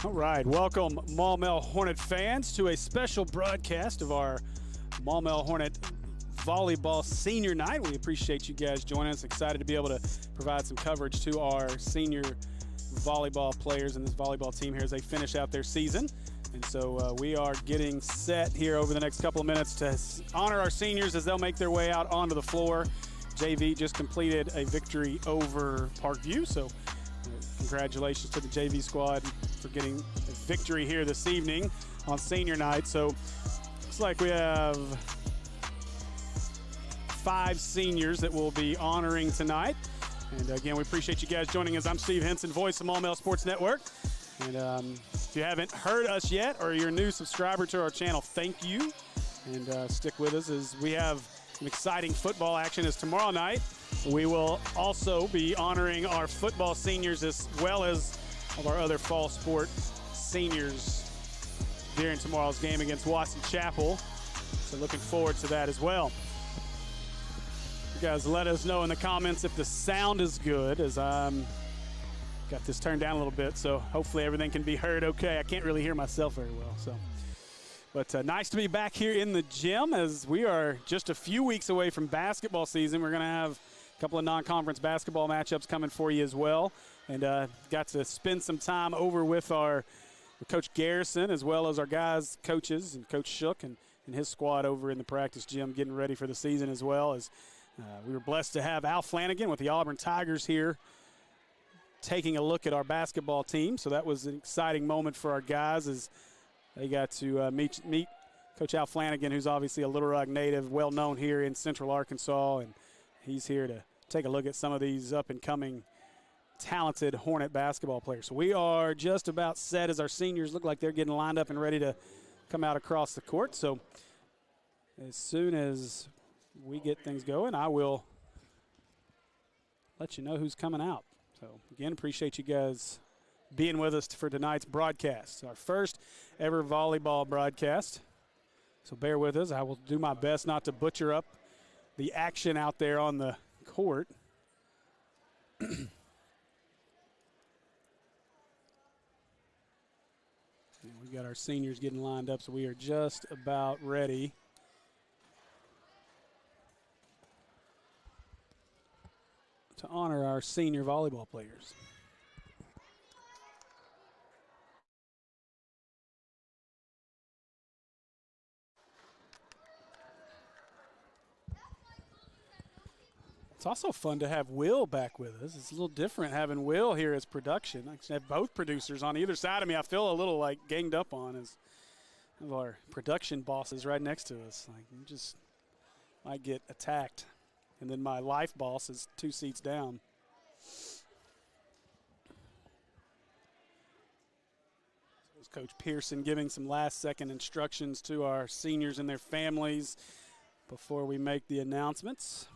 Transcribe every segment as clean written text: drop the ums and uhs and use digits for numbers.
All right, welcome Maumelle Hornet fans to a special broadcast of our Maumelle Hornet Volleyball Senior Night. We appreciate you guys joining us. Excited to be able to provide some coverage to our senior volleyball players and this volleyball team here as they finish out their season. And so we are getting set here over the next couple of minutes to honor our seniors as they'll make their way out onto the floor. JV just completed a victory over Parkview, so congratulations to the JV squad for getting a victory here this evening on senior night. So looks like we have 5 seniors that we'll be honoring tonight. And again, we appreciate you guys joining us. I'm Steve Henson, voice of Maumelle Sports Network. And if you haven't heard us yet or you're a new subscriber to our channel, thank you. And stick with us as we have some exciting football action as tomorrow night. We will also be honoring our football seniors as well as of our other fall sport seniors during tomorrow's game against Watson Chapel. So looking forward to that as well. You guys let us know in the comments if the sound is good, as I'm got this turned down a little bit, so hopefully everything can be heard okay. I can't really hear myself very well, so. But nice to be back here in the gym as we are just a few weeks away from basketball season. We're going to have a couple of non-conference basketball matchups coming for you as well. And got to spend some time over with our Coach Garrison as well as our guys, coaches, and Coach Shook and his squad over in the practice gym getting ready for the season as well. As we were blessed to have Al Flanagan with the Auburn Tigers here taking a look at our basketball team. So that was an exciting moment for our guys as they got to meet Coach Al Flanagan, who's obviously a Little Rock native, well known here in Central Arkansas, and he's here to take a look at some of these up-and-coming talented Hornet basketball players. So we are just about set as our seniors look like they're getting lined up and ready to come out across the court. So as soon as we get things going, I will let you know who's coming out. So again, appreciate you guys being with us for tonight's broadcast. Our first ever volleyball broadcast. So bear with us. I will do my best not to butcher up the action out there on the court. We've got our seniors getting lined up, so we are just about ready. To honor our senior volleyball players. It's also fun to have Will back with us. It's a little different having Will here as production. I actually have both producers on either side of me. I feel a little like ganged up on as one of our production bosses right next to us. Like you just might get attacked. And then my life boss is 2 seats down. So it's Coach Pearson giving some last-second instructions to our seniors and their families before we make the announcements.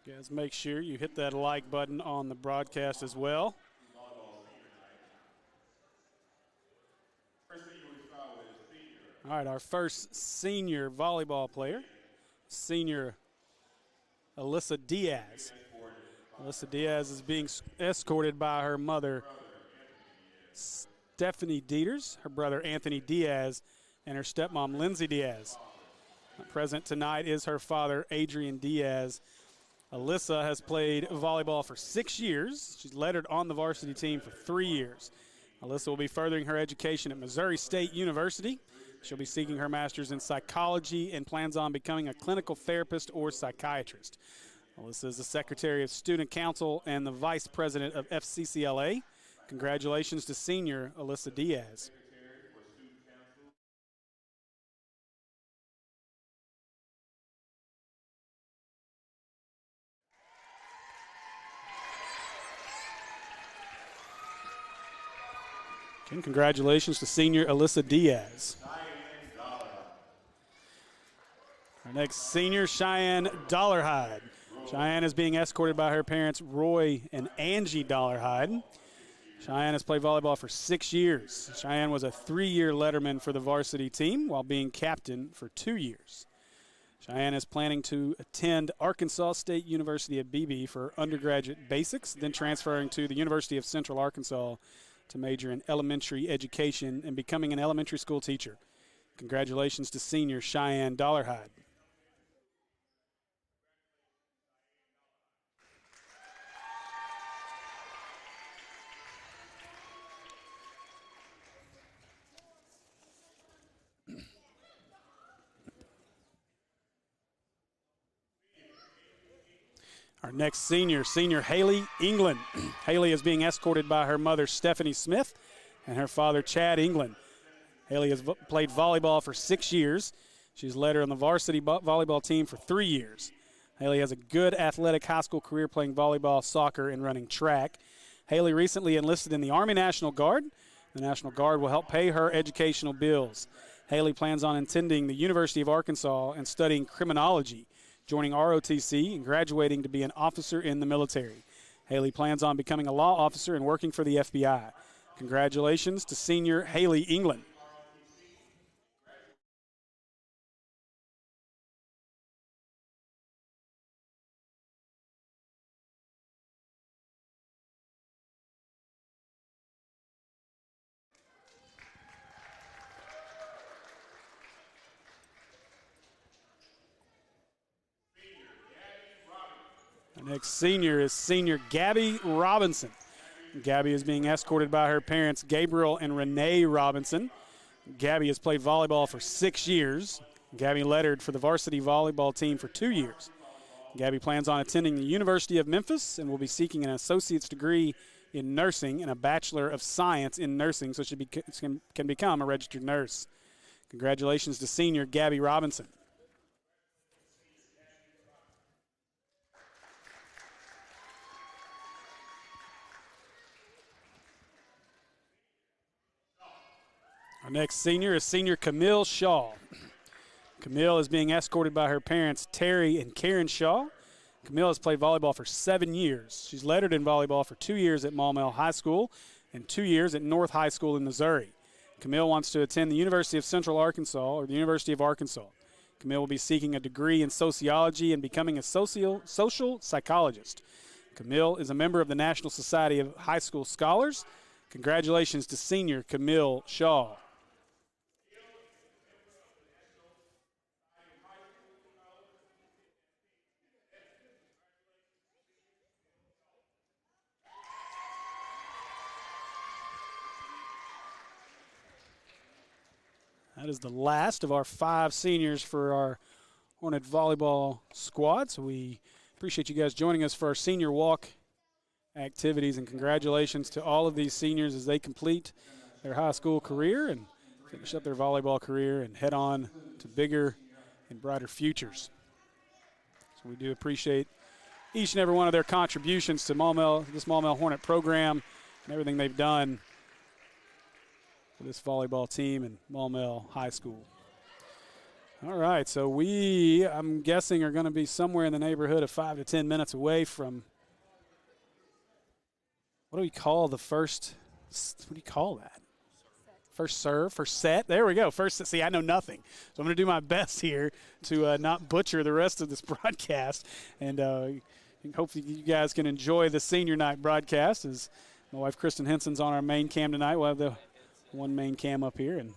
Guys, make sure you hit that like button on the broadcast as well. All right, our first senior volleyball player, senior Alyssa Diaz. Alyssa Diaz is being escorted by her mother, Stephanie Dieters, her brother Anthony Diaz, and her stepmom, Lindsay Diaz. Present tonight is her father, Adrian Diaz. Alyssa has played volleyball for 6 years. She's lettered on the varsity team for 3 years. Alyssa will be furthering her education at Missouri State University. She'll be seeking her master's in psychology and plans on becoming a clinical therapist or psychiatrist. Alyssa is the secretary of student council and the vice president of FCCLA. Congratulations to senior Alyssa Diaz. And congratulations to senior Alyssa Diaz. Our next senior, Cheyenne Dollarhide. Cheyenne is being escorted by her parents, Roy and Angie Dollarhide. Cheyenne has played volleyball for 6 years. Cheyenne was a 3-year letterman for the varsity team while being captain for 2 years. Cheyenne is planning to attend Arkansas State University at BB for undergraduate basics, then transferring to the University of Central Arkansas to major in elementary education and becoming an elementary school teacher. Congratulations to senior Cheyenne Dollarhide. Our next senior Haley England. Haley is being escorted by her mother, Stephanie Smith, and her father, Chad England. Haley has played volleyball for 6 years. She's led her on the varsity volleyball team for 3 years. Haley has a good athletic high school career playing volleyball, soccer, and running track. Haley recently enlisted in the Army National Guard. The National Guard will help pay her educational bills. Haley plans on attending the University of Arkansas and studying criminology, joining ROTC and graduating to be an officer in the military. Haley plans on becoming a law officer and working for the FBI. Congratulations to senior Haley England. Our next senior is senior Gabby Robinson. Gabby is being escorted by her parents, Gabriel and Renee Robinson. Gabby has played volleyball for 6 years. Gabby lettered for the varsity volleyball team for 2 years. Gabby plans on attending the University of Memphis and will be seeking an associate's degree in nursing and a Bachelor of Science in nursing so she can become a registered nurse. Congratulations to senior Gabby Robinson. Our next senior is senior Camille Shaw. Camille is being escorted by her parents, Terry and Karen Shaw. Camille has played volleyball for 7 years. She's lettered in volleyball for 2 years at Maumelle High School and 2 years at North High School in Missouri. Camille wants to attend the University of Central Arkansas or the University of Arkansas. Camille will be seeking a degree in sociology and becoming a social psychologist. Camille is a member of the National Society of High School Scholars. Congratulations to senior Camille Shaw. That is the last of our 5 seniors for our Hornet volleyball squad. So we appreciate you guys joining us for our senior walk activities, and congratulations to all of these seniors as they complete their high school career and finish up their volleyball career and head on to bigger and brighter futures. So we do appreciate each and every one of their contributions to this Maumelle Hornet program and everything they've done for this volleyball team in Maumelle High School. All right, so I'm guessing, are going to be somewhere in the neighborhood of 5 to 10 minutes away from, what do we call the first, what do you call that? First serve, first set. There we go. First set. See, I know nothing. So I'm going to do my best here to not butcher the rest of this broadcast. And hopefully you guys can enjoy the senior night broadcast. As my wife, Kristen Henson's on our main cam tonight. We'll have the one main cam up here. And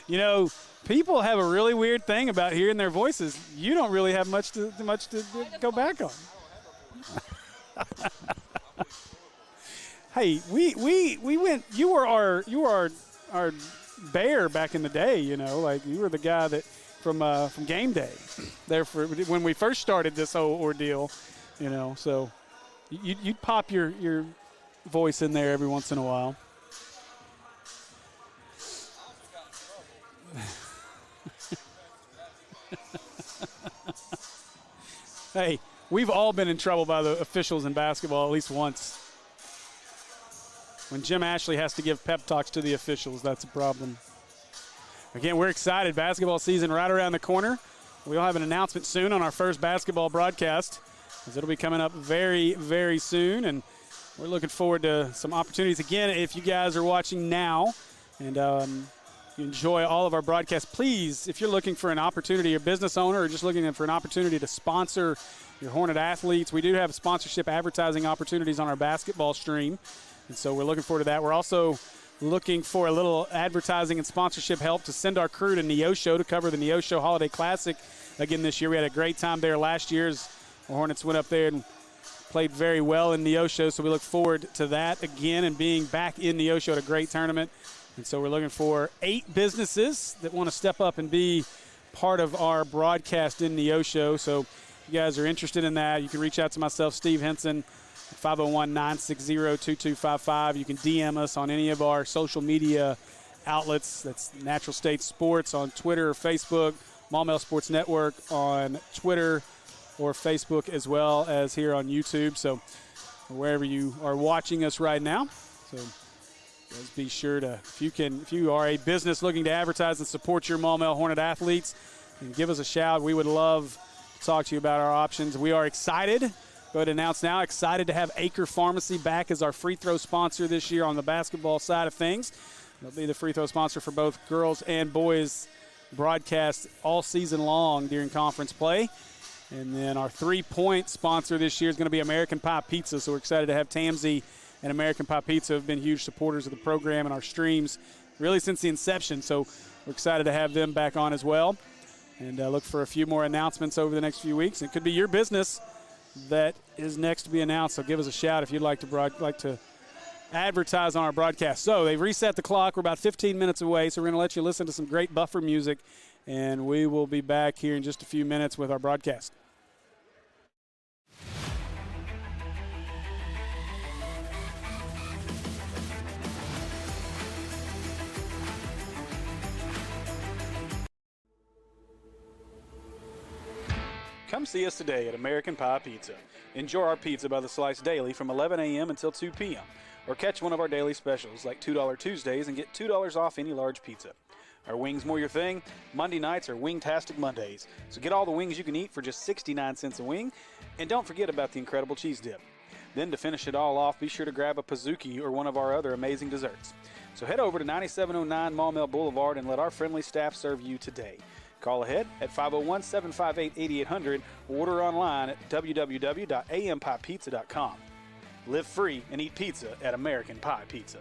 you know, people have a really weird thing about hearing their voices. You don't really have much to go back on. Hey, we went. You were our bear back in the day. You know, like you were the guy that from game day there for when we first started this whole ordeal. You know, so you'd pop your voice in there every once in a while. Hey, we've all been in trouble by the officials in basketball at least once. When Jim Ashley has to give pep talks to the officials, that's a problem. Again, we're excited. Basketball season right around the corner. We'll have an announcement soon on our first basketball broadcast as it'll be coming up very, very soon. And we're looking forward to some opportunities. Again, if you guys are watching now and you enjoy all of our broadcasts, please, if you're looking for an opportunity, you're a business owner or just looking for an opportunity to sponsor your Hornet athletes, we do have sponsorship advertising opportunities on our basketball stream. And so we're looking forward to that. We're also looking for a little advertising and sponsorship help to send our crew to Neosho to cover the Neosho Holiday Classic again this year. We had a great time there last year as the Hornets went up there and played very well in Neosho, so we look forward to that again and being back in Neosho at a great tournament. And so we're looking for 8 businesses that want to step up and be part of our broadcast in Neosho. So if you guys are interested in that, you can reach out to myself, Steve Henson, 501-960-2255. You can DM us on any of our social media outlets. That's Natural State Sports on Twitter or Facebook, Maumelle Sports Network on Twitter or Facebook, as well as here on YouTube. So wherever you are watching us right now. So let's be sure to, if you are a business looking to advertise and support your Maumelle Hornet athletes, and give us a shout. We would love to talk to you about our options. We are excited. Go ahead and announce now. Excited to have Acre Pharmacy back as our free throw sponsor this year on the basketball side of things. They'll be the free throw sponsor for both girls and boys broadcast all season long during conference play. And then our 3-point sponsor this year is going to be American Pie Pizza. So we're excited to have Tamsy and American Pie Pizza have been huge supporters of the program and our streams really since the inception. So we're excited to have them back on as well. And look for a few more announcements over the next few weeks. It could be your business that is next to be announced. So give us a shout if you'd like to advertise on our broadcast. So they've reset the clock. We're about 15 minutes away. So we're going to let you listen to some great buffer music. And we will be back here in just a few minutes with our broadcast. Come see us today at American Pie Pizza. Enjoy our pizza by the slice daily from 11 a.m. until 2 p.m. Or catch one of our daily specials like $2 Tuesdays and get $2 off any large pizza. Are wings more your thing? Monday nights are Wingtastic Mondays. So get all the wings you can eat for just 69 cents a wing. And don't forget about the incredible cheese dip. Then to finish it all off, be sure to grab a Pizookie or one of our other amazing desserts. So head over to 9709 Maumelle Boulevard and let our friendly staff serve you today. Call ahead at 501-758-8800 or order online at www.ampiepizza.com. Live free and eat pizza at American Pie Pizza.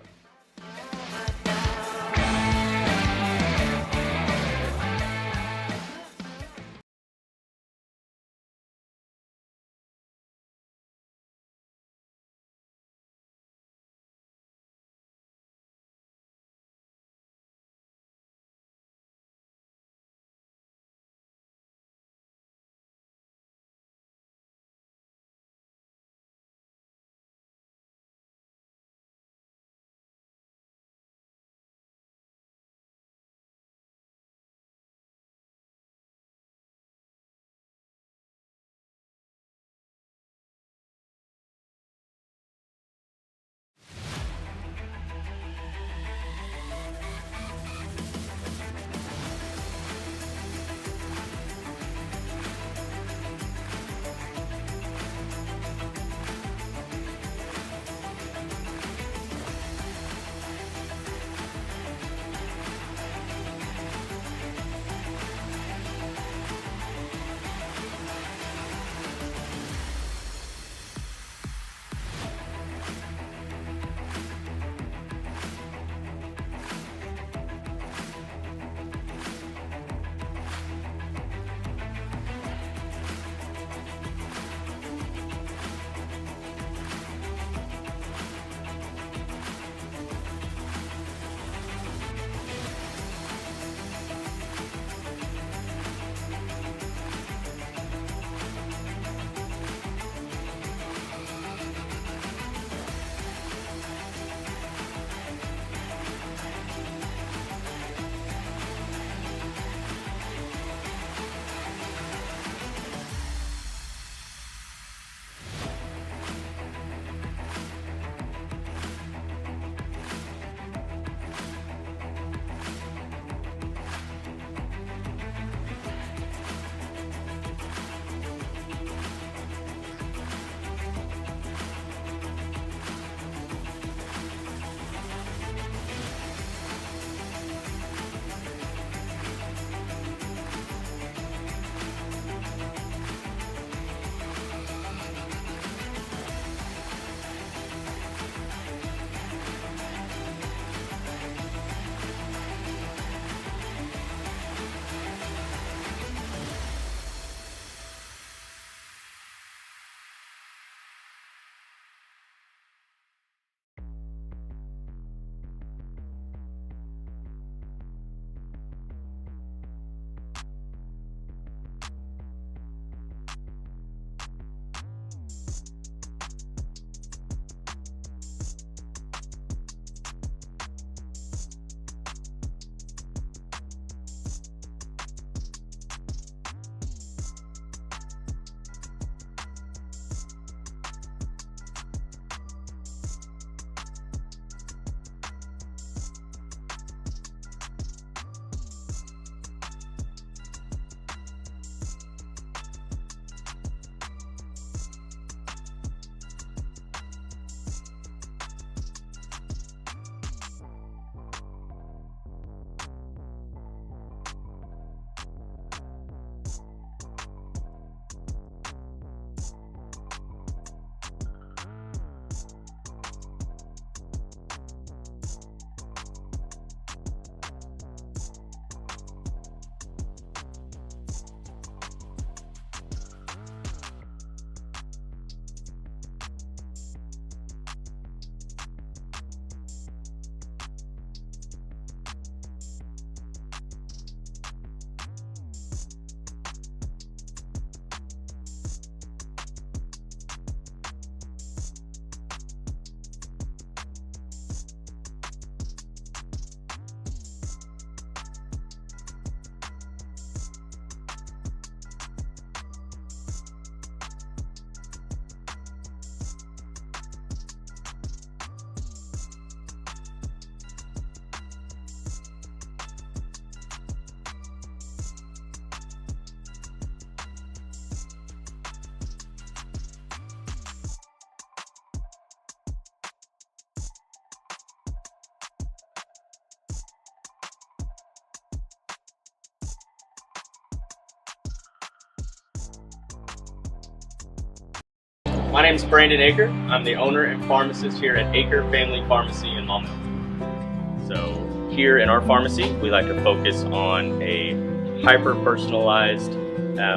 name's Brandon Aker. I'm the owner and pharmacist here at Aker Family Pharmacy in Maumelle. So here in our pharmacy, we like to focus on a hyper-personalized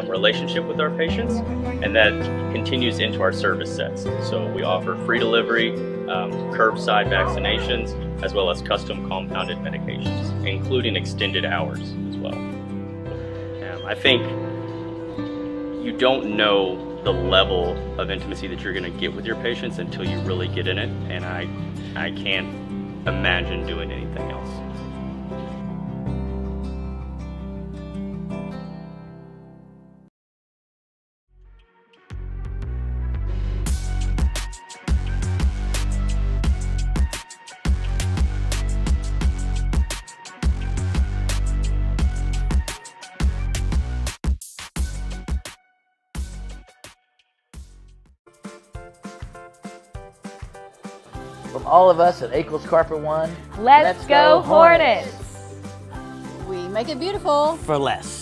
relationship with our patients, and that continues into our service sets. So we offer free delivery, curbside vaccinations, as well as custom compounded medications, including extended hours as well. I think you don't know the level of intimacy that you're going to get with your patients until you really get in it, and I can't imagine doing anything else. From all of us at Akel's Carpet One, Let's go Hornets! We make it beautiful for less.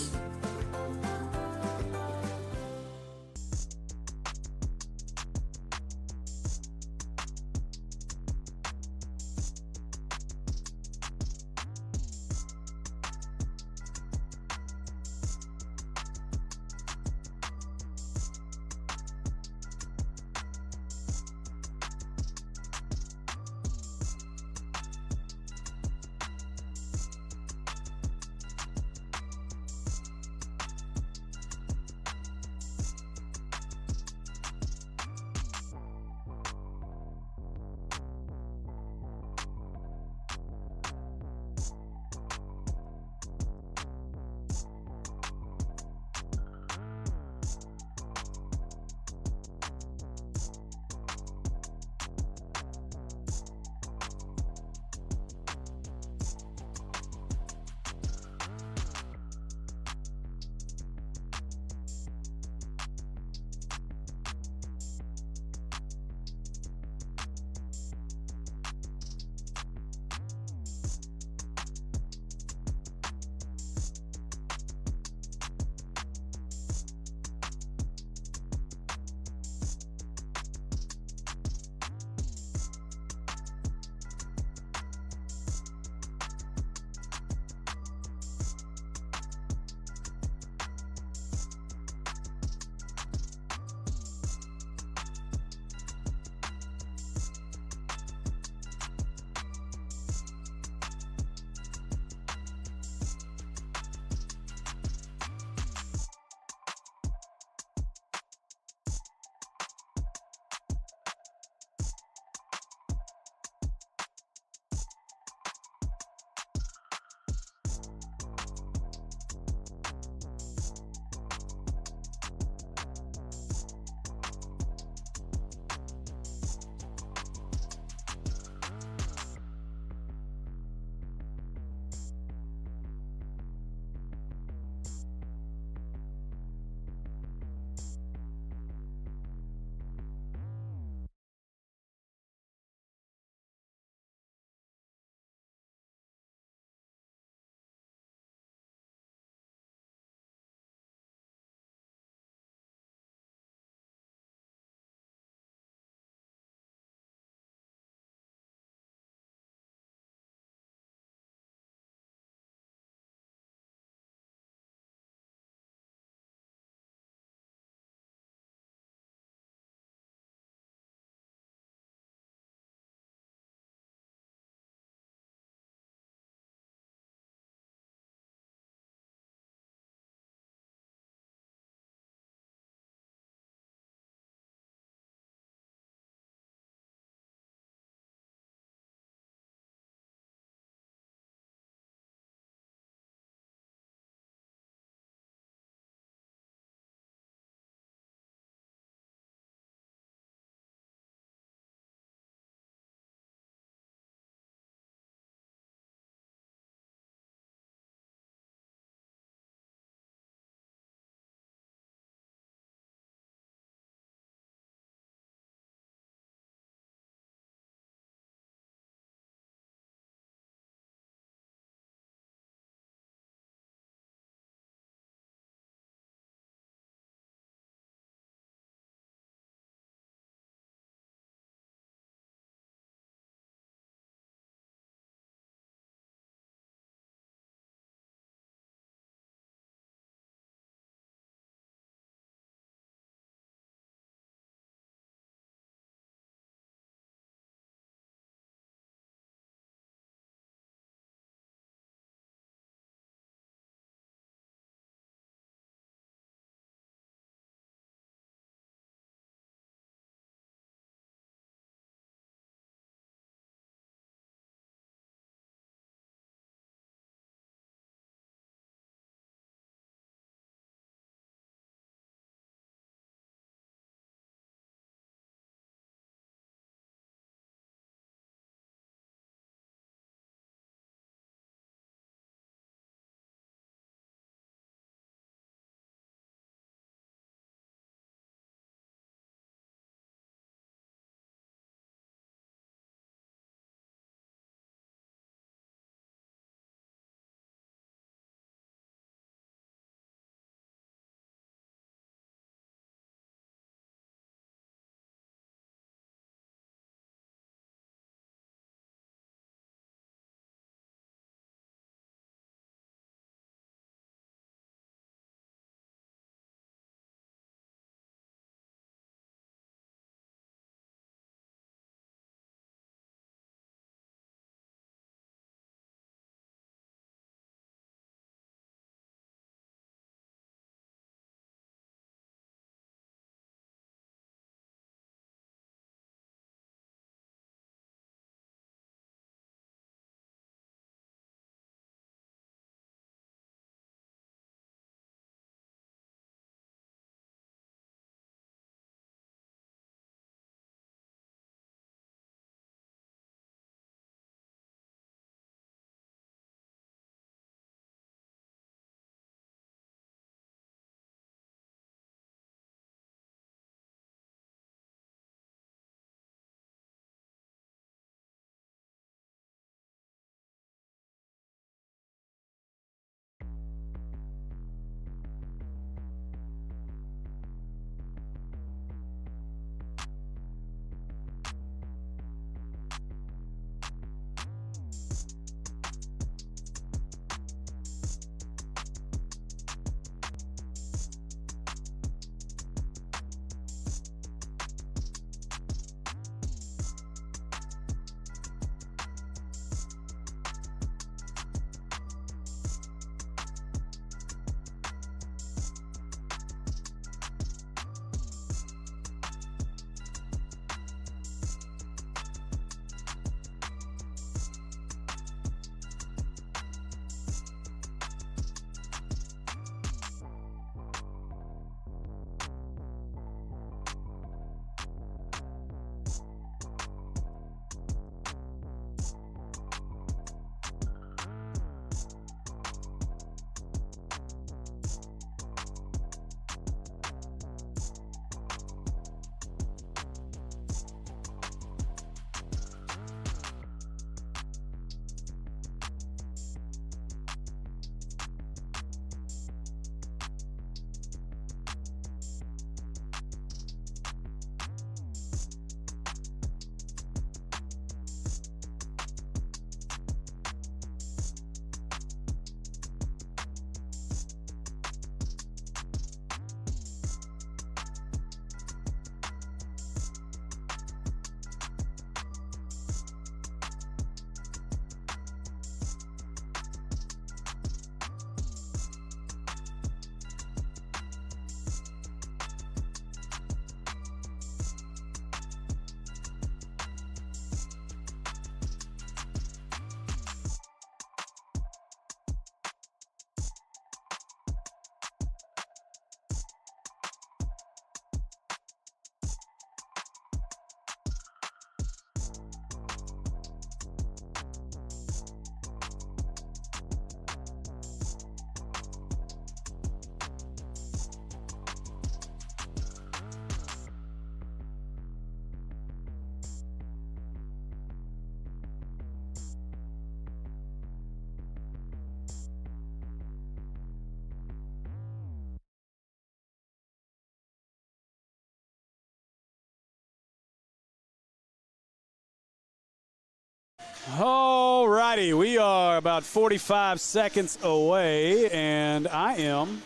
righty, we are about 45 seconds away, and I am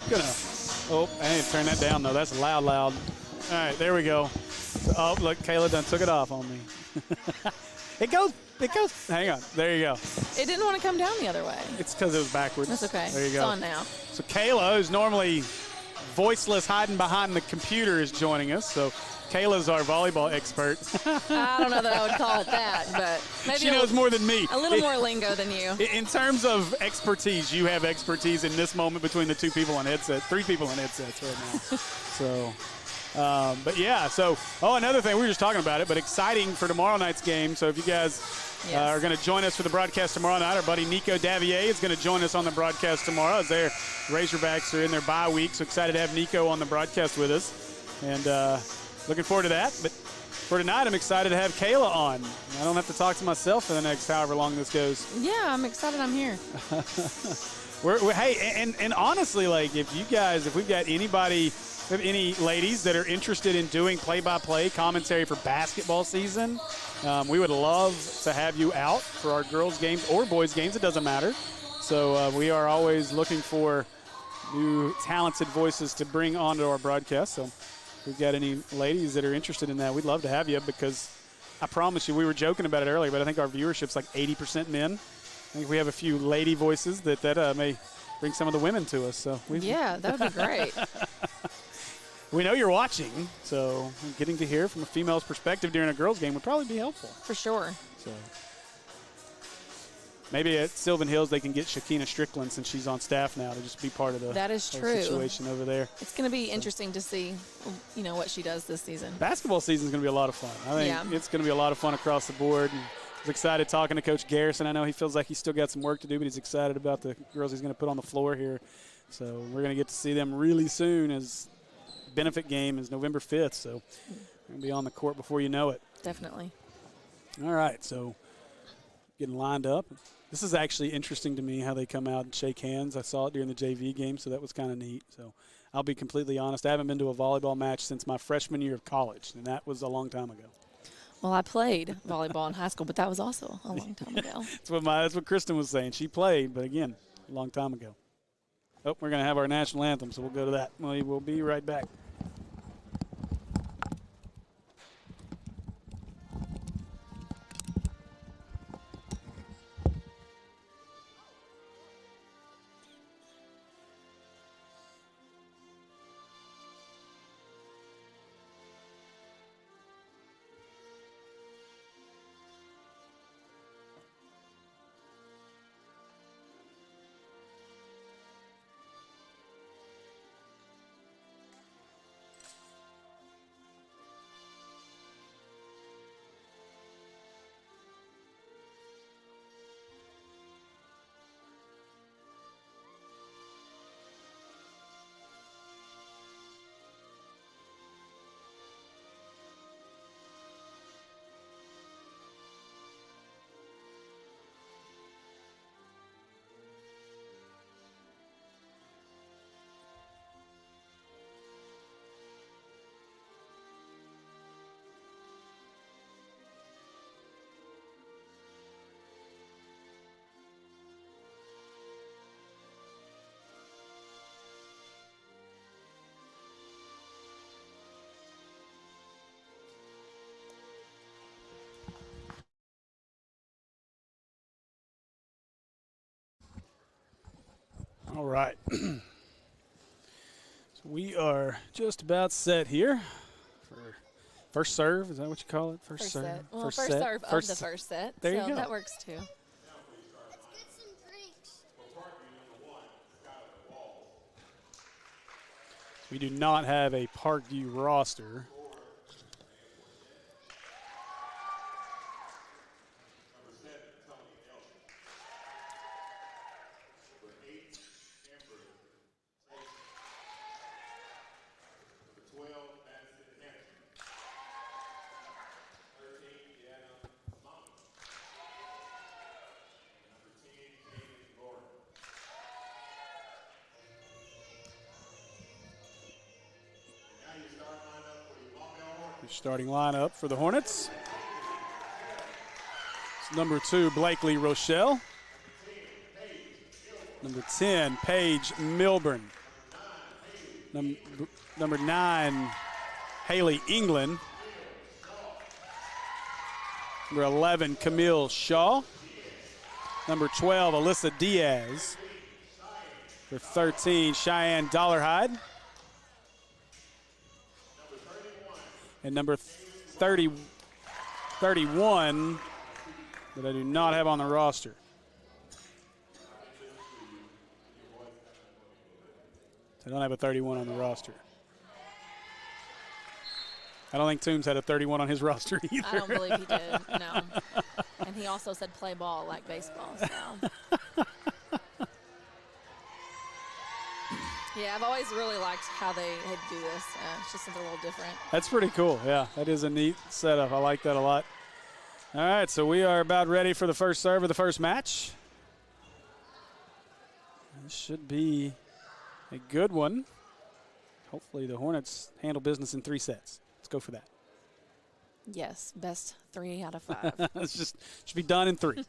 gonna. Oh, I need to turn that down though. That's loud. All right, there we go. So, oh, look, Kayla done took it off on me. It goes. Hang on. There you go. It didn't want to come down the other way. It's because it was backwards. That's okay. There you go. It's on now. So Kayla, who's normally voiceless, hiding behind the computer, is joining us. So Kayla's our volleyball expert. I don't know that I would call it that, but maybe she knows more than me. A little more lingo than you. In terms of expertise, you have expertise in this moment between the three people on headsets right now. So, but yeah, so, another thing, we were just talking about it, but exciting for tomorrow night's game. So if you guys are going to join us for the broadcast tomorrow night, our buddy Nico Davier is going to join us on the broadcast tomorrow as their Razorbacks are in their bye week. So excited to have Nico on the broadcast with us. And looking forward to that. But for tonight, I'm excited to have Kayla on. I don't have to talk to myself for the next however long this goes. Yeah, I'm excited I'm here. Hey, and honestly, like, if we've got any ladies that are interested in doing play-by-play commentary for basketball season, we would love to have you out for our girls' games or boys' games. It doesn't matter. So we are always looking for new talented voices to bring onto our broadcast. So if we've got any ladies that are interested in that, we'd love to have you, because I promise you, we were joking about it earlier, but I think our viewership's like 80% men. I think we have a few lady voices that may bring some of the women to us. So yeah, that would be great. We know you're watching, so getting to hear from a female's perspective during a girls' game would probably be helpful. For sure. So maybe at Sylvan Hills they can get Shakina Strickland, since she's on staff now, to just be part of the whole situation over there. It's going to be interesting to see, what she does this season. Basketball season is going to be a lot of fun. I think it's going to be a lot of fun across the board. And I was excited talking to Coach Garrison. I know he feels like he's still got some work to do, but he's excited about the girls he's going to put on the floor here. So we're going to get to see them really soon, as benefit game is November 5th. So we're going to be on the court before you know it. Definitely. All right, so getting lined up. This is actually interesting to me how they come out and shake hands. I saw it during the JV game, so that was kind of neat. So I'll be completely honest. I haven't been to a volleyball match since my freshman year of college, and that was a long time ago. Well, I played volleyball in high school, but that was also a long time ago. That's what Kristen was saying. She played, but again, a long time ago. Oh, we're going to have our national anthem, so we'll go to that. We'll be right back. All right. So we are just about set here for first serve. Is that what you call it? First serve. Set. Well, first first set. serve of the first set. There you so go. That works too. We do not have a Parkview roster. Starting lineup for the Hornets. It's number 2, Blakely Rochelle. Number 10, Paige Milburn. Number 9, Haley England. Number 11, Camille Shaw. Number 12, Alyssa Diaz. Number 13, Cheyenne Dollarhide. And number 31 that I do not have on the roster. I don't have a 31 on the roster. I don't think Toombs had a 31 on his roster either. I don't believe he did, no. And he also said play ball like baseball, so. Yeah, I've always really liked how they do this. It's just something a little different. That's pretty cool, yeah. That is a neat setup. I like that a lot. All right, so we are about ready for the first serve of the first match. This should be a good one. Hopefully the Hornets handle business in 3 sets. Let's go for that. Yes, best 3 out of 5. It's just should be done in 3.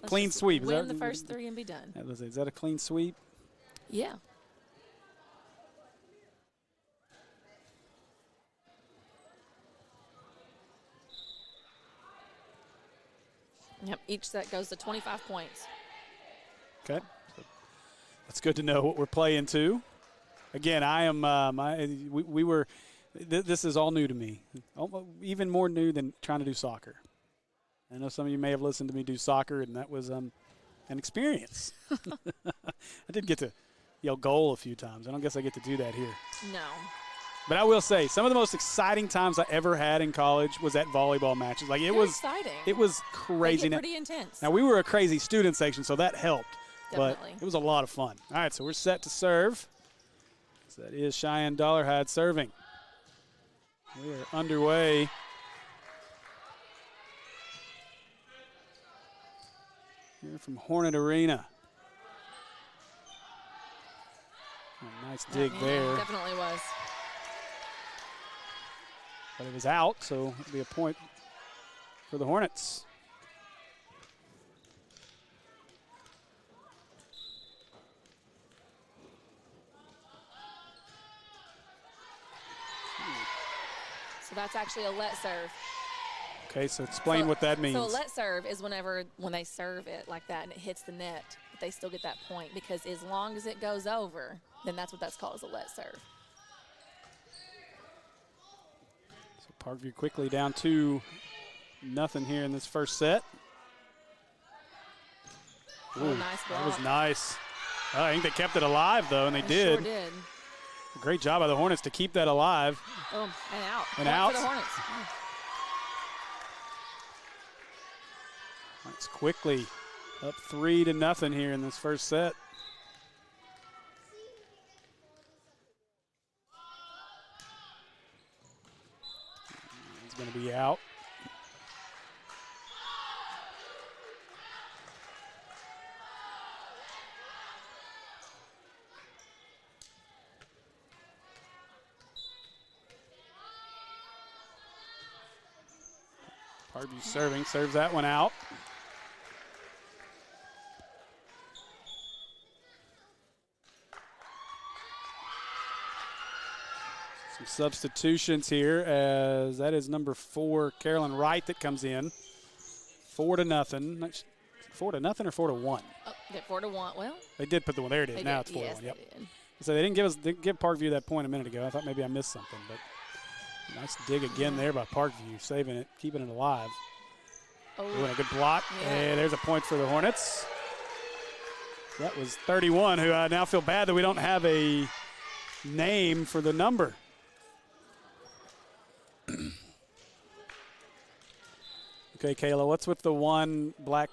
Clean sweep. Win the first 3 and be done. Is that a clean sweep? Yeah. Yep, each set goes to 25 points. Okay. So that's good to know what we're playing to. Again, I am. We were. This is all new to me. Even more new than trying to do soccer. I know some of you may have listened to me do soccer, and that was an experience. I did get to yell goal a few times. I don't guess I get to do that here. No. But I will say, some of the most exciting times I ever had in college was at volleyball matches. Like They're was exciting. It was crazy. They get pretty intense. Now we were a crazy student section, so that helped. Definitely. But it was a lot of fun. All right, so we're set to serve. So that is Cheyenne Dollarhide serving. We are underway. Here from Hornet Arena. A nice dig there. Definitely was. But it was out, so it'll be a point for the Hornets. So that's actually a let serve. Okay, so explain what that means. So a let serve is when they serve it like that and it hits the net, but they still get that point because as long as it goes over, then that's what that's called, is a let serve. Parkview quickly down 2-0 here in this first set. Ooh, nice block. That was nice. I think they kept it alive, though, and they did. Sure did. Great job by the Hornets to keep that alive. Boom, and out. And Point out. for the Hornets. It's quickly up 3-0 here in this first set. He's going to be out. Parkview serving, serves that one out. Some substitutions here as that is number 4, Carolyn Wright, that comes in. 4-0. 4-0 or 4-1? Oh, they're 4-1. Well, they did put the one. There it is. Now it's 4-1. Yes, yep. they did. So they didn't give Parkview that point a minute ago. I thought maybe I missed something, but nice dig again there by Parkview, saving it, keeping it alive. Oh, Ooh, and a good block. Yeah. And there's a point for the Hornets. That was 31, who I now feel bad that we don't have a name for the number. Okay, Kayla, what's with the one black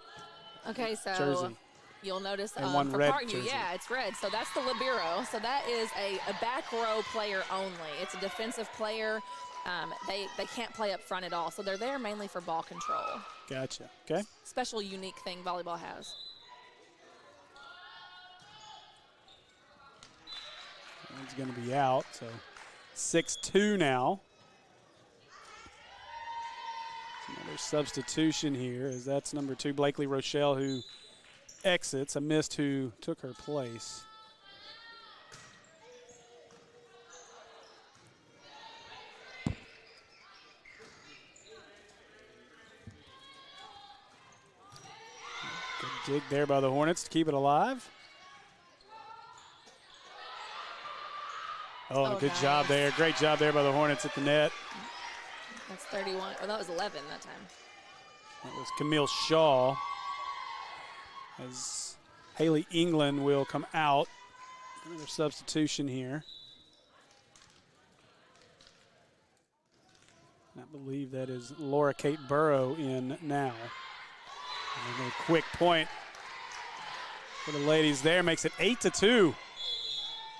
okay, so jersey? you'll notice And one for red Parkview, jersey. yeah, it's red. So that's the libero. So that is a back row player only. It's a defensive player. They can't play up front at all. So they're there mainly for ball control. Gotcha. Okay. Special, unique thing volleyball has. He's going to be out, so 6-2 now. Another Another substitution here, as that's number 2, Blakely Rochelle, who exits. I missed who took her place. Good dig there by the Hornets to keep it alive. Oh, good nice job there. Great job there by the Hornets at the net. That's 31. Oh, that was 11 that time. That was Camille Shaw. As Haley England will come out. Another substitution here. I believe that is Laura Kate Burrow in now. And a quick point for the ladies there. Makes it 8-2.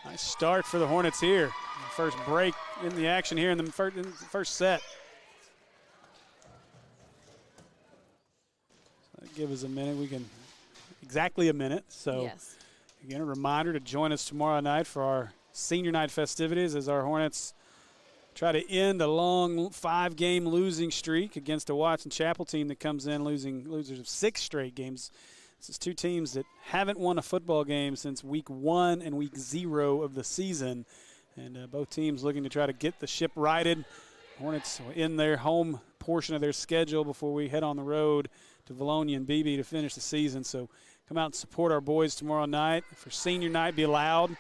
Nice start for the Hornets here. The first break in the action here in the first set. So give us a minute. We can exactly a minute. So Yes. again, a reminder to join us tomorrow night for our senior night festivities as our Hornets try to end a long 5-game losing streak against a Watson Chapel team that comes in losers of 6 straight games. This is 2 teams that haven't won a football game since week 1 and week 0 of the season. And both teams looking to try to get the ship righted. Hornets in their home portion of their schedule before we head on the road to Valonia and BB to finish the season. So come out and support our boys tomorrow night. For senior night, be loud.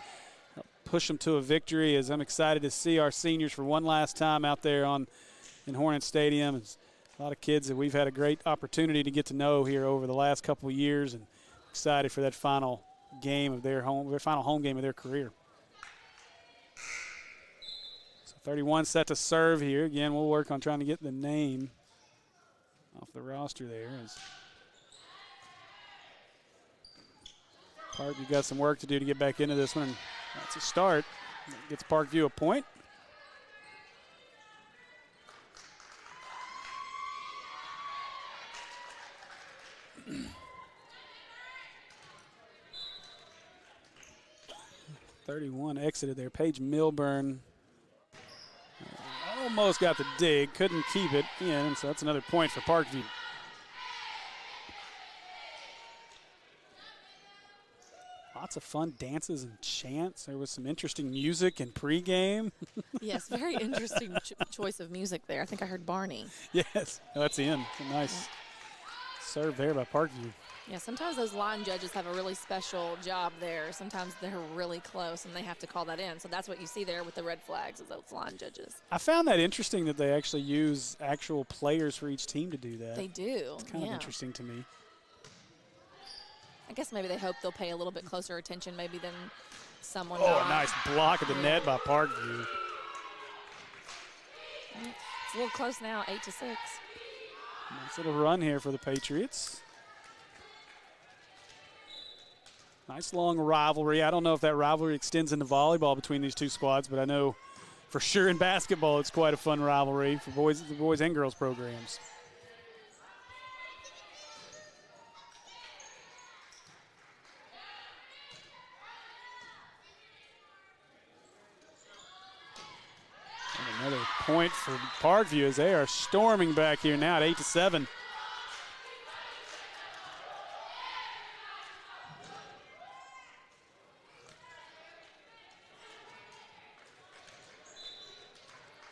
Help push them to a victory, as I'm excited to see our seniors for one last time out there in Hornet Stadium. It's a lot of kids that we've had a great opportunity to get to know here over the last couple of years, and excited for that final game of their final home game of their career. So 31 set to serve here. Again, we'll work on trying to get the name off the roster there. As Parkview got some work to do to get back into this one. That's a start. That gets Parkview a point. .31 exited there. Paige Milburn almost got the dig, couldn't keep it in, so that's another point for Parkview. Lots of fun dances and chants. There was some interesting music in pregame. Yes, very interesting choice of music there. I think I heard Barney. Yes, oh, that's in. A nice serve there by Parkview. Yeah, sometimes those line judges have a really special job there. Sometimes they're really close and they have to call that in. So that's what you see there with the red flags, is those line judges. I found that interesting that they actually use actual players for each team to do that. They do. It's kind of interesting to me. I guess maybe they hope they'll pay a little bit closer attention maybe than someone. Oh, nice block at the net by Parkview. It's a little close now, 8-6. Nice little run here for the Patriots. Nice long rivalry. I don't know if that rivalry extends into volleyball between these two squads, but I know for sure in basketball it's quite a fun rivalry for the boys and girls programs. And another point for Parkview as they are storming back here now at 8-7.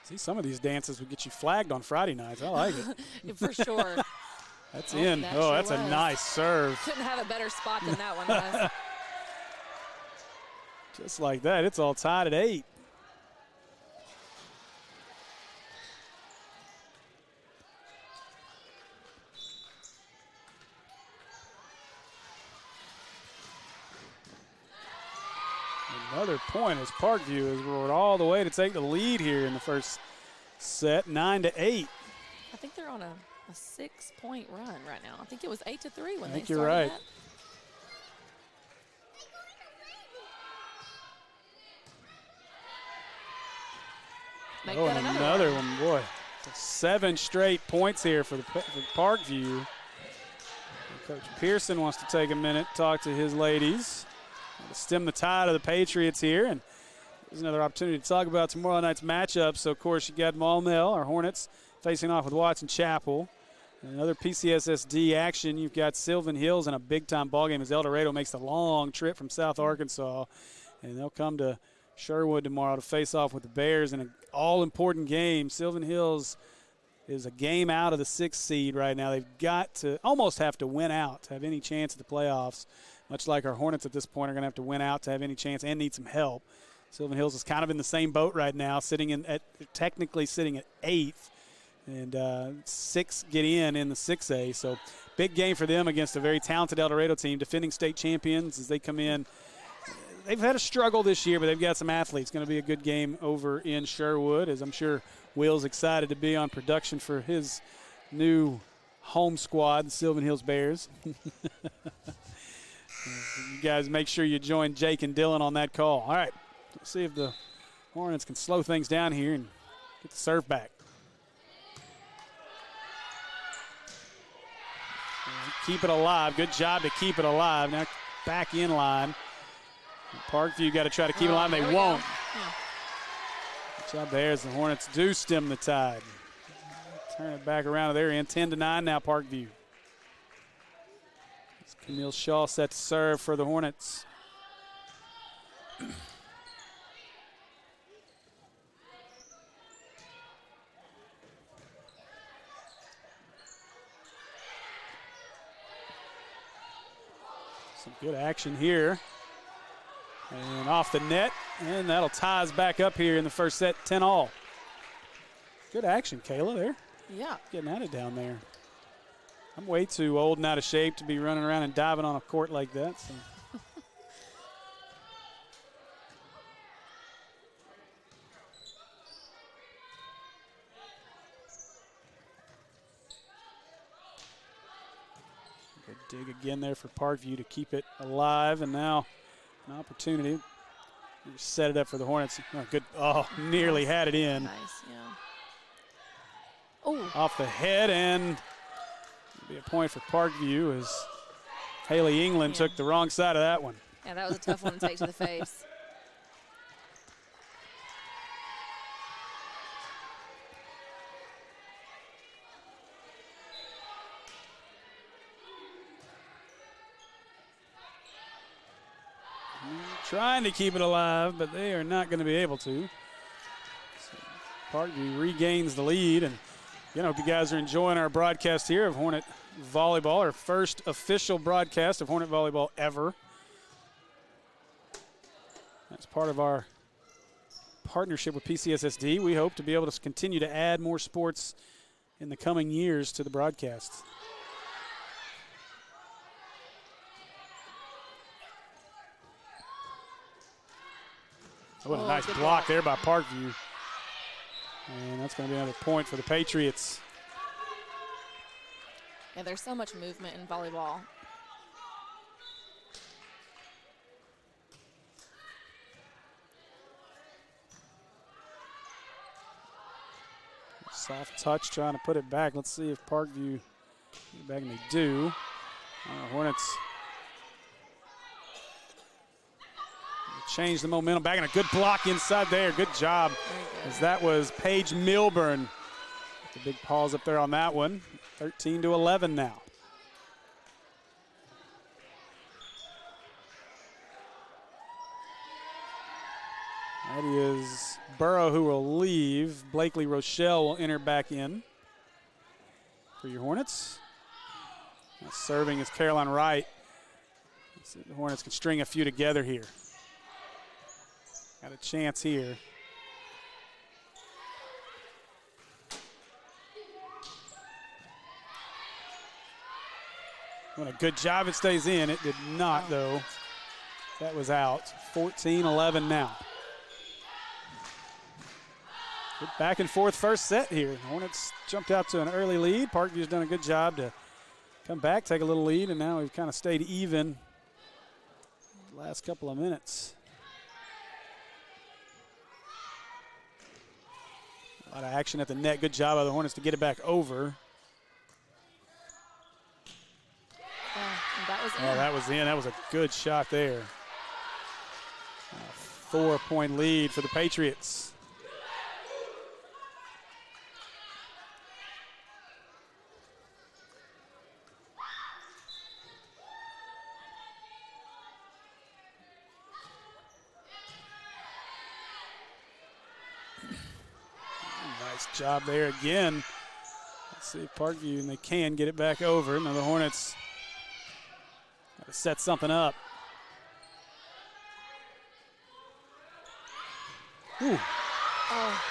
See, some of these dances would get you flagged on Friday nights. I like it. For sure. That's in. That oh, sure that's was. a nice serve. Couldn't have a better spot than that one was. Just like that, it's all tied at 8. Another point as Parkview has roared all the way to take the lead here in the first set, 9-8. I think they're on a 6-point run right now. I think it was 8-3 when they started. I think you're right. Make Oh, that and another one, boy. 7 straight points here for Parkview. Coach Pearson wants to take a minute, talk to his ladies, to stem the tide of the Patriots here. And there's another opportunity to talk about tomorrow night's matchup. So, of course, you got Maumelle, our Hornets, facing off with Watson Chapel. Another PCSSD action. You've got Sylvan Hills in a big-time ballgame as El Dorado makes the long trip from South Arkansas. And they'll come to Sherwood tomorrow to face off with the Bears in an all-important game. Sylvan Hills is a game out of the 6th seed right now. They've got to almost have to win out to have any chance at the playoffs, much like our Hornets at this point are going to have to win out to have any chance and need some help. Sylvan Hills is kind of in the same boat right now, technically sitting at 8th. And 6 get in the 6A. So big game for them against a very talented El Dorado team, defending state champions as they come in. They've had a struggle this year, but they've got some athletes. It's going to be a good game over in Sherwood, as I'm sure Will's excited to be on production for his new home squad, the Sylvan Hills Bears. You guys make sure you join Jake and Dylan on that call. All right, let's see if the Hornets can slow things down here and get the serve back. Keep it alive. Good job to keep it alive. Now back in line. Parkview got to try to keep it alive. They won't. Good job there as the Hornets do stem the tide. Turn it back around to their end. 10-9 now, Parkview. It's Camille Shaw set to serve for the Hornets. Some good action here. And off the net, and that'll tie us back up here in the first set, 10-all. Good action, Kayla, there. Yeah. Getting at it down there. I'm way too old and out of shape to be running around and diving on a court like that. So. Good dig again there for Parkview to keep it alive, and now an opportunity. Set it up for the Hornets. Oh, good. Oh, nearly had it in. Nice, yeah. Oh. Off the head, and it'll be a point for Parkview as Haley England took the wrong side of that one. Yeah, that was a tough one to take to the face. Trying to keep it alive, but they are not going to be able to. So Parkview regains the lead, and I hope you guys are enjoying our broadcast here of Hornet Volleyball, our first official broadcast of Hornet Volleyball ever. That's part of our partnership with PCSSD. We hope to be able to continue to add more sports in the coming years to the broadcasts. What a nice block there by Parkview. And that's going to be another point for the Patriots. Yeah, there's so much movement in volleyball. Soft touch trying to put it back. Let's see if Parkview get it back, and they do. Hornets change the momentum back, and a good block inside there. Good job, as that was Paige Milburn. The big pause up there on that one. 13-11 now. That is Burrow who will leave. Blakely Rochelle will enter back in for your Hornets. Now serving is Caroline Wright. Let's see if the Hornets can string a few together here. Got a chance here. What a good job. It stays in. It did not, though. That was out. 14-11 now. Good back and forth first set here. The Hornets jumped out to an early lead. Parkview's done a good job to come back, take a little lead, and now we've kind of stayed even the last couple of minutes. A lot of action at the net. Good job by the Hornets to get it back over. That was in. Oh, that was in. That was a good shot there. A 4-point lead for the Patriots. Nice job there again. Let's see if Parkview, and they can get it back over. Now the Hornets got to set something up. Ooh. Oh.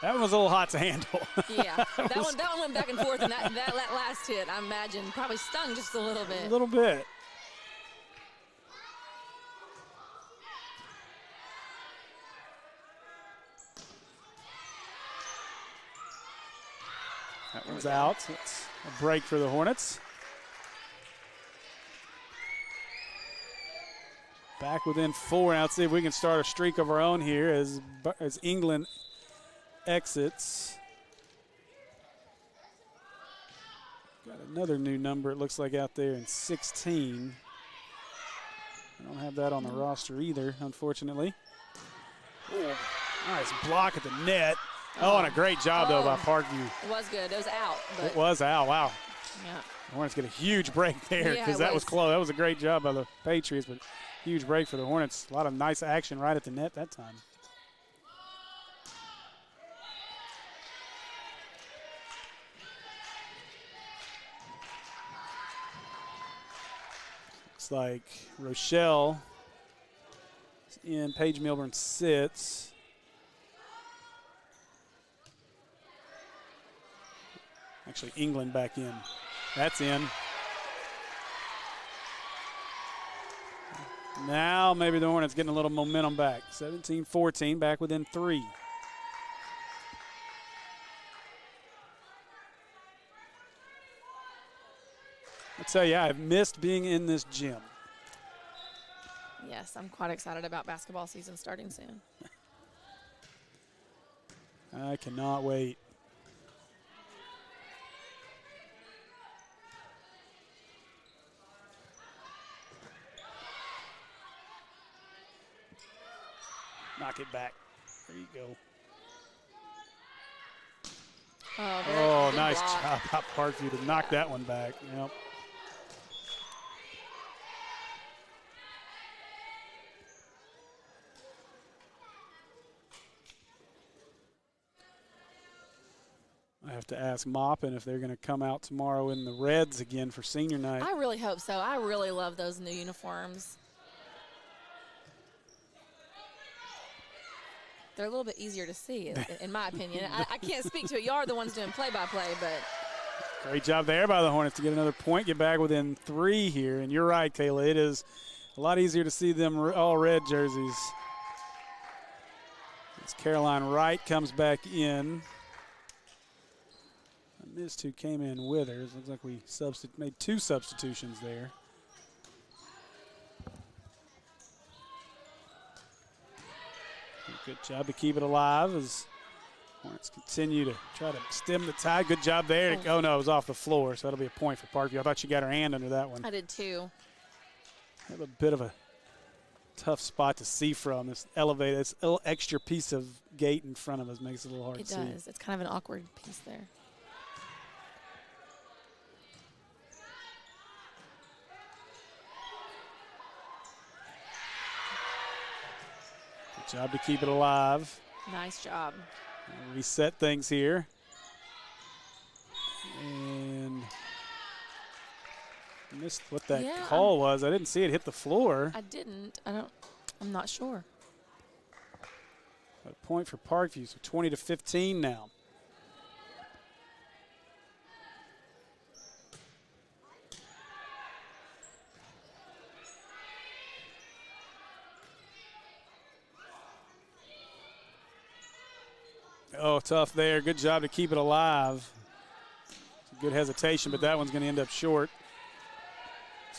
That one was a little hot to handle. Yeah, that one went back and forth, and that last hit, I imagine, probably stung just a little bit. A little bit. That one's out. It's a break for the Hornets. Back within 4. Now let's see if we can start a streak of our own here as England exits. Got another new number, it looks like, out there in 16. I don't have that on the roster either, unfortunately. Ooh, nice block at the net. Oh, and a great job, though, by Parkview. It was good. It was out. But it was out. Wow. Yeah. The Hornets get a huge break there because that was close. That was a great job by the Patriots, but huge break for the Hornets. A lot of nice action right at the net that time. Looks like Rochelle is in. Paige Milburn sits. Actually, England back in. That's in. Now maybe the Hornets getting a little momentum back. 17-14, back within 3. I tell you, I've missed being in this gym. Yes, I'm quite excited about basketball season starting soon. I cannot wait. Knock it back. There you go. Oh, nice block. job by Parkview to knock that one back. Yep. I have to ask Maupin if they're going to come out tomorrow in the Reds again for senior night. I really hope so. I really love those new uniforms. They're a little bit easier to see, in my opinion. I can't speak to it. You are the ones doing play-by-play, but. Great job there by the Hornets to get another point, get back within 3 here. And you're right, Kayla. It is a lot easier to see them all red jerseys. As Caroline Wright comes back in. I missed who came in with her. It looks like we made 2 substitutions there. Good job to keep it alive as Hornets continue to try to stem the tide. Good job there. Oh, no, it was off the floor, so that'll be a point for Parkview. I thought she got her hand under that one. I did too. Have a bit of a tough spot to see from. This elevated, this little extra piece of gate in front of us makes it a little hard to see. It does. It's kind of an awkward piece there. Job to keep it alive. Nice job. Reset things here. And missed what that call was. I didn't see it hit the floor. I didn't. I'm not sure. But a point for Parkview, so 20-15 now. Oh, tough there. Good job to keep it alive. Good hesitation, but that one's going to end up short.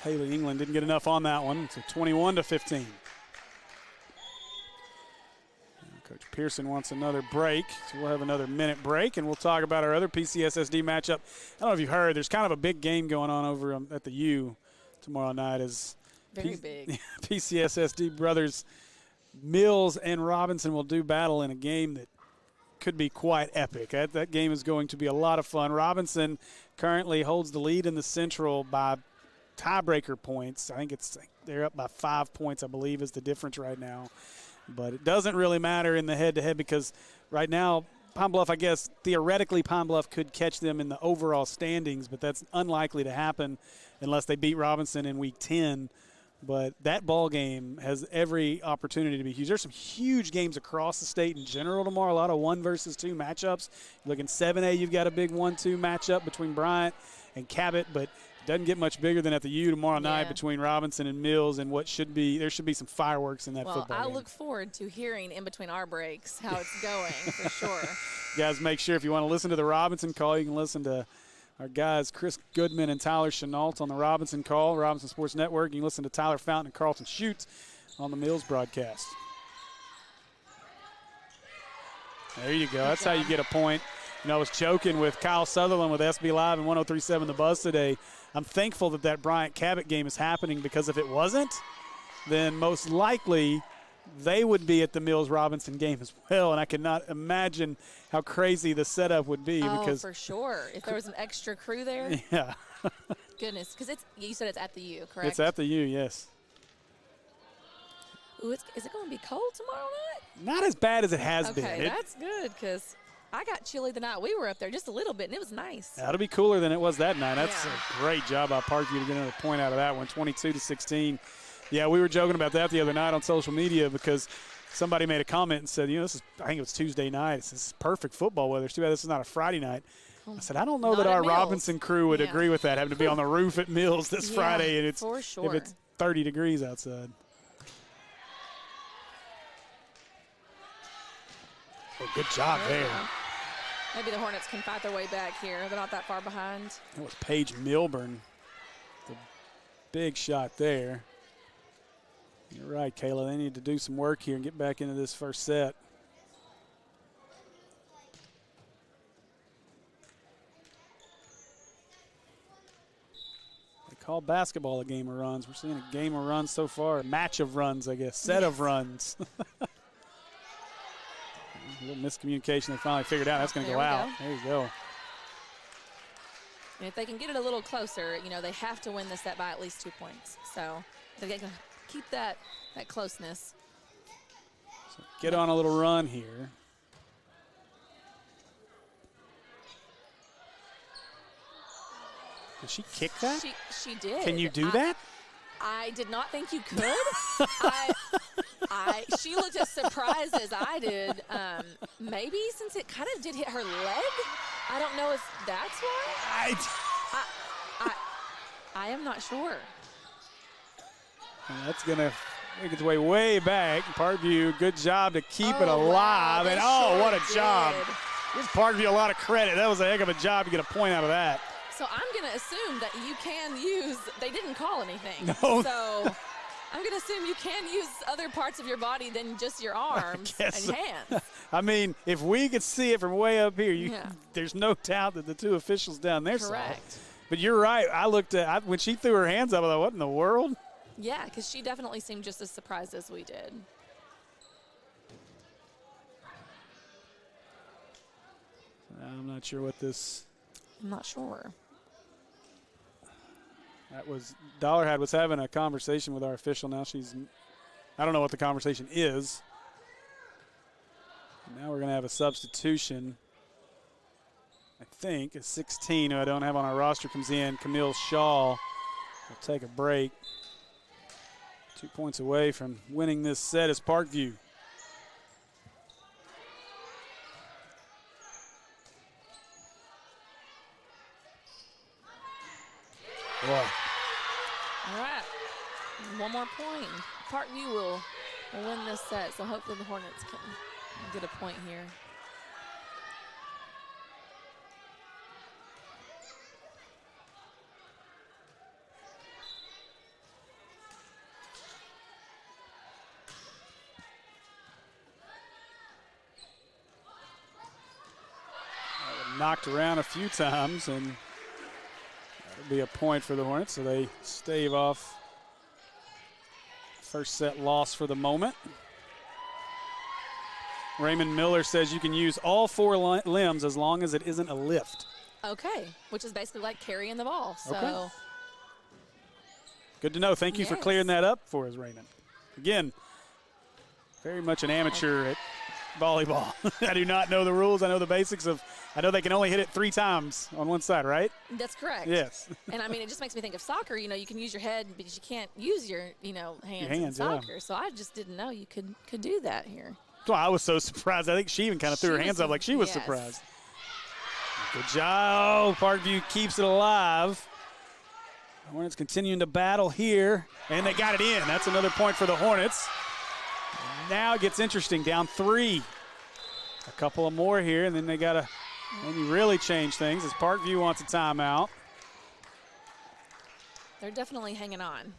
Haley England didn't get enough on that one. So 21-15. Coach Pearson wants another break, so we'll have another minute break, and we'll talk about our other PCSSD matchup. I don't know if you've heard, there's kind of a big game going on over at the U tomorrow night. Very big. PCSSD brothers Mills and Robinson will do battle in a game that could be quite epic. That game is going to be a lot of fun. Robinson currently holds the lead in the Central by tiebreaker points. I think they're up by 5 points, I believe, is the difference right now. But it doesn't really matter in the head-to-head because right now Pine Bluff, I guess, theoretically Pine Bluff could catch them in the overall standings, but that's unlikely to happen unless they beat Robinson in Week 10. But that ball game has every opportunity to be huge. There's some huge games across the state in general tomorrow, a lot of 1 versus 2 matchups. You look in 7A, you've got a big 1-2 matchup between Bryant and Cabot, but it doesn't get much bigger than at the U tomorrow night between Robinson and Mills, and there should be some fireworks in that football game. Well, I look forward to hearing in between our breaks how it's going for sure. You guys, make sure if you want to listen to the Robinson call, you can listen to our guys Chris Goodman and Tyler Chenault on the Robinson call, Robinson Sports Network. You can listen to Tyler Fountain and Carlton Schutz on the Mills broadcast. There you go. That's how you get a point. You know, I was joking with Kyle Sutherland with SB Live and 103.7 The Buzz today. I'm thankful that Bryant Cabot game is happening because if it wasn't, then most likely they would be at the Mills Robinson game as well, and I cannot imagine how crazy the setup would be. Because for sure. If there was an extra crew there. Yeah. Goodness, because you said it's at the U, correct? It's at the U, yes. Ooh, is it going to be cold tomorrow night? Not as bad as it has been. Okay, that's good because I got chilly the night we were up there just a little bit, and it was nice. That'll be cooler than it was that night. That's a great job by Parkview to get another point out of that one, 22-16. Yeah, we were joking about that the other night on social media because somebody made a comment and said, I think it was Tuesday night. This is perfect football weather. It's too bad this is not a Friday night. I said, I don't know that our Robinson crew would agree with that, having to be on the roof at Mills this Friday, and it's for sure. if it's 30 degrees outside. Oh, good job there. Maybe the Hornets can fight their way back here. They're not that far behind. That was Paige Milburn. The big shot there. You're right, Kayla. They need to do some work here and get back into this first set. They call basketball a game of runs. We're seeing a game of runs so far. A match of runs, I guess. Set of runs. A little miscommunication they finally figured out. That's going to go out. There you go. And if they can get it a little closer, they have to win this set by at least 2 points. So they can keep that closeness. So get on a little run here. Did she kick that? She did. Can you do that? I did not think you could. She looked as surprised as I did. Maybe since it kind of did hit her leg. I don't know if that's why. I am not sure. And that's going to make its way back. Parkview, good job to keep it alive. Wow, and what a job. Gives Parkview a lot of credit. That was a heck of a job to get a point out of that. So I'm going to assume that you can use, they didn't call anything. No. So I'm going to assume you can use other parts of your body than just your arms and hands. I mean, if we could see it from way up here, there's no doubt that the two officials down there saw it. But you're right. I looked at when she threw her hands up, I thought, what in the world? Yeah, because she definitely seemed just as surprised as we did. I'm not sure what this. I'm not sure. That was Dollarhide was having a conversation with our official. Now I don't know what the conversation is. Now we're going to have a substitution. I think a 16 who I don't have on our roster comes in. Camille Shaw will take a break. 2 points away from winning this set is Parkview. Boy. All right, one more point. Parkview will win this set, so hopefully the Hornets can get a point here. Knocked around a few times, and that'll be a point for the Hornets, so they stave off first set loss for the moment. Raymond Miller says you can use all 4 limbs as long as it isn't a lift. Okay, which is basically like carrying the ball. So okay. Good to know. Thank you for clearing that up for us, Raymond. Again, very much an amateur at volleyball. I do not know the rules. I know the basics of – I know they can only hit it 3 times on one side, right? That's correct. Yes. And, I mean, it just makes me think of soccer. You know, you can use your head, but you can't use your, hands in Yeah. soccer. So I just didn't know you could do that here. Well, I was so surprised. I think she even kind of threw her hands up like she was surprised. Good job. Parkview keeps it alive. The Hornets continuing to battle here, and they got it in. That's another point for the Hornets. Now it gets interesting, down 3. A couple of more here, and then they got to maybe really change things as Parkview wants a timeout. They're definitely hanging on.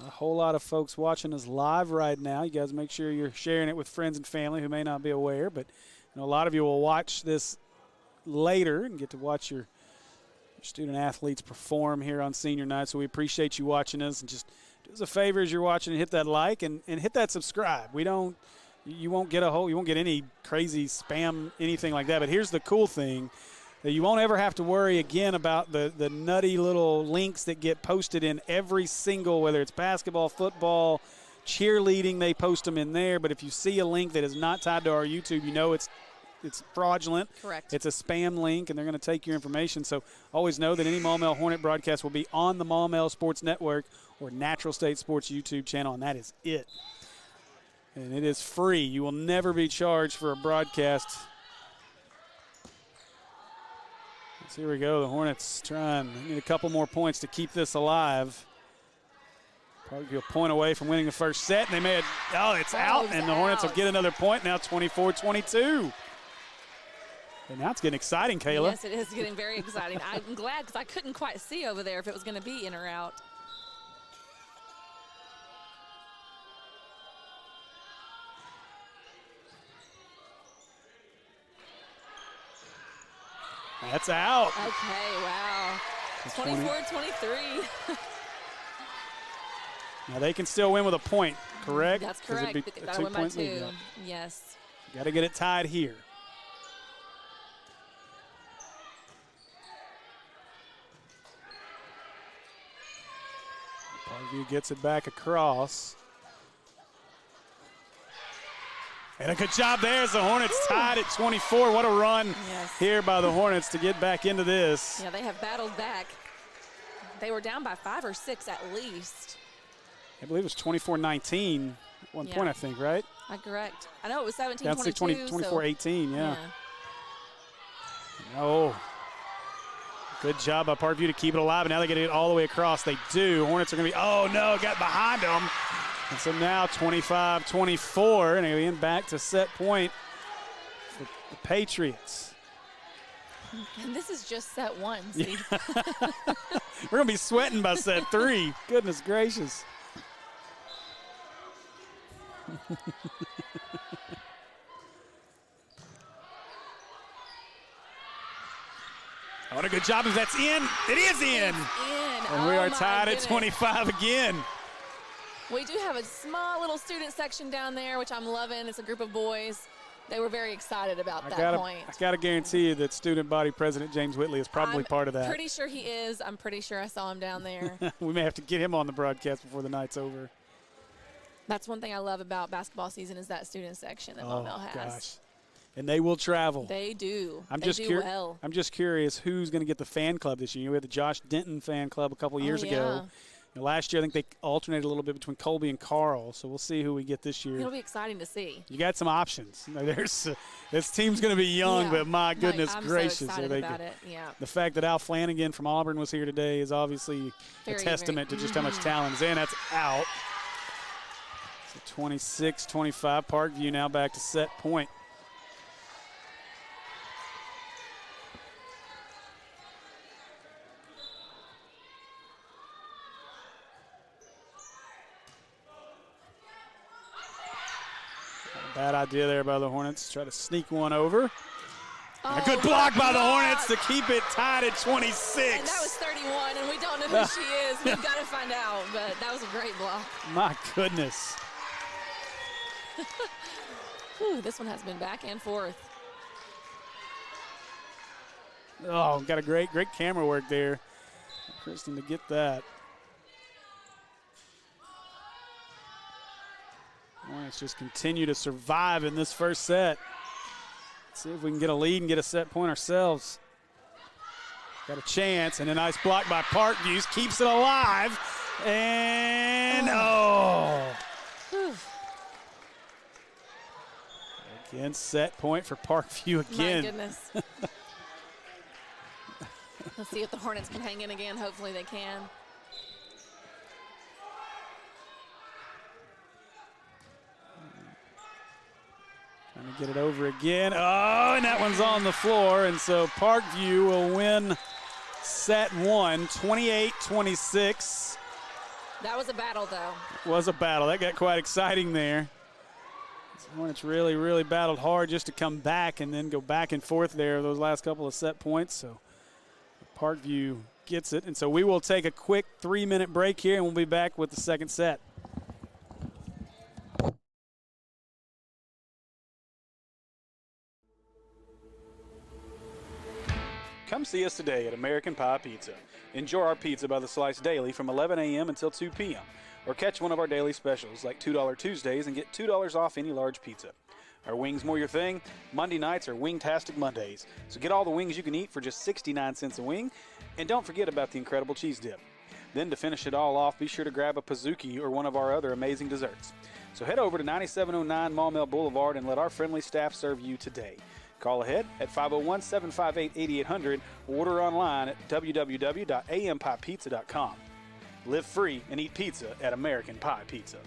A whole lot of folks watching us live right now. You guys make sure you're sharing it with friends and family who may not be aware, but a lot of you will watch this later and get to watch your student athletes perform here on senior night. So we appreciate you watching us, and just do us a favor as you're watching and hit that like and hit that subscribe. You won't get any crazy spam, anything like that. But here's the cool thing. That you won't ever have to worry again about the nutty little links that get posted in every single, whether it's basketball, football, cheerleading, they post them in there. But if you see a link that is not tied to our YouTube, you know it's fraudulent. Correct. It's a spam link, and they're going to take your information. So always know that any Maumelle Hornet broadcast will be on the Maumelle Sports Network or Natural State Sports YouTube channel, and that is it. And it is free. You will never be charged for a broadcast. So here we go. The Hornets need a couple more points to keep this alive. Probably a point away from winning the first set. And they may have, it's out, and the Hornets will get another point. Now 24-22. And now it's getting exciting, Kayla. Yes, it is getting very exciting. I'm glad because I couldn't quite see over there if it was going to be in or out. That's out. Okay, wow. 24-23. Now they can still win with a point, correct? That's correct. Got to win by 2. Yes. Got to get it tied here. Parkview gets it back across. And a good job there as the Hornets tied at 24. What a run here by the Hornets to get back into this. Yeah, they have battled back. They were down by 5 or 6 at least. I believe it was 24-19 at one point, I think, right? Correct. I know it was 17-22. Down 24-18, yeah. Oh. Good job by Parkview to keep it alive, and now they get it all the way across. They do. Hornets are going to be, got behind them. And so now 25-24, and again back to set point for the Patriots. And this is just set 1, Steve. We're going to be sweating by set 3. Goodness gracious. What a good job if that's in. It is in. And we are tied at 25 again. We do have a small little student section down there, which I'm loving. It's a group of boys. They were very excited about that point. I got to guarantee you that student body president James Whitley is probably part of that. I'm pretty sure he is. I'm pretty sure I saw him down there. We may have to get him on the broadcast before the night's over. That's one thing I love about basketball season is that student section that Maumelle has. Gosh. And they will travel. They do. They do well. I'm just curious who's going to get the fan club this year. We had the Josh Denton fan club a couple years ago. Last year, I think they alternated a little bit between Colby and Carl, so we'll see who we get this year. It'll be exciting to see. You got some options. This team's going to be young, but my goodness gracious. So excited about it. Yeah. The fact that Al Flanagan from Auburn was here today is obviously a testament to just how much talent is in. That's out. So 26-25, Parkview now back to set point. Bad idea there by the Hornets. Try to sneak one over. A good block by the Hornets to keep it tied at 26. And that was 31, and we don't know who she is. We've got to find out, but that was a great block. My goodness. Whew, this one has been back and forth. Oh, got a great camera work there. Kristen to get that. Let's just continue to survive in this first set. Let's see if we can get a lead and get a set point ourselves. Got a chance, and a nice block by Parkview. Keeps it alive. And, Again, set point for Parkview again. My goodness. Let's see if the Hornets can hang in again. Hopefully they can. Trying to get it over again. Oh, and that one's on the floor. And so Parkview will win set 1, 28-26. That was a battle, though. Was a battle. That got quite exciting there. Hornets really battled hard just to come back and then go back and forth there those last couple of set points. So Parkview gets it. And so we will take a quick 3-minute break here, and we'll be back with the second set. Come see us today at American Pie Pizza. Enjoy our pizza by the slice daily from 11 a.m. until 2 p.m. Or catch one of our daily specials like $2 Tuesdays and get $2 off any large pizza. Are wings more your thing? Monday nights are Wingtastic Mondays. So get all the wings you can eat for just 69 cents a wing. And don't forget about the incredible cheese dip. Then to finish it all off, be sure to grab a Pizookie or one of our other amazing desserts. So head over to 9709 Maumelle Boulevard and let our friendly staff serve you today. Call ahead at 501-758-8800 or order online at www.ampiepizza.com. Live free and eat pizza at American Pie Pizza.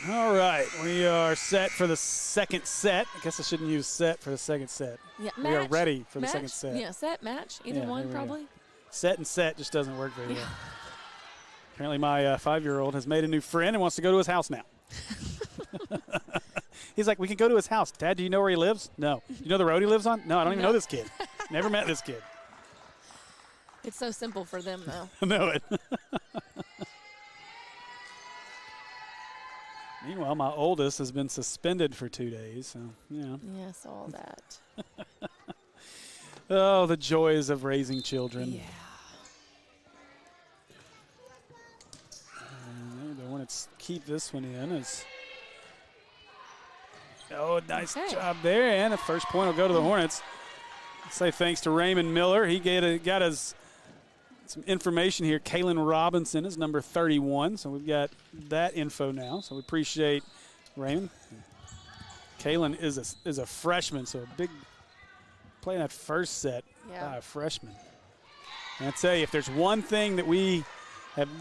All right, we are set for the second set. I guess I shouldn't use set for the second set. Yeah, we are ready for the match, second set. Yeah, set, match, either one probably. Set and set just doesn't work very well. Apparently my 5-year-old has made a new friend and wants to go to his house now. He's like, we can go to his house. Dad, do you know where he lives? No. Do you know the road he lives on? No, I don't even know this kid. Never met this kid. It's so simple for them, though. I know it. Meanwhile, my oldest has been suspended for 2 days, so, you know. Yes, all that. Oh, the joys of raising children. Yeah. And they want to keep this one in. Oh, nice job there, and the first point will go to the Hornets. I'll say thanks to Raymond Miller. He got us some information here. Kalen Robinson is number 31, so we've got that info now. So we appreciate Raymond. Kalen is a freshman, so a big playing that first set Yeah. by a freshman. And I tell you, if there's one thing that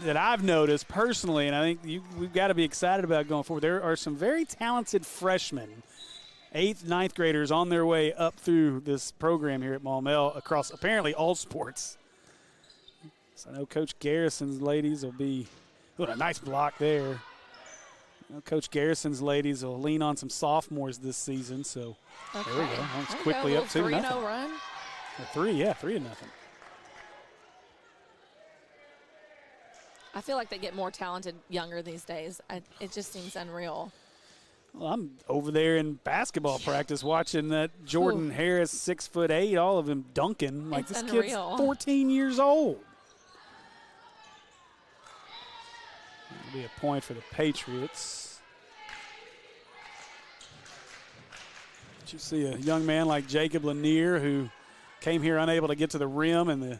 that I've noticed personally, and I think we've got to be excited about going forward, there are some very talented freshmen, 8th, 9th graders on their way up through this program here at Maumelle across apparently all sports. So I know Coach Garrison's ladies will be a nice block there. Coach Garrison's ladies will lean on some sophomores this season, so Okay. there we go. It's There we quickly go. up 2-0. 3-0 run. 3-0. I feel like they get more talented younger these days. It just seems unreal. Well, I'm over there in basketball practice watching that Jordan Harris, 6'8", all of them dunking. Like, It's this unreal. kid's 14 years old. That'll be a point for the Patriots. Did you see a young man like Jacob Lanier who came here unable to get to the rim, and the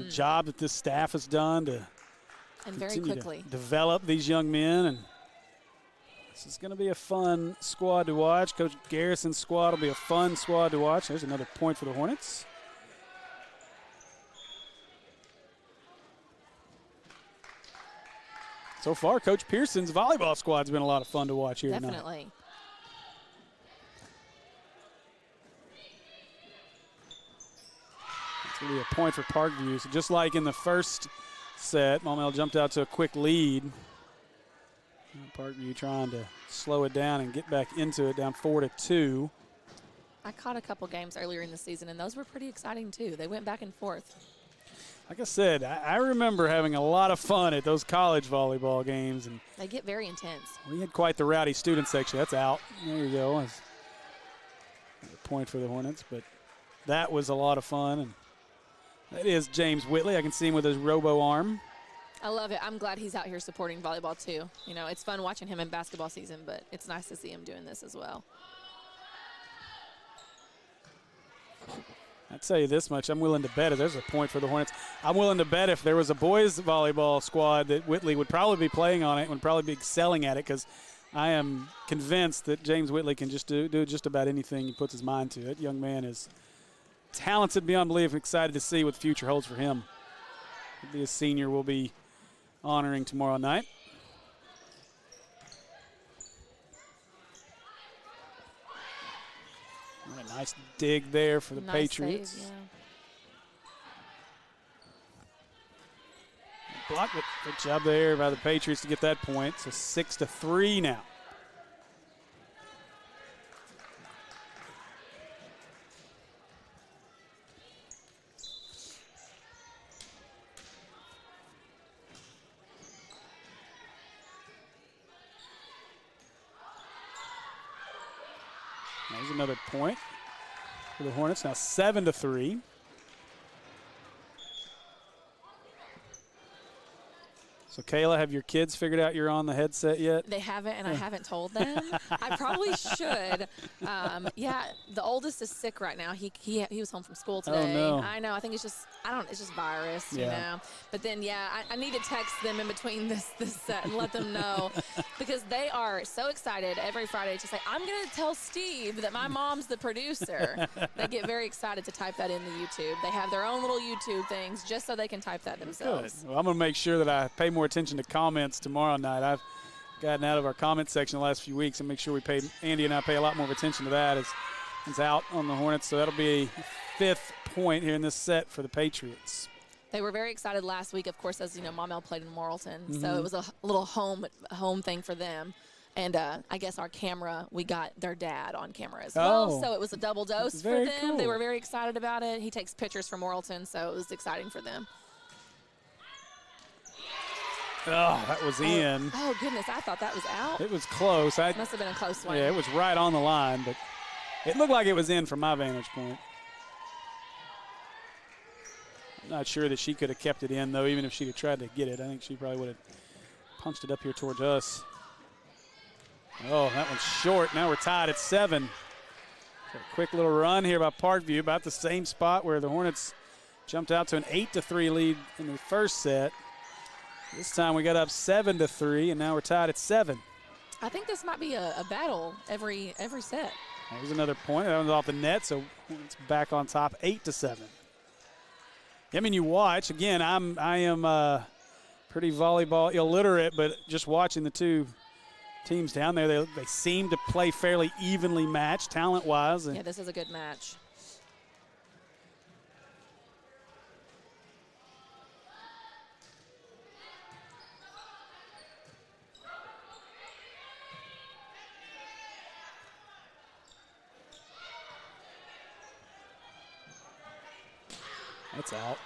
job that this staff has done to And very continue quickly. to develop these young men. And this is going to be a fun squad to watch. Coach Garrison's squad will be a fun squad to watch. There's another point for the Hornets. So far, Coach Pearson's volleyball squad's been a lot of fun to watch here tonight. Definitely. It's going to be a point for Parkview. So just like in the first set, Maumelle jumped out to a quick lead. Parkview trying to slow it down and get back into it, down 4-2. I caught a couple games earlier in the season, and those were pretty exciting, too. They went back and forth. Like I said, I remember having a lot of fun at those college volleyball games. And They get very intense. we had quite the rowdy student section. That's out. There you go. That's a point for the Hornets, but that was a lot of fun. And that is James Whitley. I can see him with his robo arm. I love it. I'm glad he's out here supporting volleyball, too. You know, it's fun watching him in basketball season, but it's nice to see him doing this as well. I'll tell you this much, I'm willing to bet if there's a point for the Hornets. I'm willing to bet if there was a boys volleyball squad that Whitley would probably be playing on it, would probably be excelling at it, because I am convinced that James Whitley can just do just about anything he puts his mind to. That young man is talented beyond belief. Excited to see what the future holds for him. He'll be a senior we'll be honoring tomorrow night. What a nice dig there for the Nice Patriots. save, yeah. Block it. Good job there by the Patriots to get that point. So 6-3 now. There's another point for the Hornets. Now 7-3. So, Kayla, have your kids figured out you're on the headset yet? They haven't, and I haven't told them. I probably should. Yeah, the oldest is sick right now. He was home from school today. Oh, no. I know. I think it's just it's just virus, you Yeah. know. But then, yeah, I need to text them in between this set and let them know, because they are so excited every Friday to say, I'm going to tell Steve that my mom's the producer. They get very excited to type that in the YouTube. They have their own little YouTube things just so they can type that Good. themselves. Well, I'm going to make sure that I pay more attention to comments tomorrow night. I've gotten out of our comment section the last few weeks and make sure Andy and I pay a lot more attention to that as it's out on the Hornets. So that'll be a 5th point here in this set for the Patriots. They were very excited last week, of course, as you know, Maumelle played in Morrilton, so it was a little home thing for them. And I guess our camera, we got their dad on camera as well, Oh. so it was a double dose for Very them. cool. They were very excited about it. He takes pictures from Morrilton, so it was exciting for them. Oh, that was in. Oh, goodness, I thought that was out. It was close. Must have been a close one. Yeah, it was right on the line, but it looked like it was in from my vantage point. I'm not sure that she could have kept it in, though, even if she had tried to get it. I think she probably would have punched it up here towards us. Oh, that one's short. Now we're tied at 7. So a quick little run here by Parkview, about the same spot where the Hornets jumped out to an 8-3 lead in the first set. This time we got up 7-3, and now we're tied at 7. I think this might be a battle every set. There's another point. That one's off the net, so it's back on top, 8-7. I mean, you watch again. I am pretty volleyball illiterate, but just watching the two teams down there, they seem to play fairly evenly matched talent-wise. Yeah, this is a good match. That's out.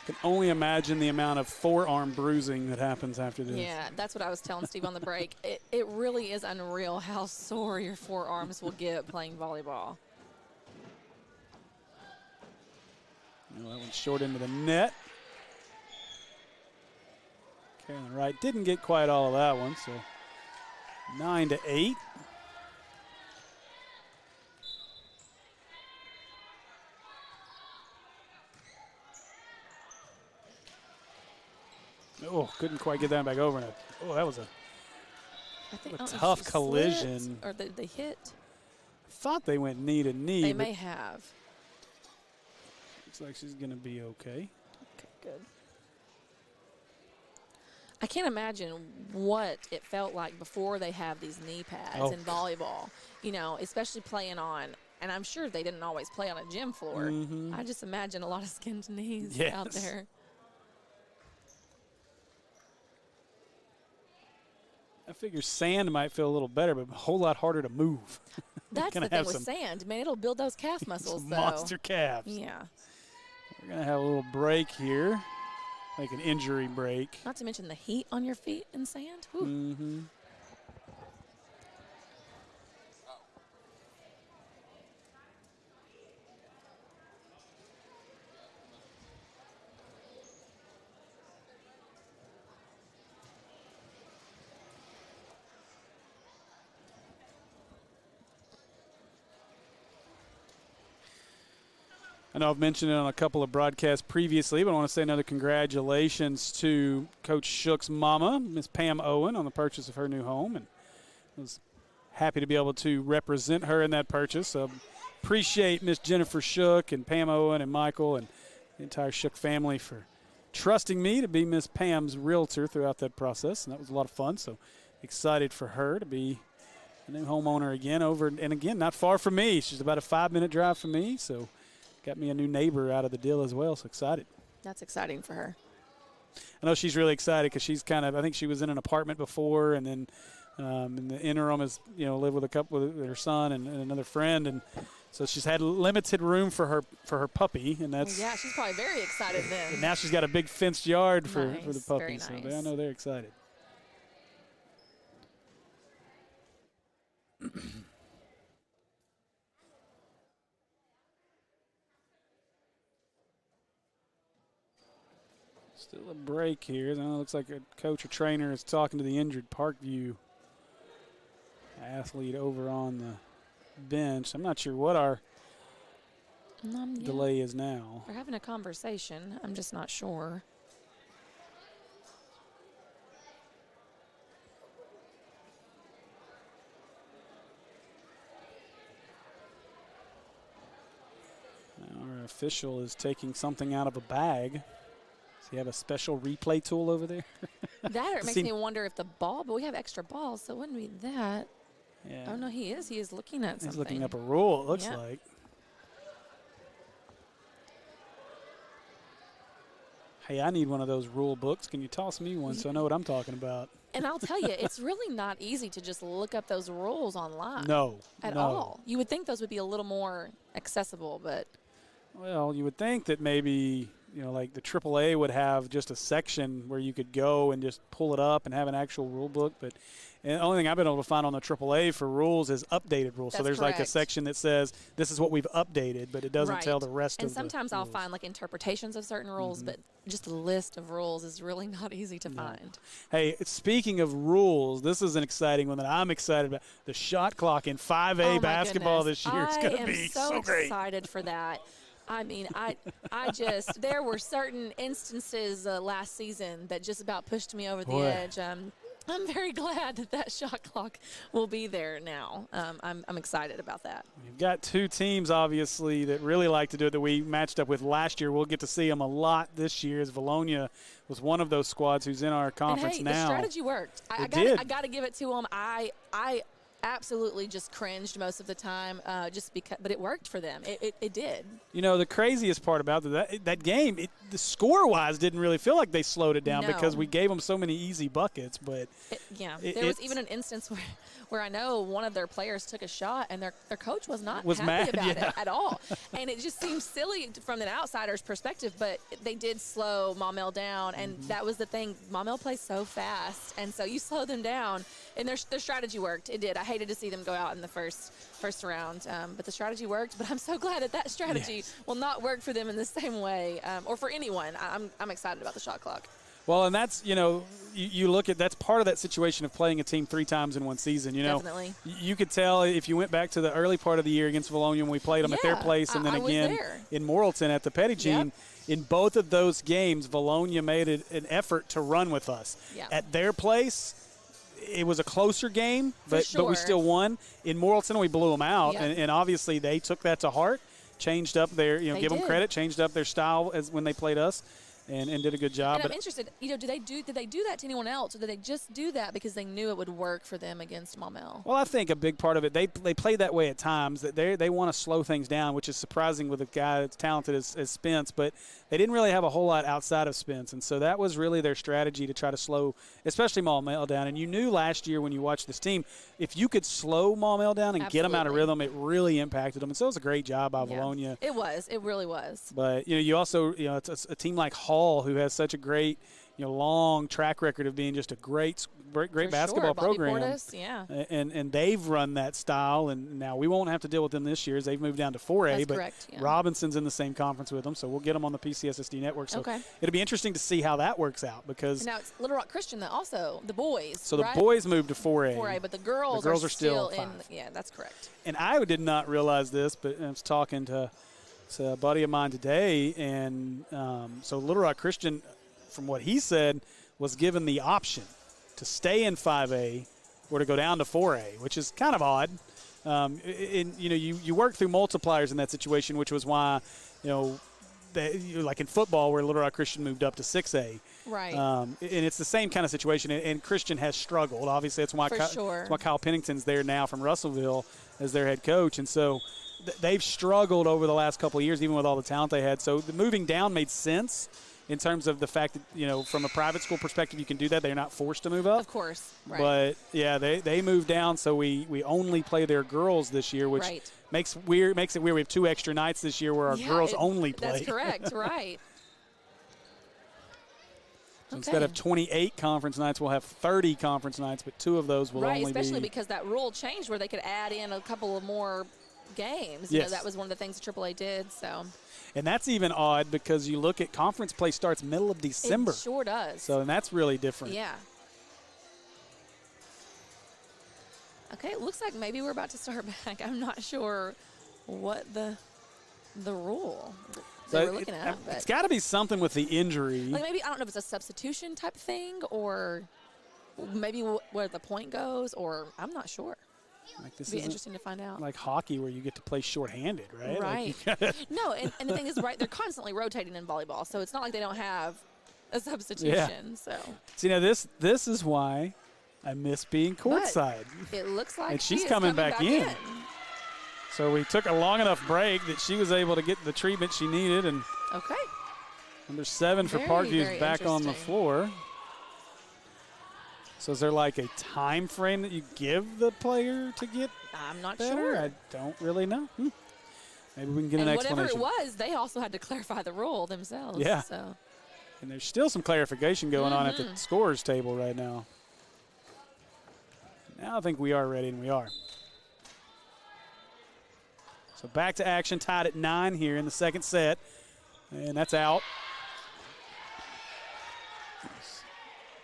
I can only imagine the amount of forearm bruising that happens after this. Yeah, that's what I was telling Steve on the break. It really is unreal how sore your forearms will get playing volleyball. That one's short into the net. Carolyn Wright didn't get quite all of that one, so 9-8. Oh, couldn't quite get that back over. Oh, that was a tough collision. Or they hit. I thought they went knee to knee. They may have. Looks like she's going to be okay. Okay, good. I can't imagine what it felt like before they have these knee pads in volleyball, you know, especially playing on, and I'm sure they didn't always play on a gym floor. I just imagine a lot of skinned knees out there. I figure sand might feel a little better, but a whole lot harder to move. That's the thing with sand. Man, it'll build those calf muscles, though. Monster calves. Yeah. We're going to have a little break here, like an injury break. Not to mention the heat on your feet in sand. I know I've mentioned it on a couple of broadcasts previously, but I want to say another congratulations to Coach Shook's mama, Miss Pam Owen, on the purchase of her new home, and was happy to be able to represent her in that purchase. So appreciate Miss Jennifer Shook and Pam Owen and Michael and the entire Shook family for trusting me to be Miss Pam's realtor throughout that process, and that was a lot of fun. So excited for her to be a new homeowner again and again, not far from me. She's about a 5-minute drive from me, so got me a new neighbor out of the deal as well, so excited. That's exciting for her. I know she's really excited because she's I think she was in an apartment before, and then in the interim has, lived with a couple with her son and another friend, and so she's had limited room for her puppy, and that's yeah, she's probably very excited then. And now she's got a big fenced yard for the puppy, very so nice. I know they're excited. Still a break here. It looks like a coach or trainer is talking to the injured Parkview athlete over on the bench. I'm not sure what our delay is now. They're having a conversation. I'm just not sure. Our official is taking something out of a bag. Does he have a special replay tool over there? That or it makes me wonder if the ball, but we have extra balls, so it wouldn't be that. Yeah. Oh, no, he is. He is looking at something. He's looking up a rule, it looks like. Hey, I need one of those rule books. Can you toss me one so I know what I'm talking about? And I'll tell you, it's really not easy to just look up those rules online. No. At all. You would think those would be a little more accessible, but. Well, you would think that maybe, like the AAA would have just a section where you could go and just pull it up and have an actual rule book. But the only thing I've been able to find on the AAA for rules is updated rules. That's so there's correct. like a section that says this is what we've updated, but it doesn't tell the rest of the And sometimes I'll rules. find like interpretations of certain rules, but just a list of rules is really not easy to find. Hey, speaking of rules, this is an exciting one that I'm excited about. The shot clock in 5A basketball this year is going to be so great. I am so excited for that. I mean, I just, there were certain instances last season that just about pushed me over the edge. I'm very glad that shot clock will be there now. I'm excited about that. We've got two teams, obviously, that really like to do it that we matched up with last year. We'll get to see them a lot this year, as Valonia was one of those squads who's in our conference and hey, now. The strategy worked. I got to give it to them. I absolutely just cringed most of the time, just because, but it worked for them. It did. You know, the craziest part about that game, the score-wise didn't really feel like they slowed it down because we gave them so many easy buckets. But there was even an instance where I know one of their players took a shot and their coach was not happy mad, about it at all. And it just seems silly from an outsider's perspective, but they did slow Maumelle down, and that was the thing. Maumelle plays so fast, and so you slow them down, and their strategy worked. It did. I hated to see them go out in the first round, but the strategy worked. But I'm so glad that strategy will not work for them in the same way, or for anyone. I'm excited about the shot clock. Well, and that's, you look at, that's part of that situation of playing a team 3 times in one season. Definitely. You could tell if you went back to the early part of the year against Valonia when we played them at their place, and then again in Morrilton at the Pettigene. Yep. In both of those games, Valonia made an effort to run with us. Yep. At their place, it was a closer game, but we still won. In Morrilton, we blew them out, and obviously they took that to heart, changed up their, give them credit, changed up their style as when they played us. And did a good job. And I'm interested, did they do that to anyone else, or did they just do that because they knew it would work for them against Maumelle? Well, I think a big part of it, they play that way at times, that they want to slow things down, which is surprising with a guy that's talented as Spence, but they didn't really have a whole lot outside of Spence, and so that was really their strategy to try to slow, especially Maumelle down. And you knew last year when you watched this team, if you could slow Maumelle down and get them out of rhythm, it really impacted them. And so it was a great job by Valonia. It was. It really was. But, you also, it's a team like Hall, who has such a great, long track record of being just a great basketball program. Portis, and they've run that style, and now we won't have to deal with them this year as they've moved down to 4A. That's but correct, Robinson's in the same conference with them, so we'll get them on the PCSSD network. So it'll be interesting to see how that works out, because and now it's Little Rock Christian that also the boys. So the boys moved to 4A. 4A, but the girls are still in. Yeah, that's correct. And I did not realize this, but I was talking to a buddy of mine today, and so Little Rock Christian, from what he said, was given the option to stay in 5A or to go down to 4A, which is kind of odd. You work through multipliers in that situation, which was why, like in football where Little Rock Christian moved up to 6A. Right. And it's the same kind of situation, and Christian has struggled. Obviously, that's why Kyle Pennington's there now from Russellville as their head coach, and so they've struggled over the last couple of years, even with all the talent they had. So the moving down made sense in terms of the fact that, from a private school perspective, you can do that. They're not forced to move up. Of course. Right. But, they moved down, so we only play their girls this year, which makes it weird. We have 2 extra nights this year where our girls only play. That's correct, right. So instead of 28 conference nights, we'll have 30 conference nights, but 2 of those will only be. Right, especially because that rule changed where they could add in a couple of more games. Yes. That was one of the things AAA did, so. And that's even odd because you look at conference play starts middle of December. It sure does. So, and that's really different. Yeah. Okay, it looks like maybe we're about to start back. I'm not sure what the rule they were looking at. It's got to be something with the injury. Like maybe, I don't know if it's a substitution type thing or maybe where the point goes, or I'm not sure. Like this It'd be interesting to find out. Like hockey where you get to play shorthanded, right? Right. Like No, and the thing is, they're constantly rotating in volleyball, so it's not like they don't have a substitution. So now this is why I miss being courtside. But it looks like and she's coming back in. So we took a long enough break that she was able to get the treatment she needed. And number 7 for Parkview is back on the floor. So is there like a time frame that you give the player to get I'm not better? sure. I don't really know. Maybe we can get an explanation. Whatever it was, they also had to clarify the rule themselves. Yeah. So. And there's still some clarification going on at the scorers table right now. Now I think we are ready, and we are. So back to action, tied at 9 here in the second set. And that's out.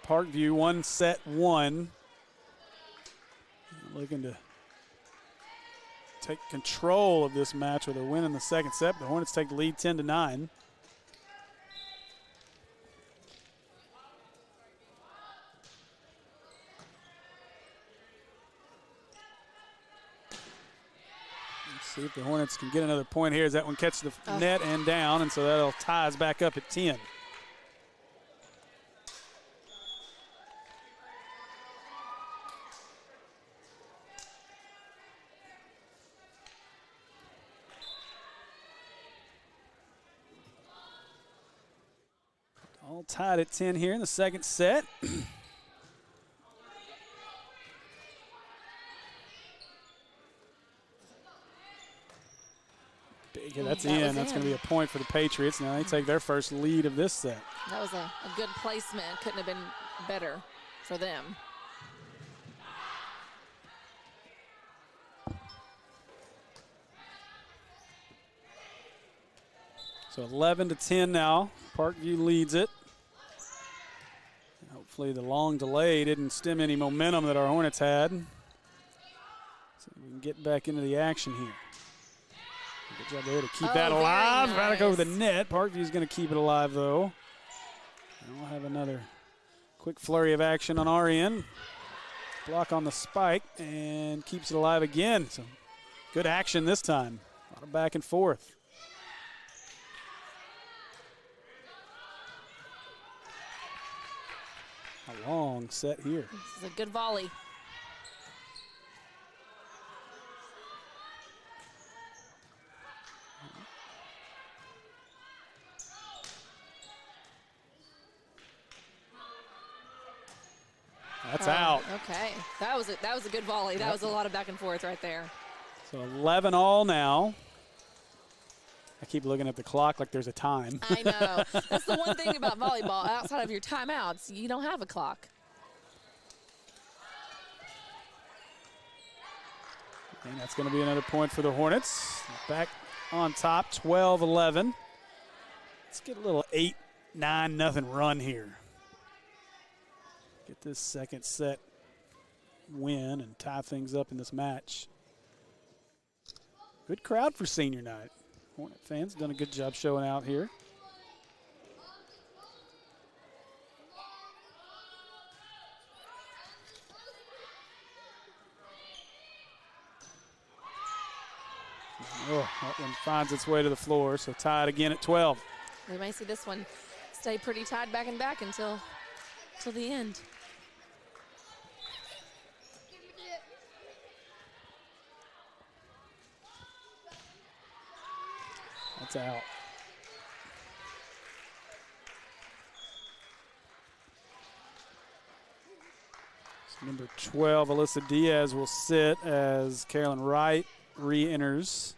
Parkview, 1-1. Looking to take control of this match with a win in the second set. The Hornets take the lead 10-9. See if the Hornets can get another point here as that one catches the net and down, and so that'll tie us back up at 10. All tied at 10 here in the second set. That's in. That's going to be a point for the Patriots. Now they take their first lead of this set. That was a good placement. Couldn't have been better for them. So 11-10 now. Parkview leads it. Hopefully the long delay didn't stem any momentum that our Hornets had. So we can get back into the action here. Good job there to keep that alive. Nice. Back over the net. Parkview's going to keep it alive, though. And we'll have another quick flurry of action on our end. Block on the spike and keeps it alive again. So good action this time. A lot of back and forth. A long set here. This is a good volley. That's out. Okay, that was a good volley. That was a lot of back and forth right there. So 11 all now. I keep looking at the clock like there's a time. I know. That's the one thing about volleyball. Outside of your timeouts, you don't have a clock. And that's going to be another point for the Hornets. Back on top, 12-11. Let's get a little 8-9-0 run here. Get this second set win and tie things up in this match. Good crowd for senior night. Hornet fans done a good job showing out here. Oh, that one finds its way to the floor, so tied again at 12. We may see this one stay pretty tied back and back until the end. That's out. So number 12, Alyssa Diaz, will sit as Carolyn Wright re-enters.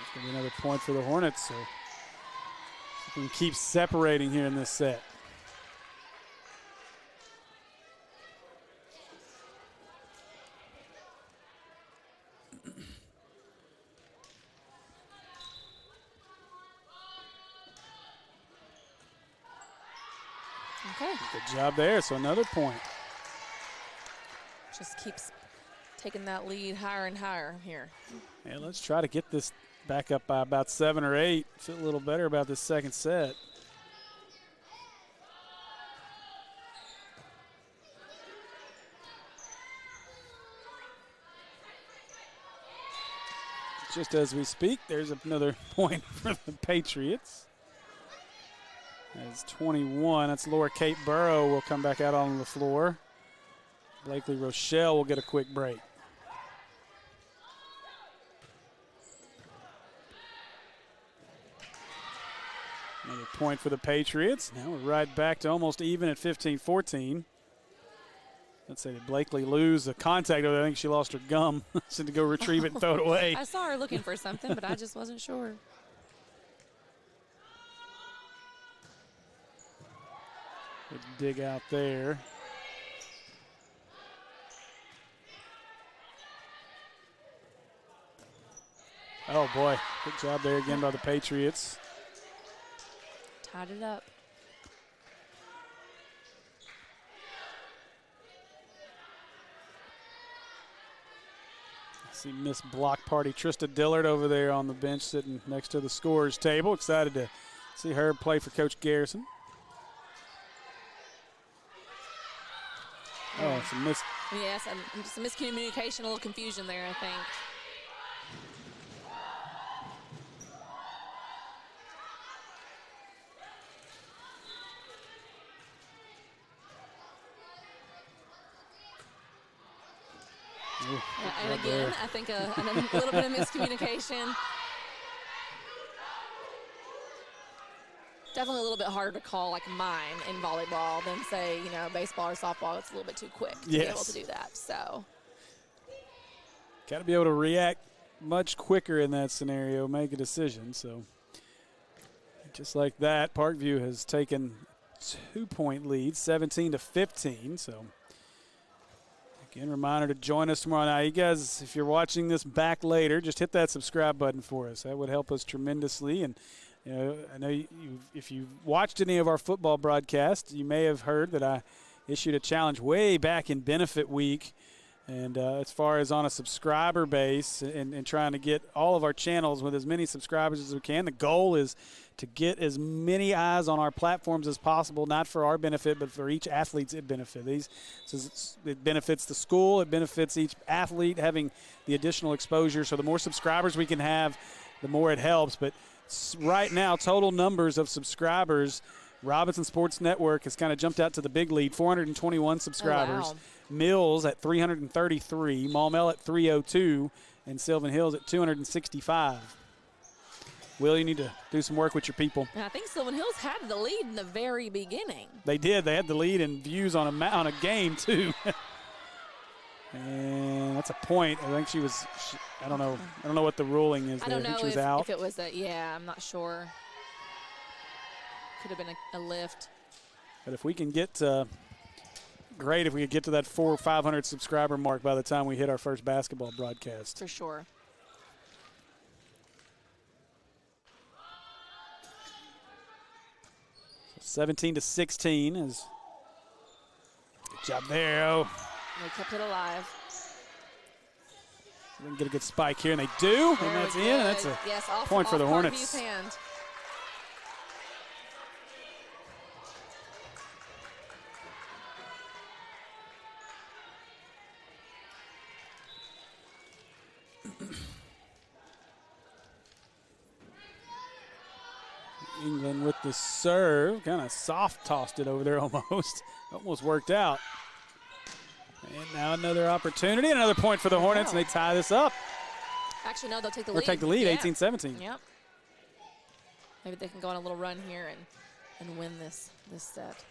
It's going to be another point for the Hornets, so we can keep separating here in this set. Okay. Good job there, so another point. Just keeps taking that lead higher and higher here. Yeah, let's try to get this back up by about 7 or 8. Feel a little better about this second set. Just as we speak, there's another point for the Patriots. As 21, that's Laura Kate Burrow will come back out on the floor. Blakely Rochelle will get a quick break. Another point for the Patriots. Now we're right back to almost even at 15-14. Let's say did Blakely lose a contact over there? I think she lost her gum. She had to go retrieve it and throw it away. I saw her looking for something, but I just wasn't sure. Good dig out there. Oh boy, good job there again by the Patriots. Tied it up. I see Miss Block Party Trista Dillard over there on the bench sitting next to the scorer's table. Excited to see her play for Coach Garrison. Yes, and some miscommunication, a little confusion there, I think. And again, I think a little bit of miscommunication. Definitely a little bit harder to call like mine in volleyball than say, baseball or softball. It's a little bit too quick to be able to do that. So got to be able to react much quicker in that scenario, make a decision. So just like that, Parkview has taken 2-point lead, 17-15. So again, reminder to join us tomorrow night. You guys, if you're watching this back later, just hit that subscribe button for us. That would help us tremendously. And I know if you watched any of our football broadcasts, you may have heard that I issued a challenge way back in benefit week. And as far as on a subscriber base and trying to get all of our channels with as many subscribers as we can, the goal is to get as many eyes on our platforms as possible, not for our benefit, but for each athlete's benefit. It benefits the school. It benefits each athlete having the additional exposure. So the more subscribers we can have, the more it helps. But right now, total numbers of subscribers, Robinson Sports Network has kind of jumped out to the big lead, 421 subscribers. Oh, wow. Mills at 333, Maumelle at 302, and Sylvan Hills at 265. Will, you need to do some work with your people. And I think Sylvan Hills had the lead in the very beginning. They did. They had the lead in views on a game, too. And that's a point. I think I don't know. I don't know what the ruling is there. I don't know she was out. if it was I'm not sure. Could have been a lift. But if we can get great if we could get to that 400 or 500 subscriber mark by the time we hit our first basketball broadcast. For sure. So 17-16 is good job there. Oh, They kept it alive. they can get a good spike here, and they do, and that's in. And that's a point for the Hornets. Parkview's hand. England with the serve, kind of soft tossed it over there almost. Almost worked out. And now another opportunity, another point for the Hornets, and they tie this up. Actually, no, they'll take the Or lead. take the lead, Yeah. 18-17. Yep. Maybe they can go on a little run here and win this set.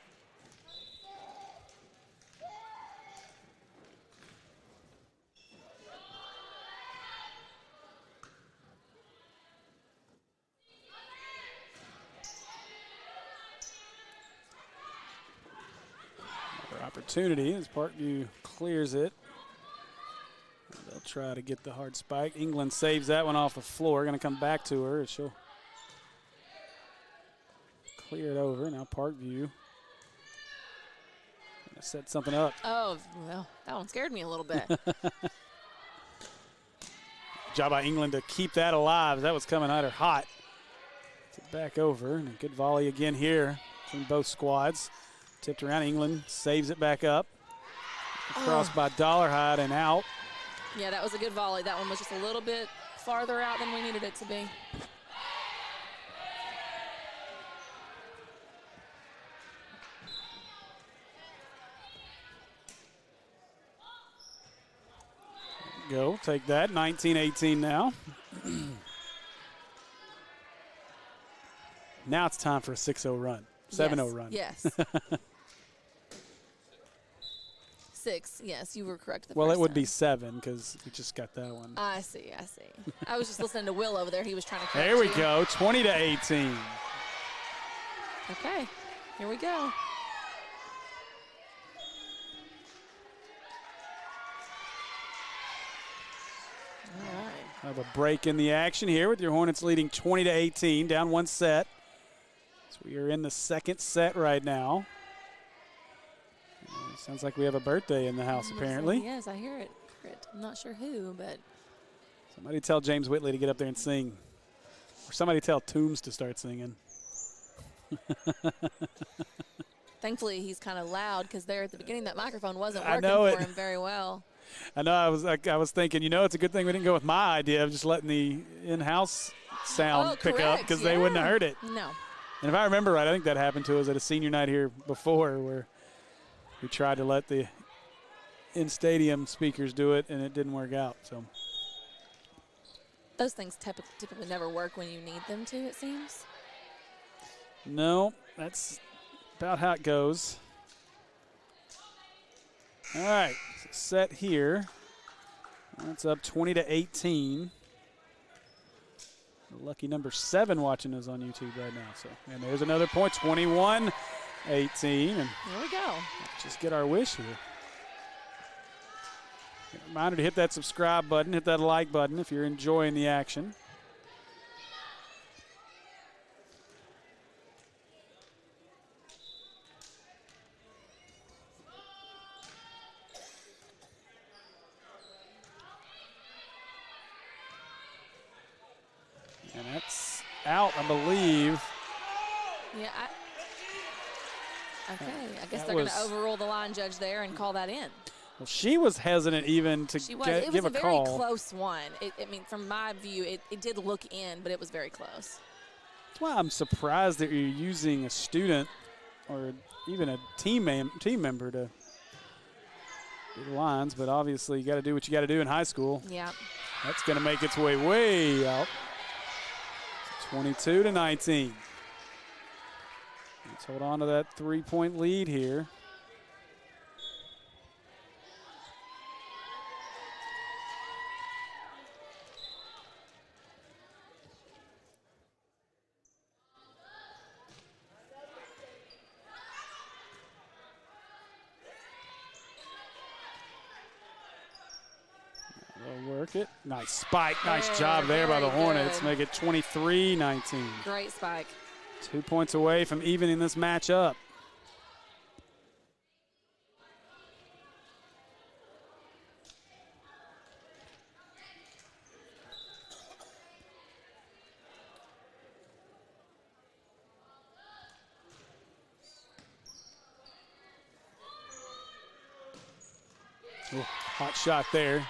Opportunity as Parkview clears it. They'll try to get the hard spike. England saves that one off the floor. Going to come back to her. She'll clear it over. Now Parkview going to set something up. Oh, well, that one scared me a little bit. Job by England to keep that alive. That was coming at her hot. It's back over. And a good volley again here from both squads. Tipped around. England saves it back up. Crossed by Dollarhide and out. Yeah, that was a good volley. That one was just a little bit farther out than we needed it to be. Go, take that. 19-18 now. Now it's time for a 6-0 run. 7-0 run. Yes. 6, yes, you were correct. Well, it would be time. 7 because we just got that one. I see. I was just listening to Will over there. He was trying to correct There we you. go, 20-18. Okay, here we go. All right. Have a break in the action here with your Hornets leading 20-18, down one set. So we are in the second set right now. Sounds like we have a birthday in the house, apparently. Yes, I hear it. I'm not sure who, but. Somebody tell James Whitley to get up there and sing. Or somebody tell Toombs to start singing. Thankfully, he's kind of loud because there at the beginning that microphone wasn't I working know for it. him very well. I know. I was thinking, it's a good thing we didn't go with my idea of just letting the in-house sound pick up correct, because they wouldn't have heard it. No. And if I remember right, I think that happened to us at a senior night here before where we tried to let the in-stadium speakers do it, and it didn't work out. So Those things typically never work when you need them to, it seems. no, that's about how it goes. All right, so set here. That's up 20-18. Lucky number 7 watching us on YouTube right now. So, and there's another point, 21-18. And Here we go. just get our wish here. Reminder to hit that subscribe button, hit that like button if you're enjoying the action. And that's out, I believe. Yeah. Okay. I guess That they're going to was- overrule the line judge there and call that in. Well, she was hesitant even to She was. give It was a a very call. close one. I mean, from my view, it did look in, but it was very close. That's why I'm surprised that you're using a student or even a team member to do the lines, but obviously you got to do what you got to do in high school. Yeah. That's going to make its way out. 22-19. Let's hold on to that 3-point lead here. They'll work it. Nice spike. Nice job there by the Very Hornets. good. Make it 23-19. Great spike. 2 points away from evening this match up. Ooh, hot shot there.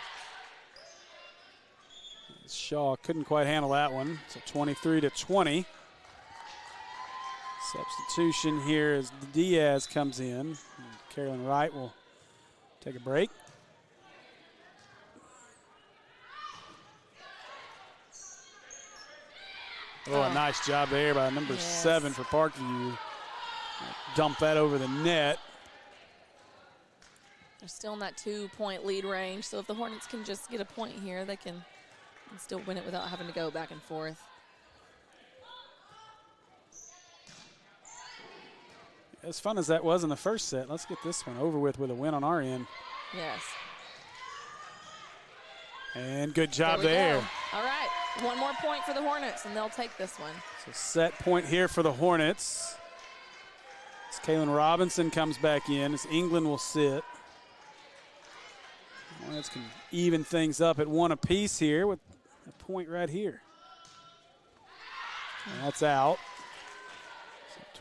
Shaw couldn't quite handle that one. So 23-20. Substitution here as Diaz comes in. Carolyn Wright will take a break. Oh, a nice job there by number 7 for Parkview. Dump that over the net. They're still in that 2-point lead range, so if the Hornets can just get a point here, they can still win it without having to go back and forth. As fun as that was in the first set, let's get this one over with a win on our end. Yes. And good job There we there. go. All right, one more point for the Hornets, and they'll take this one. So set point here for the Hornets. As Kaylin Robinson comes back in, as England will sit. Hornets can even things up at 1 apiece here with a point right here. And that's out.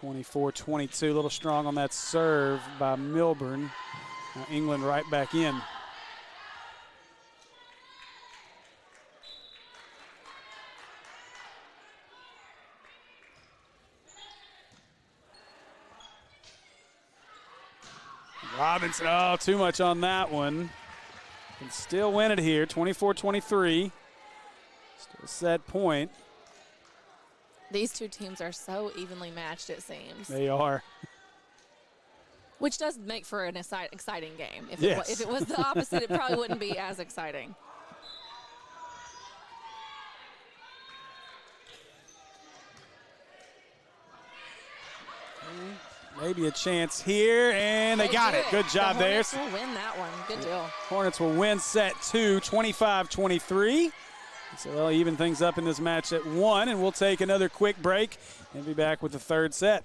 24-22, a little strong on that serve by Milburn. Now England right back in. Robinson, oh, too much on that one. Can still win it here, 24-23. Still set point. These two teams are so evenly matched, it seems. They are. Which does make for an exciting game. If, Yes. if it was the opposite, it probably wouldn't be as exciting. Maybe a chance here, and they got it. Good job there. The Hornets will win that one. Good deal. Hornets will win set 2, 25-23. So they'll even things up in this match at 1, and we'll take another quick break and be back with the third set.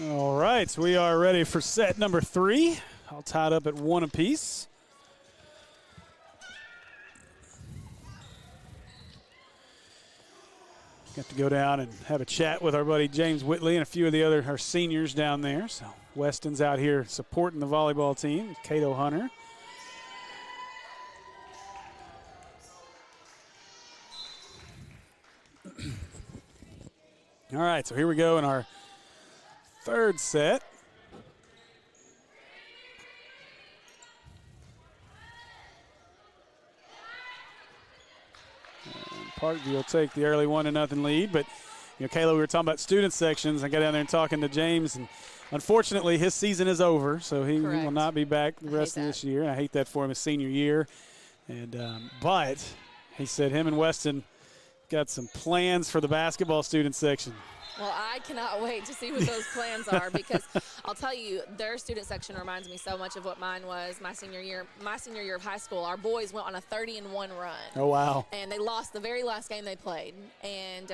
All right, so we are ready for set number 3. All tied up at 1 apiece. Got to go down and have a chat with our buddy James Whitley and a few of our seniors down there. So Weston's out here supporting the volleyball team, Cato Hunter. All right, so here we go in our 3rd set. Parkview will take the early 1-0 lead, but Kayla, we were talking about student sections. I got down there and talking to James, and unfortunately his season is over, so he will not be back the rest of this year. I hate that for him, his senior year. And but he said him and Weston got some plans for the basketball student section. Well, I cannot wait to see what those plans are, because I'll tell you, their student section reminds me so much of what mine was my senior year. My senior year of high school, our boys went on a 30-1 run. Oh, wow. And they lost the very last game they played. And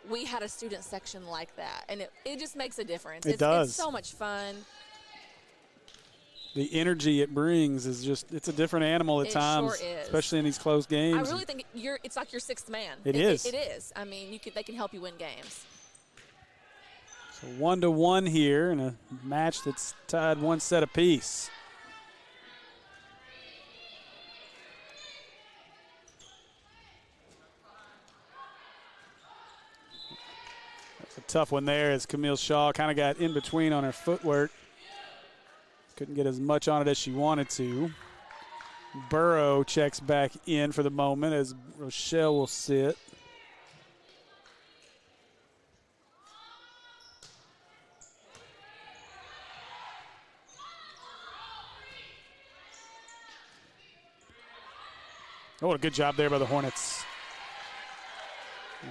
we had a student section like that. And it just makes a difference. It does. It's so much fun. The energy it brings is it's a different animal at times, sure is. Especially in these close games. I really think it's like your 6th man. It is. It is. I mean, they can help you win games. So 1-1 here in a match that's tied 1 set apiece. That's a tough one there as Camille Shaw kind of got in between on her footwork. Couldn't get as much on it as she wanted to. Burrow checks back in for the moment as Rochelle will sit. Oh, what a good job there by the Hornets.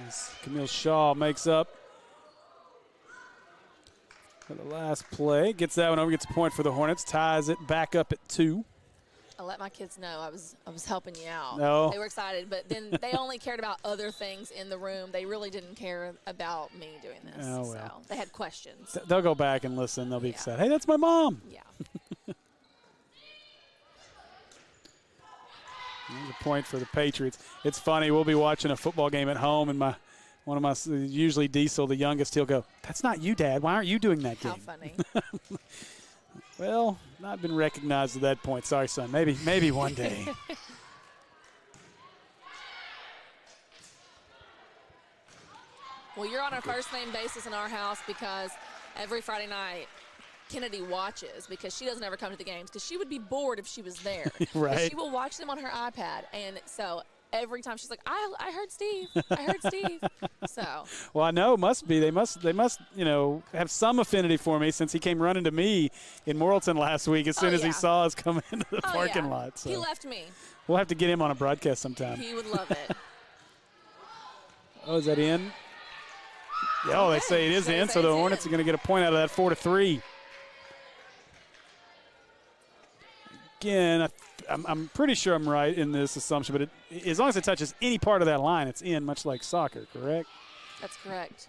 As Camille Shaw makes up for the last play. Gets that one over, gets a point for the Hornets, ties it back up at 2. I let my kids know I was helping you out. No. They were excited, but then they only cared about other things in the room. They really didn't care about me doing this. Oh, well. So they had questions. They'll go back and listen. They'll be excited. Hey, that's my mom. Yeah. There's a point for the Patriots. It's funny. We'll be watching a football game at home, and usually Diesel, the youngest, he'll go, "That's not you, Dad. Why aren't you doing that game?" How funny. Well, not been recognized at that point. Sorry, son. Maybe one day. Well, you're on a first-name basis in our house because every Friday night Kennedy watches, because she doesn't ever come to the games because she would be bored if she was there. Right. But she will watch them on her iPad, and so every time she's like, I heard Steve. I heard Steve. So. Well, I know, must be. They must, have some affinity for me since he came running to me in Morrilton last week as soon as he saw us come into the parking lot. So he left me. We'll have to get him on a broadcast sometime. He would love it. Oh, is that in? Yeah, oh, they say it is in, so the Hornets are going to get a point out of that 4-3. Again, I'm pretty sure I'm right in this assumption, but as long as it touches any part of that line, it's in, much like soccer, correct? That's correct.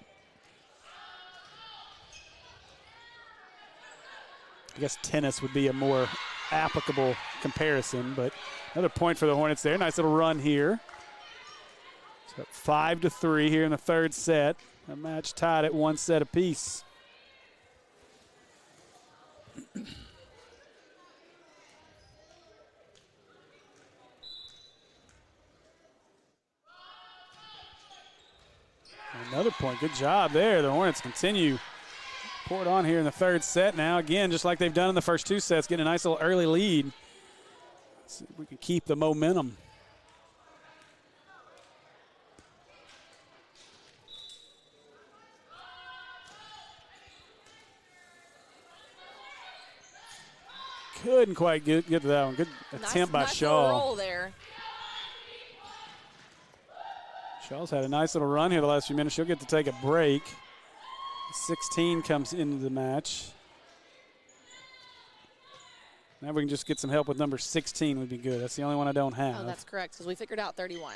I guess tennis would be a more applicable comparison, but another point for the Hornets there. Nice little run here. So 5-3 here in the 3rd set. A match tied at 1 set apiece. Another point. Good job there. The Hornets continue. Pour it on here in the 3rd set now. Again, just like they've done in the first 2 sets, getting a nice little early lead. Let's see if we can keep the momentum. Couldn't quite get to that one. Good attempt by Shaw. Nice roll there. Shaw's had a nice little run here the last few minutes. She'll get to take a break. 16 comes into the match. Now we can just get some help with number 16 would be good. That's the only one I don't have. Oh, that's correct, because we figured out 31.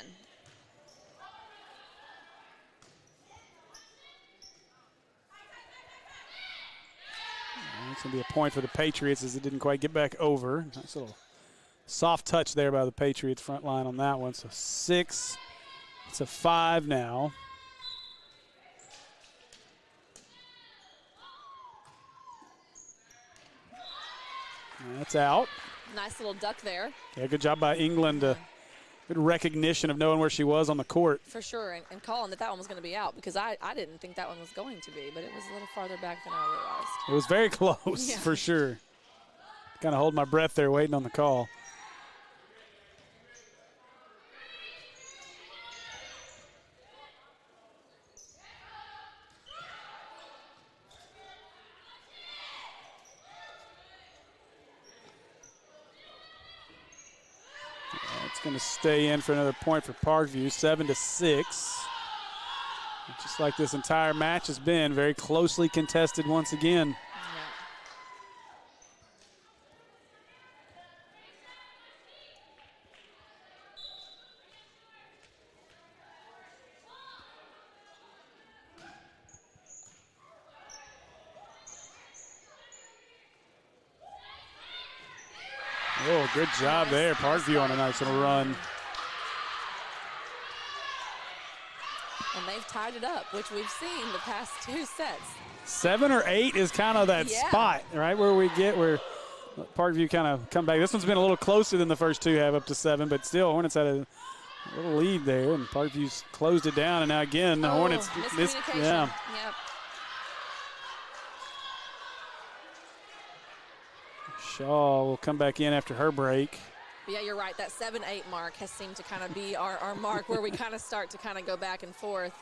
It's going to be a point for the Patriots as it didn't quite get back over. Nice little soft touch there by the Patriots front line on that one. So 6. It's a 5 now. That's out. Nice little duck there. Yeah, good job by England. Good recognition of knowing where she was on the court. For sure, and calling that one was going to be out because I didn't think that one was going to be, but it was a little farther back than I realized. It was very close, for sure. Kind of hold my breath there waiting on the call. It's going to stay in for another point for Parkview, 7-6. Just like this entire match has been, very closely contested once again. Oh, good job there. Parkview on a nice little run. And they've tied it up, which we've seen the past 2 sets. 7 or 8 is kind of that spot, right, where we get where Parkview kind of come back. This one's been a little closer than the first 2 have, up to 7, but still Hornets had a little lead there, and Parkview's closed it down, and now again the Hornets missed. Yeah. Yep. Shaw will come back in after her break. Yeah, you're right. That 7-8 mark has seemed to kind of be our mark where we kind of start to kind of go back and forth.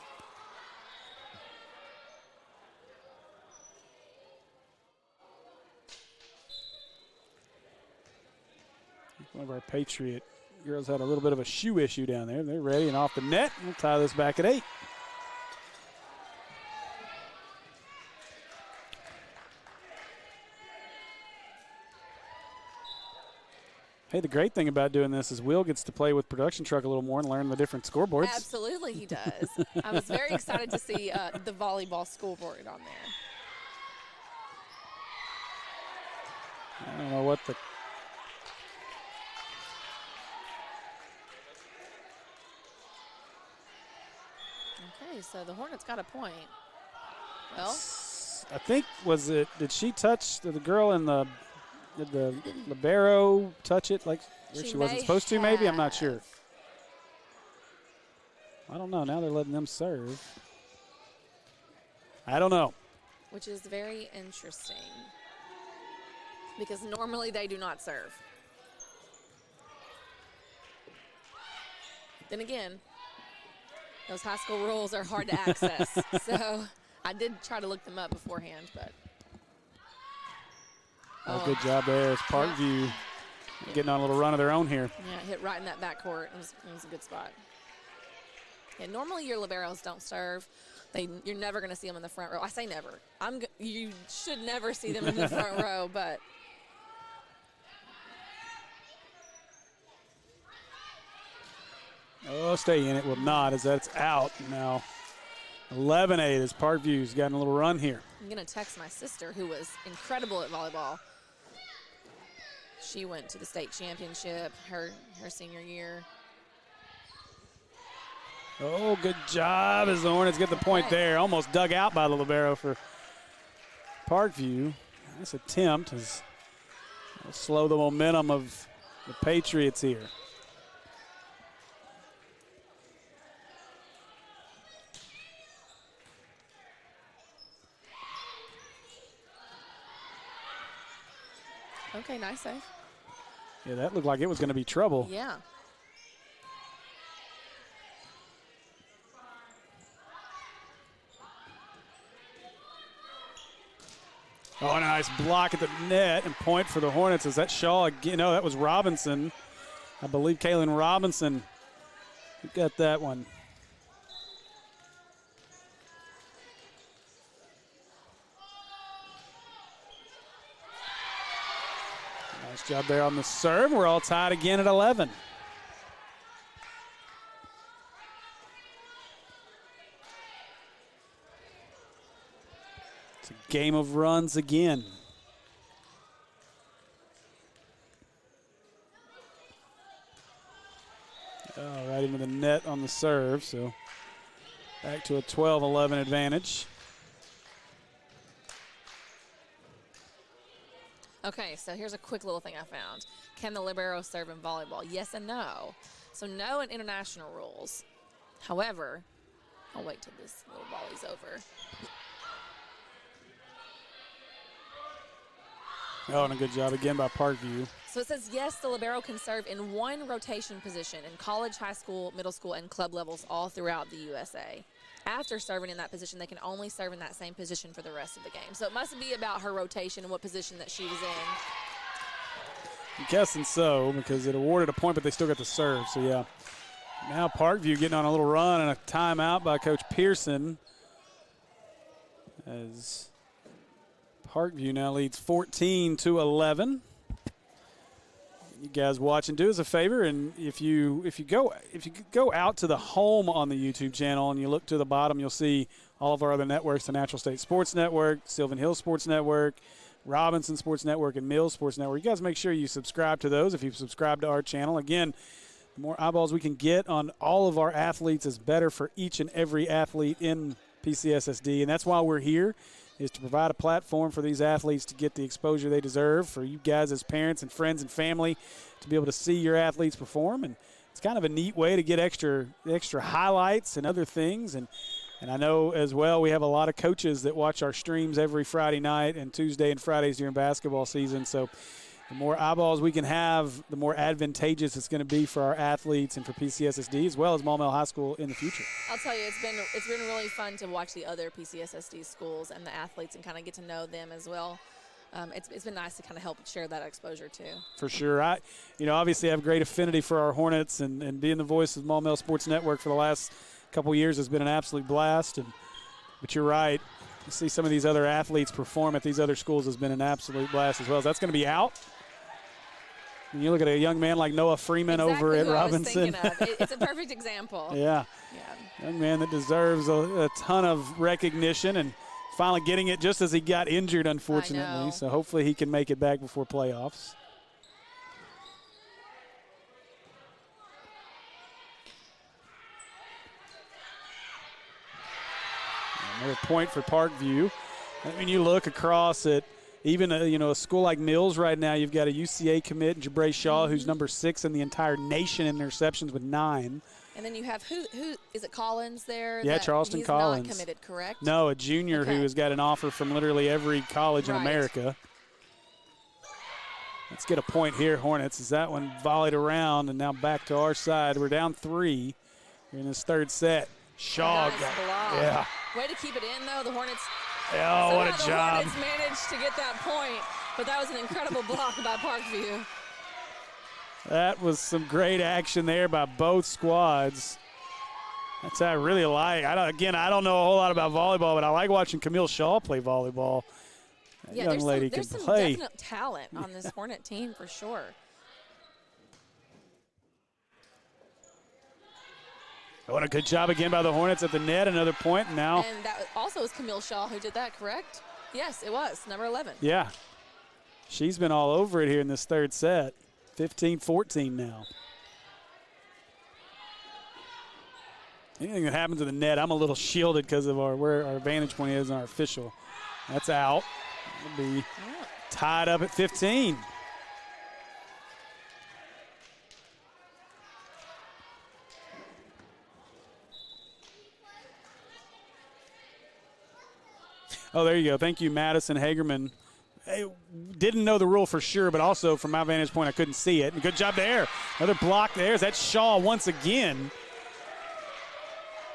One of our Patriot girls had a little bit of a shoe issue down there. They're ready and off the net. We'll tie this back at 8. Hey, the great thing about doing this is Will gets to play with Production Truck a little more and learn the different scoreboards. Absolutely, he does. I was very excited to see the volleyball scoreboard on there. I don't know what the... Okay, so the Hornets got a point. Well, I think, did she touch the girl in the... Did the libero touch it like she wasn't supposed to, maybe? I'm not sure. I don't know. Now they're letting them serve. I don't know. Which is very interesting because normally they do not serve. Then again, those high school rules are hard to access. So I did try to look them up beforehand, but. Oh, good job there. It's Parkview getting on a little run of their own here. Yeah, hit right in that backcourt. It was a good spot. Yeah, normally your liberos don't serve. You're never going to see them in the front row. I say never. You should never see them in the front row, but. Oh, stay in it. Will not, as that's out now. 11-8 as Parkview's gotten a little run here. I'm going to text my sister, who was incredible at volleyball. She went to the state championship her senior year. Oh, good job as the Hornets get the point there. Almost dug out by the libero for Parkview. Nice attempt as slow the momentum of the Patriots here. Okay, nice save. Yeah, that looked like it was going to be trouble. Yeah. Oh, nice block at the net and point for the Hornets. Is that Shaw again? No, that was Robinson. I believe Kaylin Robinson who got that one. Nice job there on the serve. We're all tied again at 11. It's a game of runs again. Right into the net on the serve. So back to a 12-11 advantage. Okay, so here's a quick little thing I found. Can the libero serve in volleyball? Yes and no. So no in international rules. However, I'll wait till this little volley's over. Oh, and a good job again by Parkview. So it says, yes, the libero can serve in one rotation position in college, high school, middle school, and club levels all throughout the USA. After serving in that position, they can only serve in that same position for the rest of the game. So it must be about her rotation and what position that she was in. I'm guessing so, because it awarded a point, but they still got the serve. So, yeah. Now Parkview getting on a little run and a timeout by Coach Pearson. As Parkview now leads 14-11. You guys watching, do us a favor, and if you go out to the home on the YouTube channel and you look to the bottom, you'll see all of our other networks: the Natural State Sports Network, Sylvan Hills Sports Network, Robinson Sports Network, and Mills Sports Network. You guys make sure you subscribe to those if you've subscribed to our channel. Again, the more eyeballs we can get on all of our athletes is better for each and every athlete in PCSSD, and that's why we're here, is to provide a platform for these athletes to get the exposure they deserve, for you guys as parents and friends and family to be able to see your athletes perform. And it's kind of a neat way to get extra highlights and other things. And I know as well we have a lot of coaches that watch our streams every Friday night and Tuesday and Fridays during basketball season. So the more eyeballs we can have, the more advantageous it's going to be for our athletes and for PCSSD as well as Maumelle High School in the future. I'll tell you, it's been really fun to watch the other PCSSD schools and the athletes and kind of get to know them as well. It's been nice to kind of help share that exposure too. For sure. I obviously have great affinity for our Hornets, and being the voice of Maumelle Sports Network for the last couple of years has been an absolute blast. But you're right. To see some of these other athletes perform at these other schools has been an absolute blast as well. So that's going to be out. And you look at a young man like Noah Freeman over at Robinson. It's a perfect example. Yeah. Young man that deserves a ton of recognition, and finally getting it just as he got injured, unfortunately. So hopefully he can make it back before playoffs. Another point for Parkview. I mean, you look across at even a school like Mills right now. You've got a UCA commit, Jabray Shaw, who's number 6 in the entire nation in interceptions with 9. And then you have who is it, Collins there? Yeah, Charleston Collins. He's not committed, correct? No, a junior who has got an offer from literally every college in America. Let's get a point here, Hornets, as that one volleyed around and now back to our side. We're down 3 in this third set. Shaw Nice got block. Yeah. Way to keep it in, though. The Hornets. Oh, what a the job. Hornets managed to get that point, but that was an incredible block by Parkview. That was some great action there by both squads. That's what I really like. I don't know a whole lot about volleyball, but I like watching Camille Shaw play volleyball. That young lady can play. There's some definite talent on this Hornet team for sure. What a good job again by the Hornets at the net. Another point now. And that also was Camille Shaw who did that, correct? Yes, it was, number 11. Yeah. She's been all over it here in this third set. 15-14 now. Anything that happens to the net, I'm a little shielded because of where our vantage point is on our official. That's out. It'll be tied up at 15. Oh, there you go. Thank you, Madison Hagerman. I didn't know the rule for sure, but also from my vantage point, I couldn't see it. Good job there. Another block there. That's Shaw once again.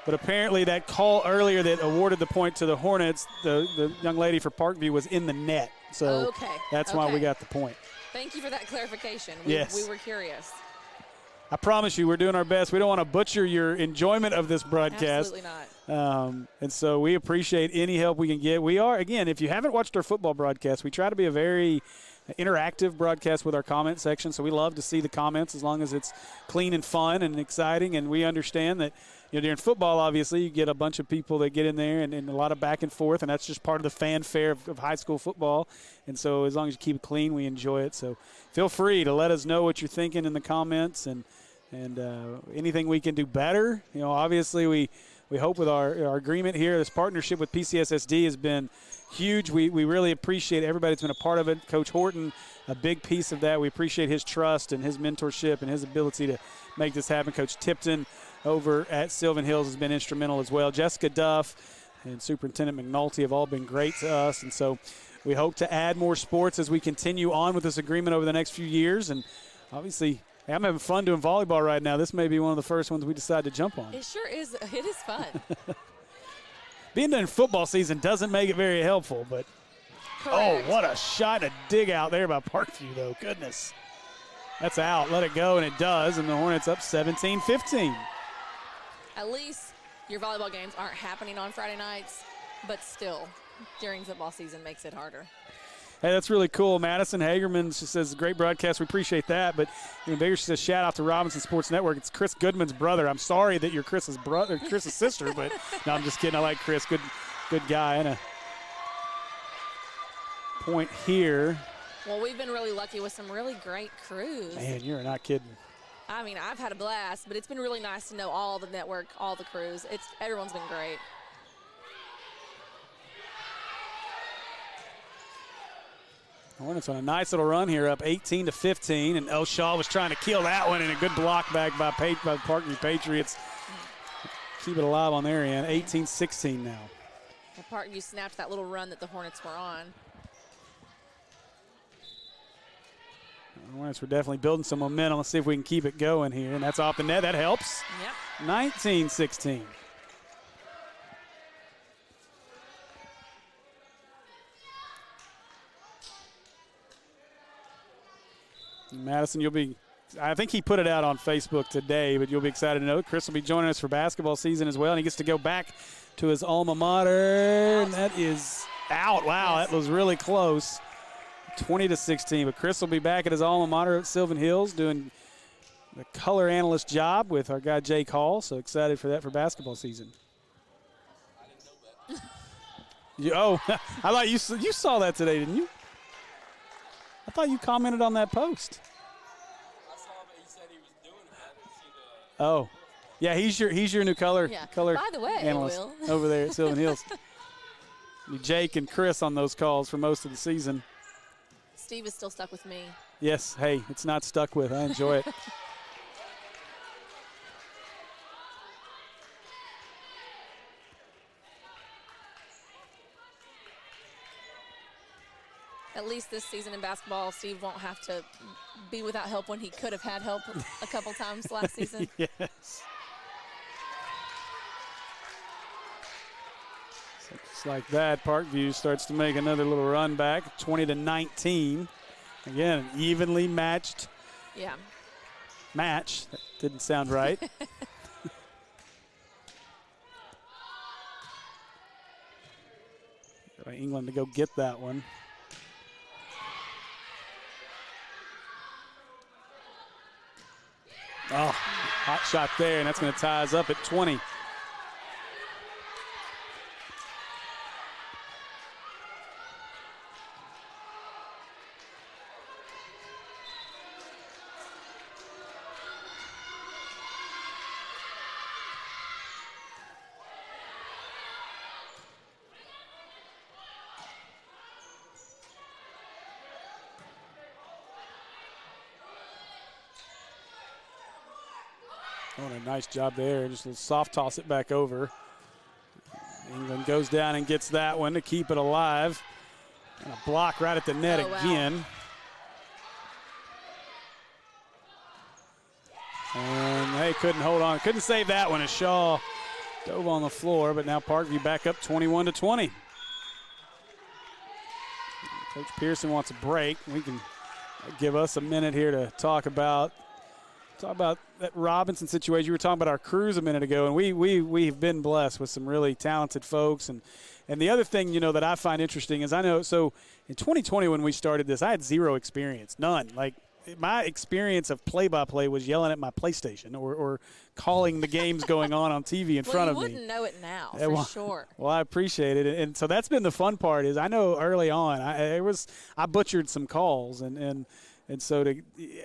But apparently that call earlier that awarded the point to the Hornets, the young lady for Parkview, was in the net. So that's why we got the point. Thank you for that clarification. Yes. We were curious. I promise you, we're doing our best. We don't want to butcher your enjoyment of this broadcast. Absolutely not. And so we appreciate any help we can get. We are, again, if you haven't watched our football broadcast, we try to be a very interactive broadcast with our comment section. So we love to see the comments as long as it's clean and fun and exciting. And we understand that, during football, obviously, you get a bunch of people that get in there and a lot of back and forth, and that's just part of the fanfare of high school football. And so as long as you keep it clean, we enjoy it. So feel free to let us know what you're thinking in the comments, and and anything we can do better. You know, obviously we hope with our agreement here, this partnership with PCSSD has been huge. We really appreciate everybody that's been a part of it. Coach Horton, a big piece of that. We appreciate his trust and his mentorship and his ability to make this happen. Coach Tipton over at Sylvan Hills has been instrumental as well. Jessica Duff and Superintendent McNulty have all been great to us, and so we hope to add more sports as we continue on with this agreement over the next few years. And obviously, hey, I'm having fun doing volleyball right now. This may be one of the first ones we decide to jump on. It sure is. It is fun. Being done in football season doesn't make it very helpful, but Correct. oh, what a shot, a dig out there by Parkview, though. Goodness. That's out. Let it go, and it does, and the Hornets up 17-15. At least your volleyball games aren't happening on Friday nights, but still, during football season makes it harder. Hey, that's really cool. Madison Hagerman, she says, great broadcast. We appreciate that. But even bigger, she says, shout out to Robinson Sports Network. It's Chris Goodman's brother. I'm sorry that you're Chris's brother, Chris's sister, but no, I'm just kidding. I like Chris. Good guy. And a point here. Well, we've been really lucky with some really great crews. Man, you're not kidding. I mean, I've had a blast, but it's been really nice to know all the network, all the crews. Everyone's been great. Hornets on a nice little run here, up 18-15, and Elshaw was trying to kill that one, and a good block back by the Parkview Patriots. Keep it alive on their end. 18-16 now. The Parkview snapped that little run that the Hornets were on. The Hornets were definitely building some momentum. Let's see if we can keep it going here, and that's off the net. That helps. Yep. 19-16. Madison, I think he put it out on Facebook today, but you'll be excited to know Chris will be joining us for basketball season as well, and he gets to go back to his alma mater, and that is out. Wow, yes. That was really close. 20-16, but Chris will be back at his alma mater at Sylvan Hills doing the color analyst job with our guy Jake Hall, so excited for that for basketball season. I didn't know that. I thought you saw that today, didn't you? I thought you commented on that post. I saw him, he said he was doing it. I didn't see the. Oh, yeah, he's your new color By the way, analyst Will. over there at Sylvan Hills. Jake and Chris on those calls for most of the season. Steve is still stuck with me. Yes, hey, it's not stuck with. I enjoy it. At least this season in basketball, Steve won't have to be without help when he could have had help a couple times last season. Yes. So just like that, Parkview starts to make another little run back, 20-19. Again, an evenly matched match. That didn't sound right. England to go get that one. Oh, hot shot there, and that's going to tie us up at 20. Oh, a nice job there. Just a little soft toss it back over. England goes down and gets that one to keep it alive. And a block right at the net again. And they couldn't hold on. Couldn't save that one as Shaw dove on the floor, but now Parkview back up 21-20. Coach Pearson wants a break. We can give us a minute here to talk about that Robinson situation. You were talking about our crews a minute ago, and we've been blessed with some really talented folks. And the other thing, that I find interesting is so in 2020 when we started this, I had zero experience, none. Like my experience of play-by-play was yelling at my PlayStation or calling the games going on TV in front of me. You wouldn't know it now, for sure. Well, I appreciate it. And so that's been the fun part is I know early on I butchered some calls and And so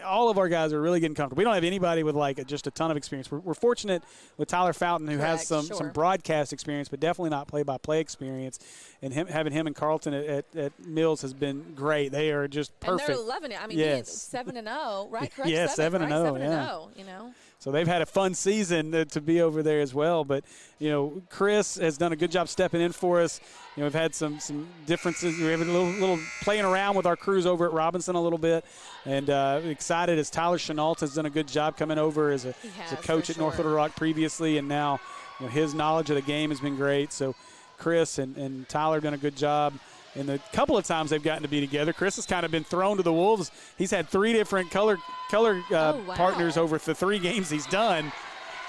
all of our guys are really getting comfortable. We don't have anybody with like just a ton of experience. We're fortunate with Tyler Fountain, who has some broadcast experience, but definitely not play-by-play experience. And having him and Carlton at Mills has been great. They are just perfect. And they're loving it. I mean, yes. 7-0, right? Correct? Yeah, 7-0. Right? 7-0, yeah. You know. So they've had a fun season to be over there as well. But, you know, Chris has done a good job stepping in for us. You know, we've had some differences. We have a little playing around with our crews over at Robinson a little bit. And excited as Tyler Chenault has done a good job coming over as a coach at North Little Rock previously. And now, you know, his knowledge of the game has been great. So Chris and Tyler have done a good job. And the couple of times they've gotten to be together, Chris has kind of been thrown to the wolves. He's had 3 different color partners over the 3 games he's done.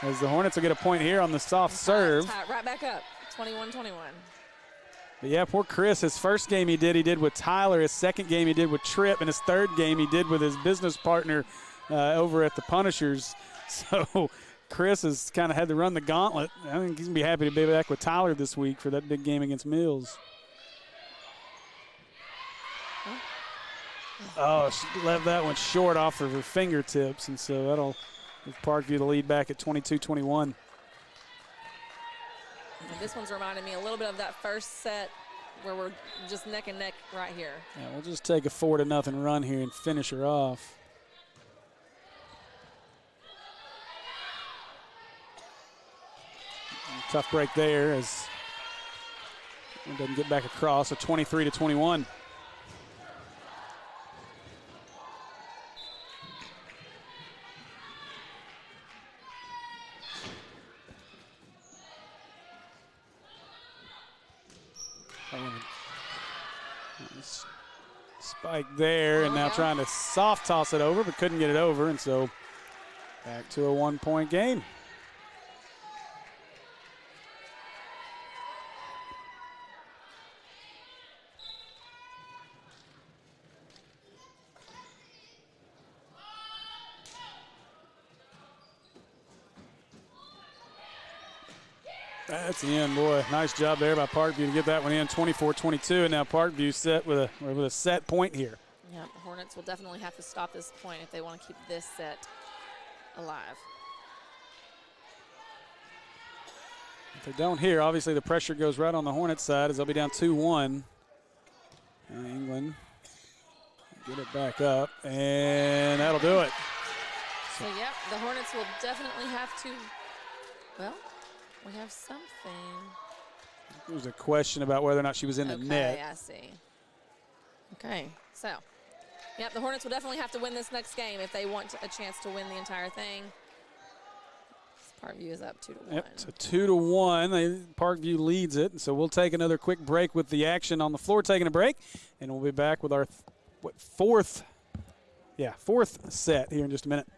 As the Hornets will get a point here on the soft serve. Right back up, 21-21. But yeah, poor Chris. His first game he did with Tyler. His second game he did with Tripp. And his third game he did with his business partner over at the Punishers. So Chris has kind of had to run the gauntlet. I think he's going to be happy to be back with Tyler this week for that big game against Mills. Oh, she left that one short off of her fingertips, and so that'll give Parkview the lead back at 22-21. This one's reminding me a little bit of that first set where we're just neck and neck right here. Yeah, we'll just take a 4-0 run here and finish her off. Tough break there as it doesn't get back across, so 23-21. Spike there, and now trying to soft toss it over, but couldn't get it over, and so back to a 1-point game. That's the end, boy. Nice job there by Parkview to get that one in, 24-22, and now Parkview set with a set point here. Yeah, the Hornets will definitely have to stop this point if they want to keep this set alive. If they don't here, obviously the pressure goes right on the Hornets side as they'll be down 2-1. England get it back up, and that'll do it. So, yeah, the Hornets will definitely have to, well, we have something. There was a question about whether or not she was in the net. Okay, I see. Okay, so, yep, the Hornets will definitely have to win this next game if they want a chance to win the entire thing. Parkview is up 2-1. Yep, so 2-1. Parkview leads it, and so we'll take another quick break with the action on the floor, taking a break, and we'll be back with our fourth set here in just a minute.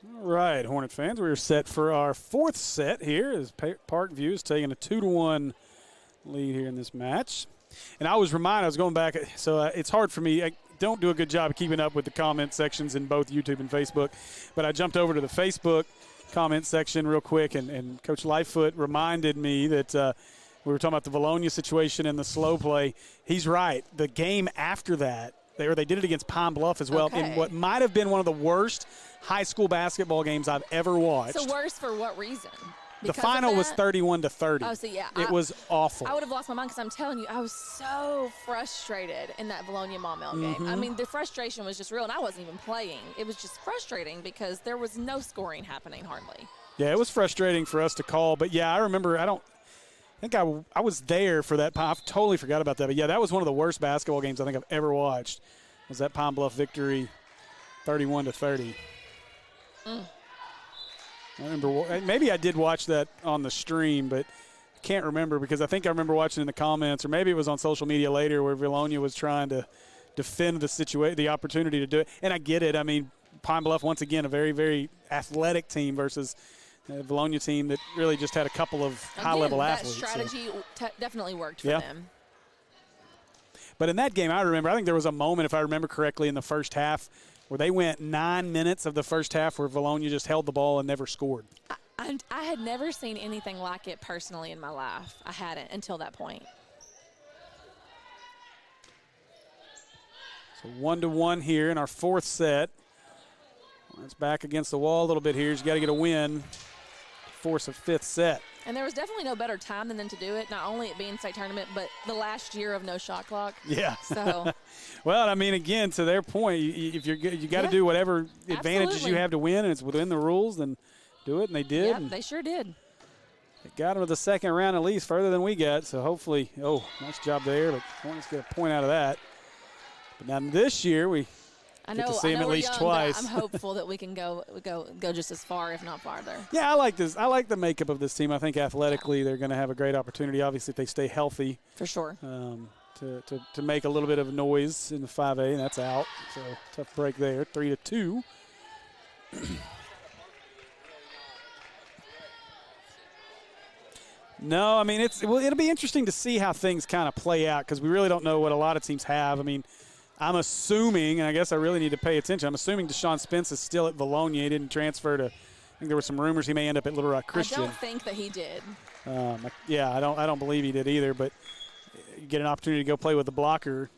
All right, Hornet fans, we are set for our fourth set here as Parkview is taking a 2-1 lead here in this match. And I was going back, so it's hard for me. I don't do a good job of keeping up with the comment sections in both YouTube and Facebook, but I jumped over to the Facebook comment section real quick, and Coach Lightfoot reminded me that we were talking about the Bologna situation and the slow play. He's right. The game after that, they did it against Pine Bluff as well, in what might have been one of the worst high school basketball games I've ever watched. So worse for what reason? The final was 31-30. Oh, so yeah. It was awful. I would have lost my mind because I'm telling you, I was so frustrated in that Bologna Maumelle game. I mean, the frustration was just real, and I wasn't even playing. It was just frustrating because there was no scoring happening hardly. Yeah, it was frustrating for us to call. But, yeah, I remember I think I was there for that. I totally forgot about that. But, yeah, that was one of the worst basketball games I think I've ever watched, was that Pine Bluff victory 31-30. I remember, maybe I did watch that on the stream, but I can't remember because I think I remember watching in the comments, or maybe it was on social media later where Bologna was trying to defend the opportunity to do it. And I get it. I mean, Pine Bluff, once again, a very, very athletic team versus a Bologna team that really just had a couple of high-level athletes. That strategy definitely worked for them. But in that game, I think there was a moment, if I remember correctly, in the first half where they went 9 minutes of the first half where Bologna just held the ball and never scored. I had never seen anything like it personally in my life. I hadn't until that point. So 1-1 here in our fourth set. It's back against the wall a little bit here. You got to get a win to force a fifth set. And there was definitely no better time than them to do it, not only it being state tournament, but the last year of no shot clock. Yeah. So. Well, I mean, again, to their point, if you got to do whatever advantages you have to win, and it's within the rules, then do it, and they did. Yeah, they sure did. They got them to the second round at least, further than we got. So hopefully, nice job there, but Hornets get a point out of that. But now this year, we get to see him at least twice. I'm hopeful that we can go just as far, if not farther. Yeah, I like this. I like the makeup of this team. I think athletically they're going to have a great opportunity. Obviously, if they stay healthy, for sure, to make a little bit of noise in the 5A, and that's out. So tough break there. 3-2. No, I mean it'll be interesting to see how things kind of play out because we really don't know what a lot of teams have. I mean, I'm assuming, and I guess I really need to pay attention, I'm assuming Deshaun Spence is still at Bologna. He didn't transfer to, I think there were some rumors he may end up at Little Rock Christian. I don't think that he did. Yeah, I don't believe he did either, but you get an opportunity to go play with the blocker,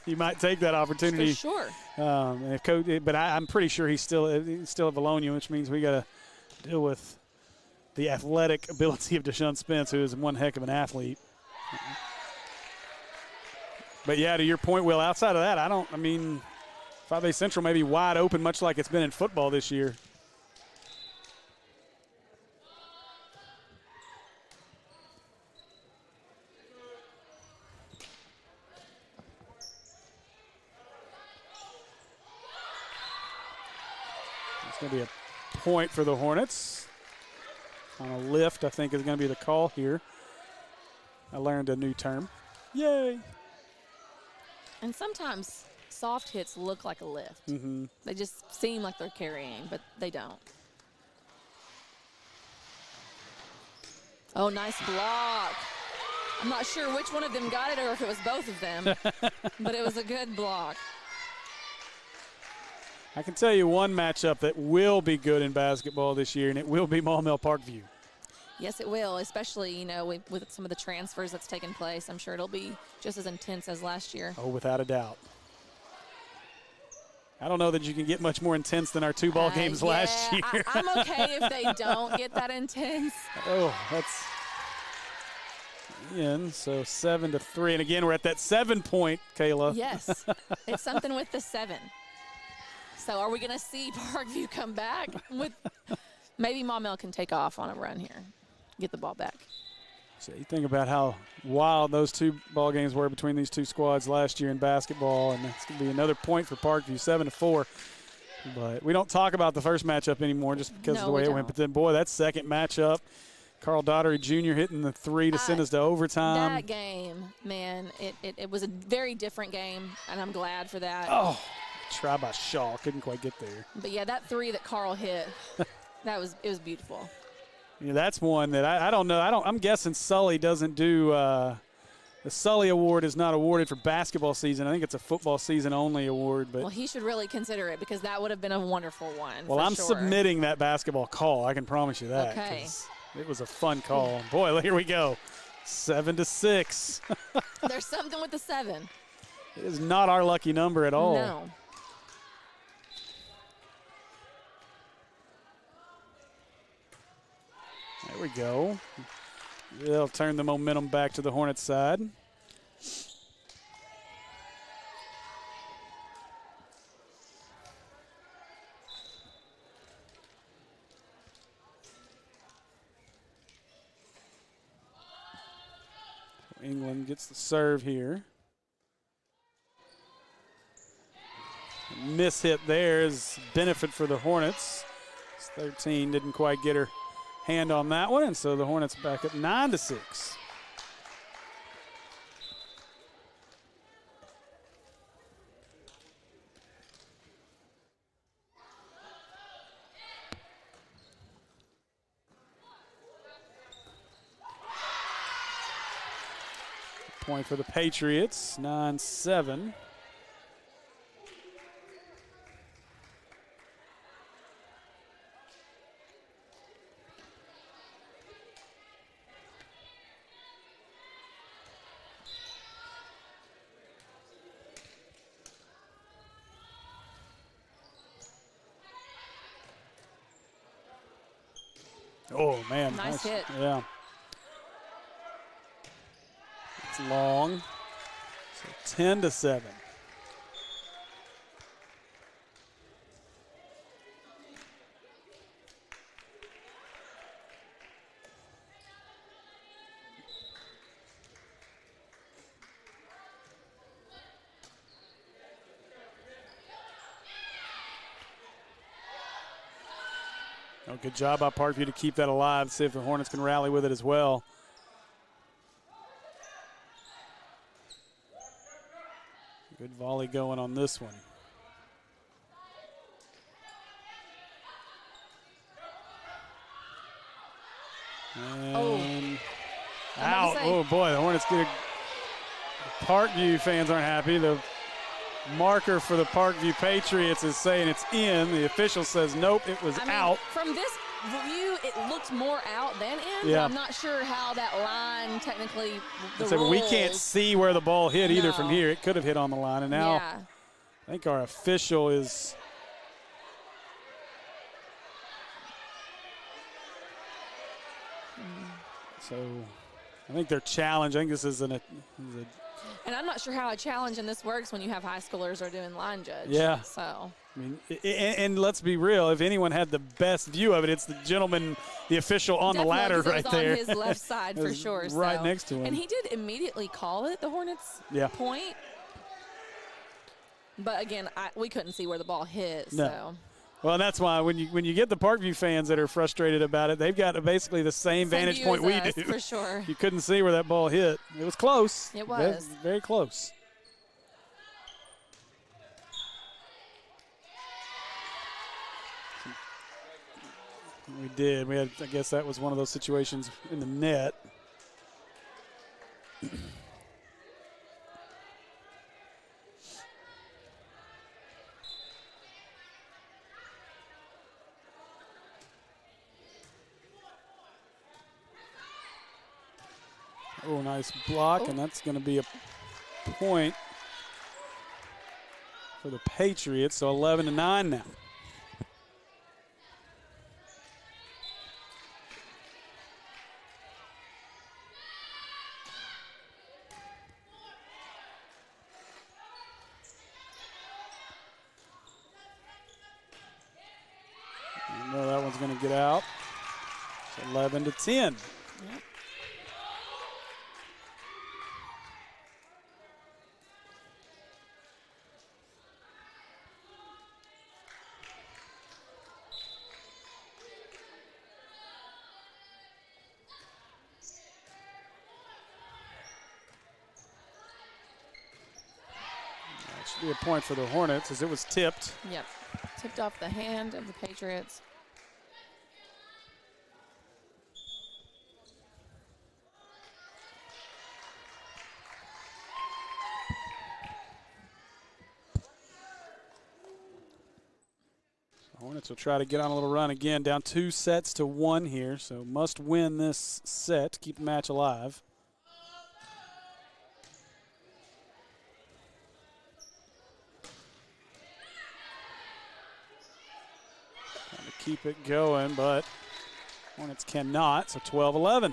you might take that opportunity. For sure. But I'm pretty sure he's still at Bologna, which means we got to deal with the athletic ability of Deshaun Spence, who is one heck of an athlete. But, yeah, to your point, Will, outside of that, 5A Central may be wide open, much like it's been in football this year. It's going to be a point for the Hornets. On a lift, I think, is going to be the call here. I learned a new term. Yay! And sometimes soft hits look like a lift. Mm-hmm. They just seem like they're carrying, but they don't. Oh, nice block. I'm not sure which one of them got it or if it was both of them, but it was a good block. I can tell you one matchup that will be good in basketball this year, and it will be Maumelle Parkview. Yes, it will, especially, with some of the transfers that's taken place. I'm sure it'll be just as intense as last year. Oh, without a doubt. I don't know that you can get much more intense than our two ball games last year. I'm okay if they don't get that intense. Oh, that's in. So 7-3. And again, we're at that 7 point, Kayla. Yes. It's something with the 7. So are we going to see Parkview come back? Maybe Maumelle can take off on a run here, get the ball back. So you think about how wild those two ball games were between these two squads last year in basketball, and that's going to be another point for Parkview, 7-4. But we don't talk about the first matchup anymore just because of the way it went. But then, boy, that second matchup, Carl Daughtery Jr. hitting the 3 to send us to overtime. That game, man, it was a very different game, and I'm glad for that. Oh, try by Shaw. Couldn't quite get there. But, yeah, that three that Carl hit, it was beautiful. That's one that I don't know. I'm guessing Sully doesn't do the Sully Award is not awarded for basketball season. I think it's a football season only award. But well, he should really consider it because that would have been a wonderful one. Well, I'm sure. submitting that basketball call. I can promise you that. Okay. It was a fun call. Boy, here we go. 7-6. There's something with the 7. It is not our lucky number at all. No. There we go. They'll turn the momentum back to the Hornets side. England gets the serve here. Miss hit there is benefit for the Hornets. 13 didn't quite get her hand on that one, and so the Hornets back up 9-6. Point for the Patriots, 9-7. Oh, man. Nice hit. Yeah. It's long. So 10-7. Oh, good job by Parkview to keep that alive. See if the Hornets can rally with it as well. Good volley going on this one. And out. Oh, boy, the Hornets get a Parkview fans aren't happy. The marker for the Parkview Patriots is saying it's in. The official says nope, it was out. From this view, it looked more out than in. Yeah. But I'm not sure how that line technically. We can't see where the ball hit either from here. It could have hit on the line, and now yeah. I think our official is. So I think they're challenged. I think this is an. And I'm not sure how a challenge in this works when you have high schoolers are doing line judge. Yeah. So. I mean, and let's be real. If anyone had the best view of it, it's the gentleman, the official on Definitely, the ladder right there. On his left side for sure. Right next to him. And he did immediately call it the Hornets point. But again, we couldn't see where the ball hit. No. So. Well, and that's why when you get the Parkview fans that are frustrated about it, they've got basically the same vantage point we do. For sure. You couldn't see where that ball hit. It was close. It was. Very close. We did. We had. I guess that was one of those situations in the net. Oh, nice block, and that's going to be a point for the Patriots. So 11-9 now. No, that one's going to get out. It's 11-10. Yep. be a point for the Hornets as it was tipped. Yep. Tipped off the hand of the Patriots. Hornets will try to get on a little run again, down 2-1 here, so must win this set to keep the match alive. Trying to keep it going, but Hornets cannot, so 12-11.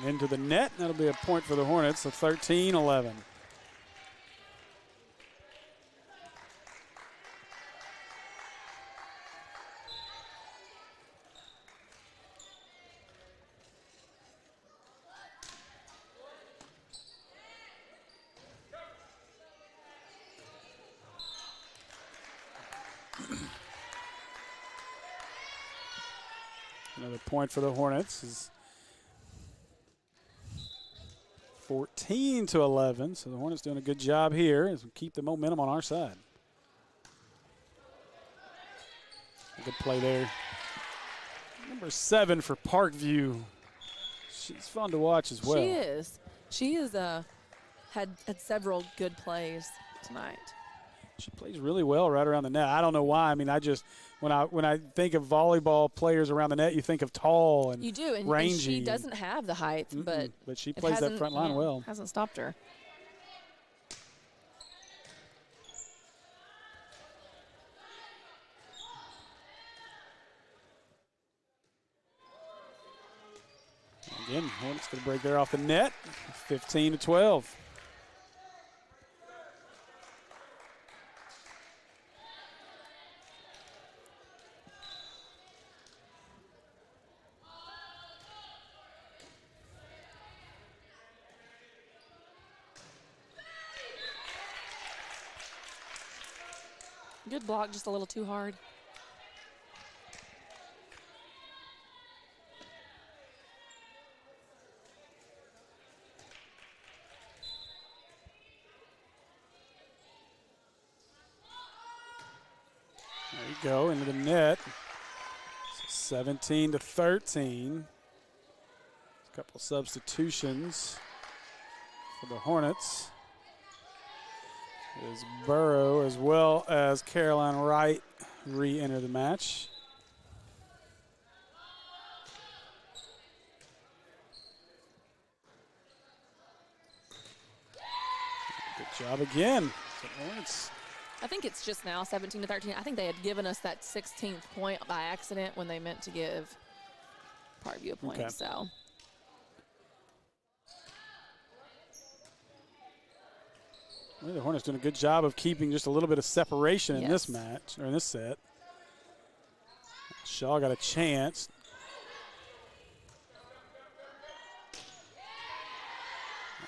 Into the net. That'll be a point for the Hornets, so 13-11. Another point for the Hornets is 14-11, so the Hornets doing a good job here as we keep the momentum on our side. A good play there. Number 7 for Parkview. She's fun to watch as well. She is. She has had several good plays tonight. She plays really well right around the net. I don't know why. I mean, I just when I think of volleyball players around the net, you think of tall and you do, and rangy. And she doesn't have the height, but she plays that front line well. Hasn't stopped her. Again, Hornets going to break there off the net, 15-12. Good block, just a little too hard. There you go, into the net. 17-13. A couple substitutions for the Hornets. As Burrow as well as Caroline Wright re-enter the match. Good job again. So Hornets. I think it's just now 17-13. I think they had given us that 16th point by accident when they meant to give Parkview a point. Okay. So. Well, the Hornets doing a good job of keeping just a little bit of separation in this Yes. match, or in this set. Shaw got a chance.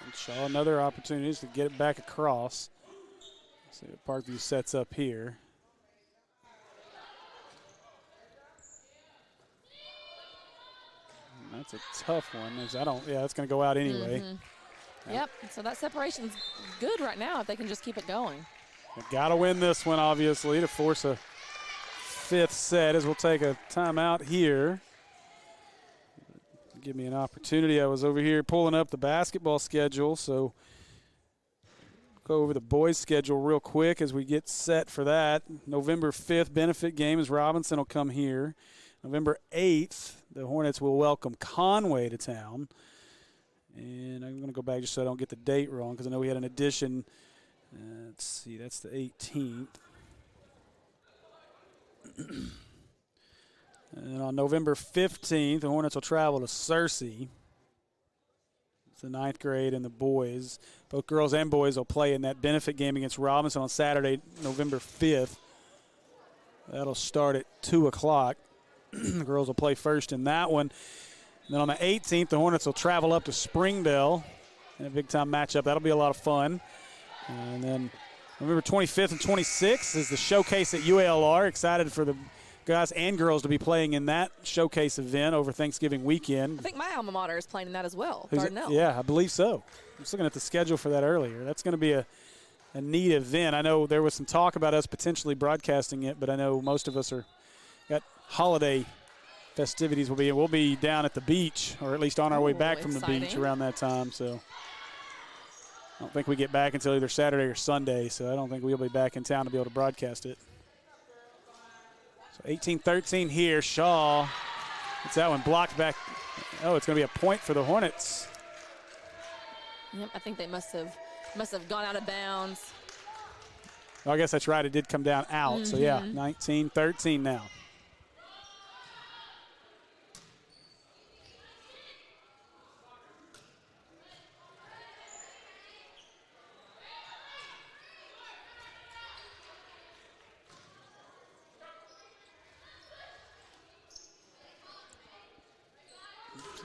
And Shaw another opportunity to get it back across. See what Parkview sets up here. And that's a tough one. That's going to go out anyway. Yep, so that separation's good right now if they can just keep it going. They've got to win this one, obviously, to force a 5th set, as we'll take a timeout here. Give me an opportunity. I was over here pulling up the basketball schedule, so go over the boys' schedule real quick as we get set for that. November 5th benefit game as Robinson will come here. November 8th, the Hornets will welcome Conway to town. And I'm going to go back just so I don't get the date wrong because I know we had an addition. Let's see, that's the 18th. And on November 15th, the Hornets will travel to Searcy. It's the 9th grade and the boys. Both girls and boys will play in that benefit game against Robinson on Saturday, November 5th. That'll start at 2 o'clock. The girls will play first in that one. And then on the 18th, the Hornets will travel up to Springdale in a big-time matchup. That'll be a lot of fun. And then November 25th and 26th is the showcase at UALR. Excited for the guys and girls to be playing in that showcase event over Thanksgiving weekend. I think my alma mater is playing in that as well, Who's Dardanelle. Yeah, I believe so. I was looking at the schedule for that earlier. That's going to be a neat event. I know there was some talk about us potentially broadcasting it, but I know most of us got holiday festivities. We'll be down at the beach, or at least on our way back from the beach around that time. So I don't think we get back until either Saturday or Sunday, so I don't think we'll be back in town to be able to broadcast it. So 18-13 here. Shaw gets that one blocked back. Oh, it's going to be a point for the Hornets. Yep, I think they must have gone out of bounds. Oh, I guess that's right. It did come down out. So, yeah, 19-13 now.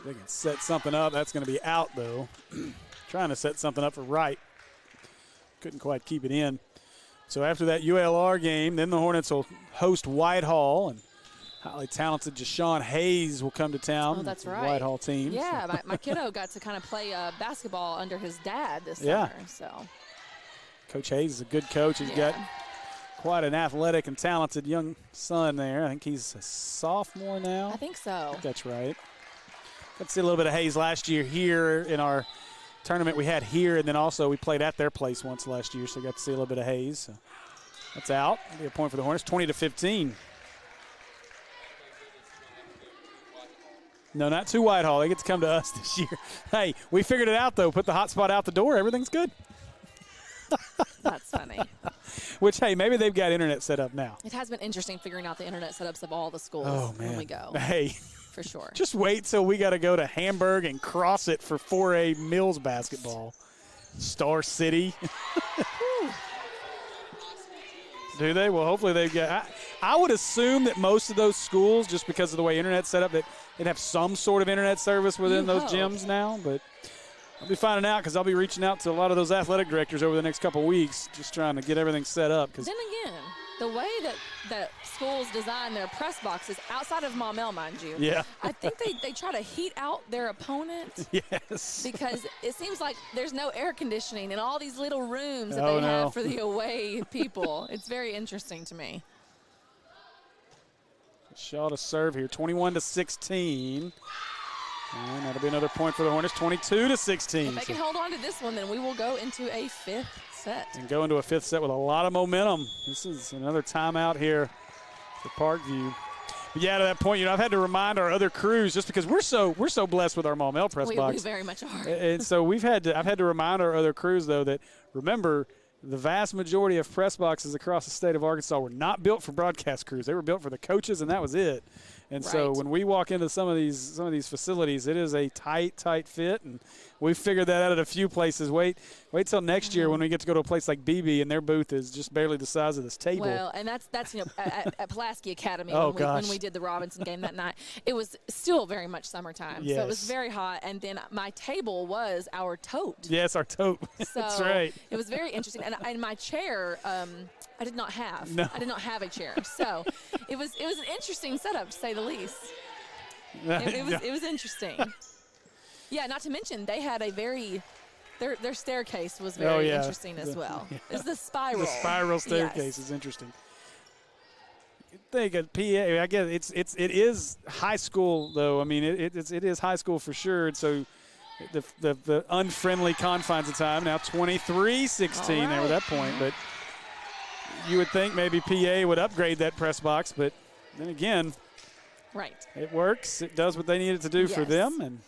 They can set something up. That's going to be out, though. Trying to set something up for Wright. Couldn't quite keep it in. So after that ULR game, then the Hornets will host Whitehall, and highly talented Jashawn Hayes will come to town. Oh, that's right. The Whitehall team. Yeah, so. my kiddo got to kind of play basketball under his dad this summer. So Coach Hayes is a good coach. He's got quite an athletic and talented young son there. I think he's a sophomore now. I think so. That's right. Got to see a little bit of Hayes last year here in our tournament we had here, and then also we played at their place once last year, so got to see a little bit of Hayes. So that's out. That'll be a point for the Hornets, 20-15. No, not to Whitehall. They get to come to us this year. Hey, we figured it out, though. Put the hotspot out the door. Everything's good. That's funny. Which, hey, maybe they've got internet set up now. It has been interesting figuring out the internet setups of all the schools when we go. Hey. For sure. Just wait till we got to go to Hamburg and cross it for 4A Mills basketball. Star City. Do they? Well, hopefully they've got. I would assume that most of those schools, just because of the way internet's set up, that they'd have some sort of internet service within those gyms now. But I'll be finding out because I'll be reaching out to a lot of those athletic directors over the next couple of weeks, just trying to get everything set up. Then again, the way that schools design their press boxes, outside of Maumelle, mind you, I think they try to heat out their opponent. Yes. Because it seems like there's no air conditioning in all these little rooms that they have for the away people. It's very interesting to me. Shaw to serve here, 21-16. And that'll be another point for the Hornets, 22-16. If they can hold on to this one, then we will go into a fifth set. And go into a fifth set with a lot of momentum. This is another timeout here for Parkview. But yeah, to that point, I've had to remind our other crews, just because we're so blessed with our Maumelle press box. We very much are. And so I've had to remind our other crews, though, that remember, the vast majority of press boxes across the state of Arkansas were not built for broadcast crews. They were built for the coaches, and that was it. And so when we walk into some of these facilities, it is a tight fit, and we've figured that out at a few places. Wait till next year when we get to go to a place like BB, and their booth is just barely the size of this table. Well, and that's at Pulaski Academy when we did the Robinson game that night. It was still very much summertime, so it was very hot. And then my table was our tote. Yes, our tote. So that's right. It was very interesting, and my chair. I did not have. No. I did not have a chair, so it was an interesting setup, to say the least. It was interesting. Yeah, not to mention they had a their staircase was very interesting as well. It's the spiral. The spiral staircase is interesting. I think at PA, I guess it is high school though. I mean, it is high school for sure. And so the unfriendly confines of time now 23-16 there at that point, but. You would think maybe PA would upgrade that press box, but then again, it works. It does what they need it to do for them, and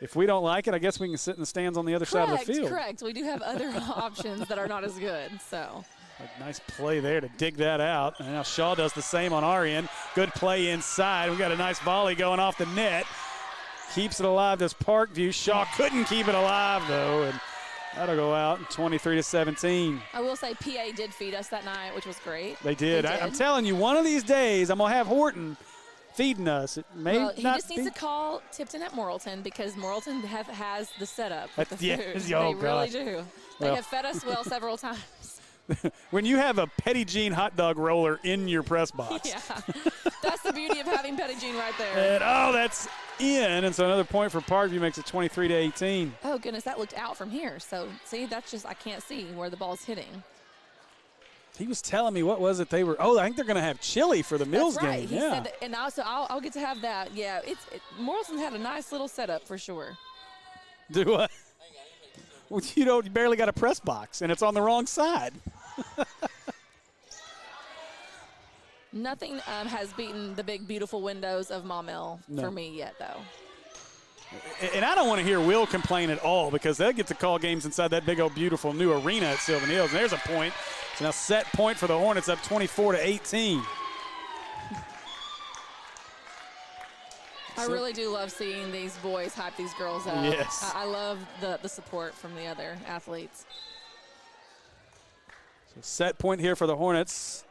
if we don't like it, I guess we can sit in the stands on the other side of the field. Correct. We do have other options that are not as good. So a nice play there to dig that out. And now Shaw does the same on our end. Good play inside. We got a nice volley going off the net. Keeps it alive. Does Parkview. Shaw couldn't keep it alive though, and that'll go out 23-17. I will say PA did feed us that night, which was great. They did. I'm telling you, one of these days I'm going to have Horton feeding us. It may Well, he not just needs be. to call Tipton at Morrilton because Morrilton has the setup with the food. Yes, oh, they really gosh. do. They Well. have fed us well several times. When you have a Petty Jean hot dog roller in your press box. Yeah, that's the beauty of having Petty Jean right there. And, oh, that's in. And so another point for Parkview makes it 23-18. Oh, goodness, that looked out from here. So, see, that's just, I can't see where the ball's hitting. He was telling me, what was it they were? Oh, I think they're going to have chili for the Mills That's right. game. He Yeah. said that, and also I'll get to have that. Yeah, Morrison had a nice little setup for sure. Do what? Well, you barely got a press box, and it's on the wrong side. Nothing has beaten the big, beautiful windows of Maumelle for me yet, though. And I don't want to hear Will complain at all because they'll get to call games inside that big old beautiful new arena at Sylvan Hills. And there's a point. So now set point for the Hornets up 24-18. I really do love seeing these boys hype these girls up. Yes. I love the support from the other athletes. So set point here for the Hornets.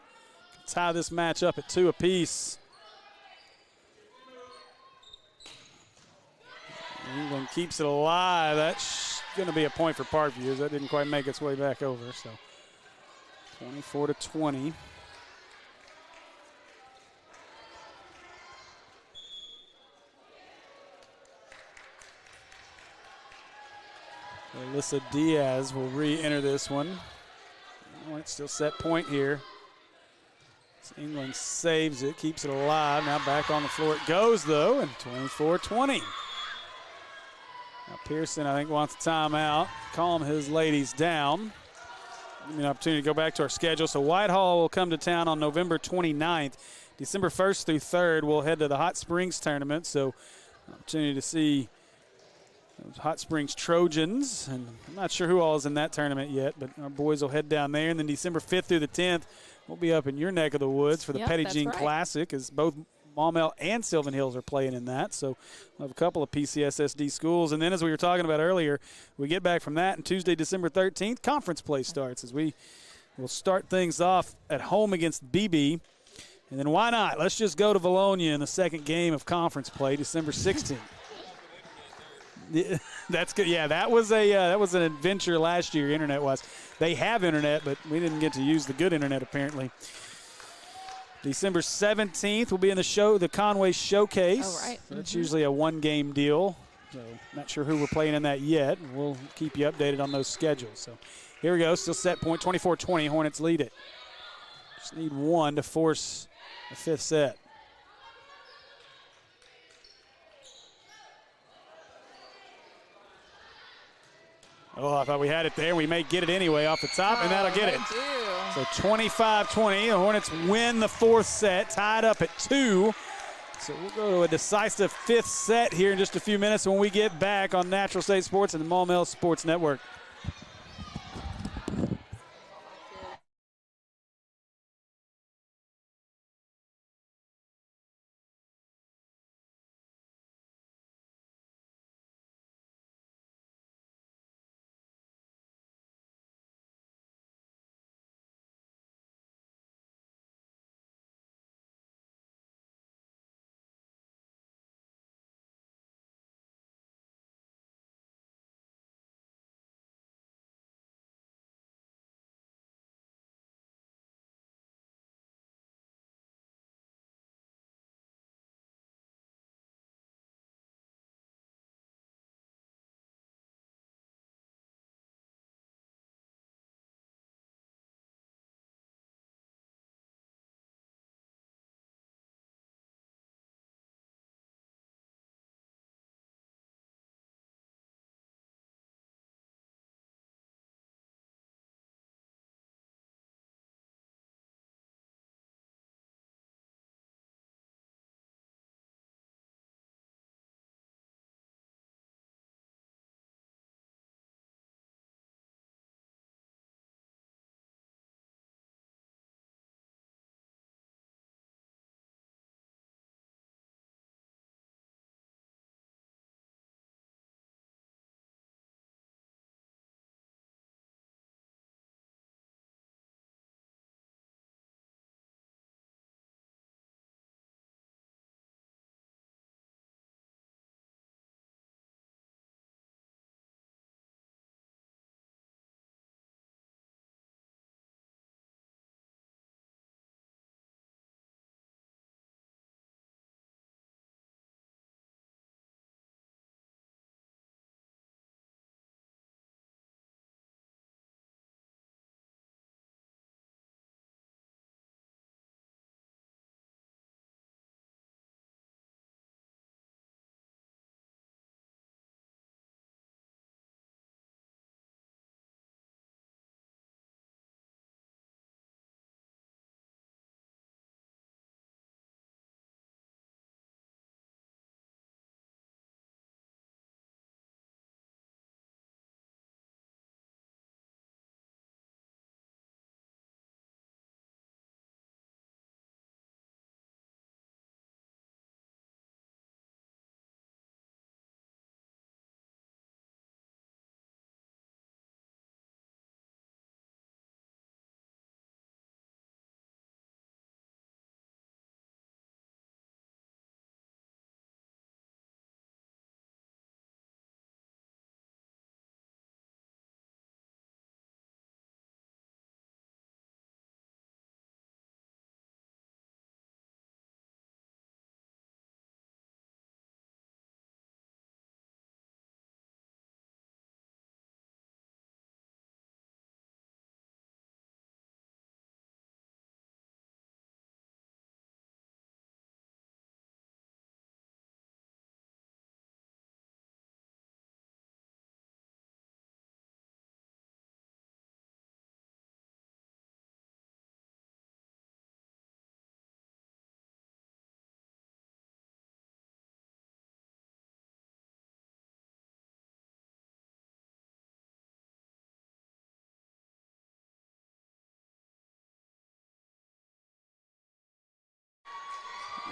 Tie this match up at 2 apiece. England keeps it alive. That's going to be a point for Parkview. That didn't quite make its way back over. So 24-20. Alyssa Diaz will re-enter this one. Oh, it's still set point here. So England saves it, keeps it alive. Now back on the floor it goes, though, and 24-20. Now Pearson, I think, wants a timeout. Calm his ladies down. Give me an opportunity to go back to our schedule. So Whitehall will come to town on November 29th. December 1st through 3rd, we'll head to the Hot Springs tournament. So opportunity to see those Hot Springs Trojans. And I'm not sure who all is in that tournament yet, but our boys will head down there. And then December 5th through the 10th, we'll be up in your neck of the woods for the Petty Jean Classic, as both Maumelle and Sylvan Hills are playing in that. So we'll have a couple of PCSSD schools. And then, as we were talking about earlier, we get back from that, and Tuesday, December 13th, conference play starts as we will start things off at home against BB. And then why not? Let's just go to Valonia in the second game of conference play, December 16th. That's good. Yeah, that was an adventure last year, internet-wise. They have internet, but we didn't get to use the good internet apparently. December 17th will be in the Conway Showcase. Oh, right. That's usually a one-game deal. So not sure who we're playing in that yet. We'll keep you updated on those schedules. So here we go. Still set point, 24-20. Hornets lead it. Just need one to force the fifth set. Oh, I thought we had it there. We may get it anyway off the top, and that'll get it. So 25-20. The Hornets win the fourth set, tied up at 2. So we'll go to a decisive fifth set here in just a few minutes when we get back on Natural State Sports and the Maumelle Sports Network.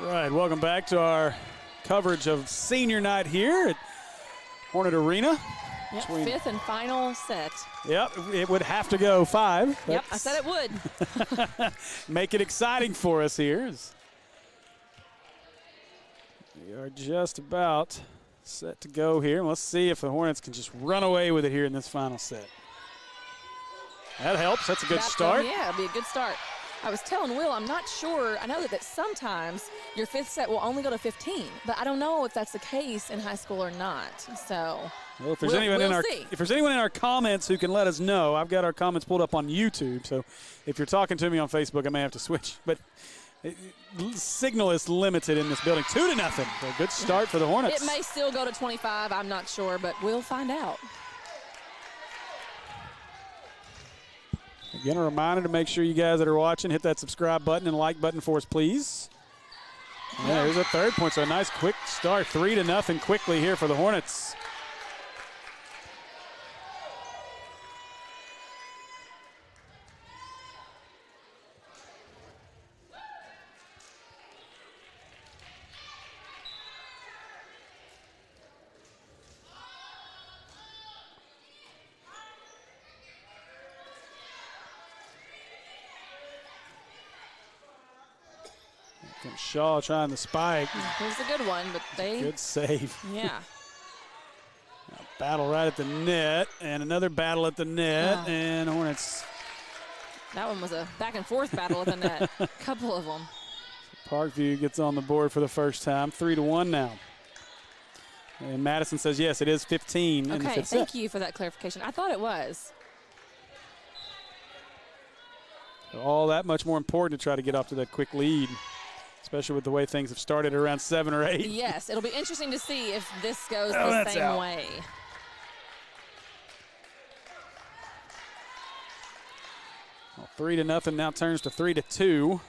Right, welcome back to our coverage of senior night here at Hornet Arena. Yep, fifth and final set. Yep, it would have to go 5. Yep, I said it would. Make it exciting for us here. We are just about set to go here. Let's see if the Hornets can just run away with it here in this final set. That helps. That's a good start. Yeah, it'll be a good start. I was telling Will, I'm not sure. I know that sometimes your fifth set will only go to 15, but I don't know if that's the case in high school or not. So well, if there's anyone if there's anyone in our comments who can let us know, I've got our comments pulled up on YouTube. So if you're talking to me on Facebook, I may have to switch. But signal is limited in this building. 2-0. A good start for the Hornets. It may still go to 25. I'm not sure, but we'll find out. Again, a reminder to make sure you guys that are watching hit that subscribe button and like button for us, please. And there's a third point, so a nice quick start. 3-0 quickly here for the Hornets. Shaw trying the spike. It was a good one, but good save. Yeah. Battle right at the net, and another battle at the net, and Hornets. That one was a back and forth battle at the net. A couple of them. Parkview gets on the board for the first time. 3-1 now. And Madison says yes, it is 15 in the fifth set. Thank you for that clarification. I thought it was. All that much more important to try to get off to that quick lead, especially with the way things have started around 7 or 8. Yes, it'll be interesting to see if this goes the same way. Well, 3-0 now turns to 3-2.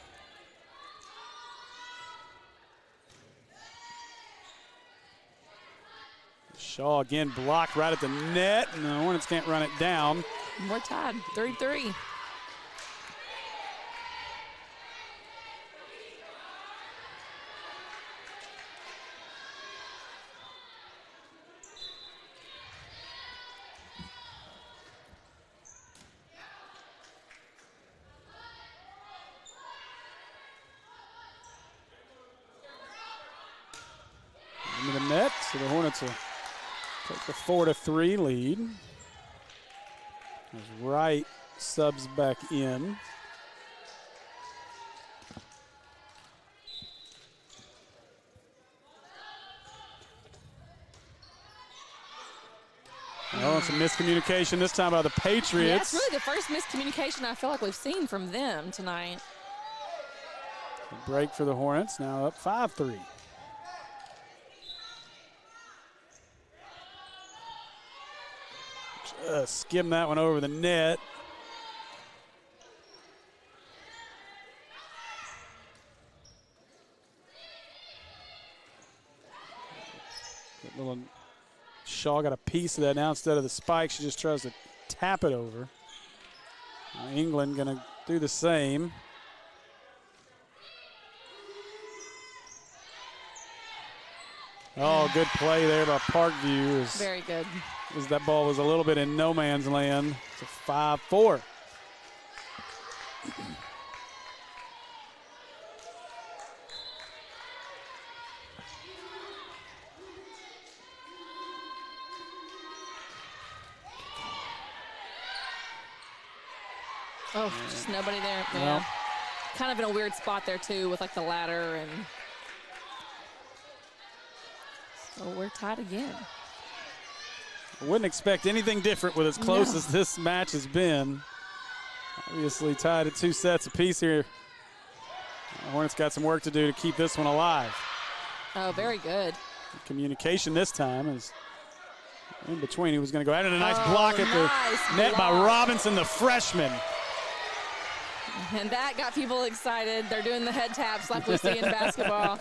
Shaw again blocked right at the net, and the Hornets can't run it down. We're tied, 3-3. Into the net, so the Hornets will take the 4-3 lead. As Wright subs back in. Oh, it's a miscommunication this time by the Patriots. Yeah, it's really the first miscommunication I feel like we've seen from them tonight. A break for the Hornets, now up 5-3. Skim that one over the net. Shaw got a piece of that now. Instead of the spike, she just tries to tap it over. England gonna do the same. Oh, good play there by Parkview. Very good. As that ball was a little bit in no man's land. It's a 5-4. Oh, just nobody there. Yeah. Kind of in a weird spot there, too, with like the ladder. And so we're tied again. I wouldn't expect anything different with as close as this match has been. Obviously tied at 2 sets apiece here. The Hornets got some work to do to keep this one alive. Oh, very good. Communication this time is in between. He was going to go out, and a nice block at the net by Robinson, the freshman. And that got people excited. They're doing the head taps like we see in basketball.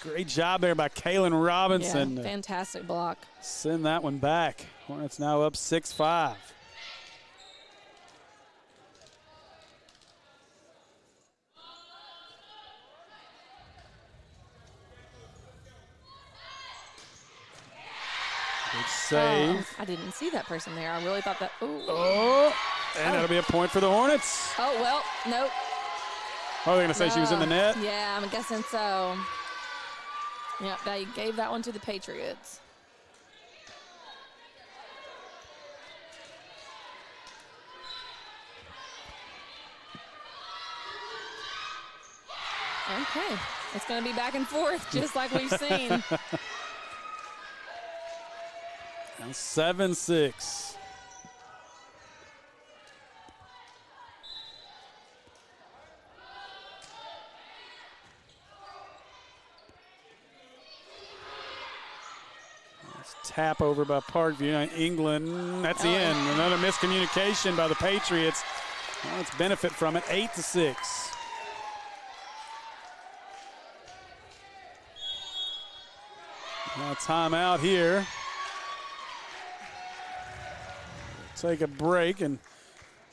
Great job there by Kaylin Robinson. Yeah, fantastic block. Send that one back. Hornets now up 6-5. Save. I didn't see that person there. I really thought that. Ooh. Oh, and that'll be a point for the Hornets. Oh, well, nope. Oh, they're going to say she was in the net? Yeah, I'm guessing so. Yep, they gave that one to the Patriots. Okay, it's going to be back and forth, just like we've seen. Now 7-6. Tap over by Parkview. England, that's the end. Another miscommunication by the Patriots. Well, let's benefit from it. 8-6. Now timeout here. Take a break, and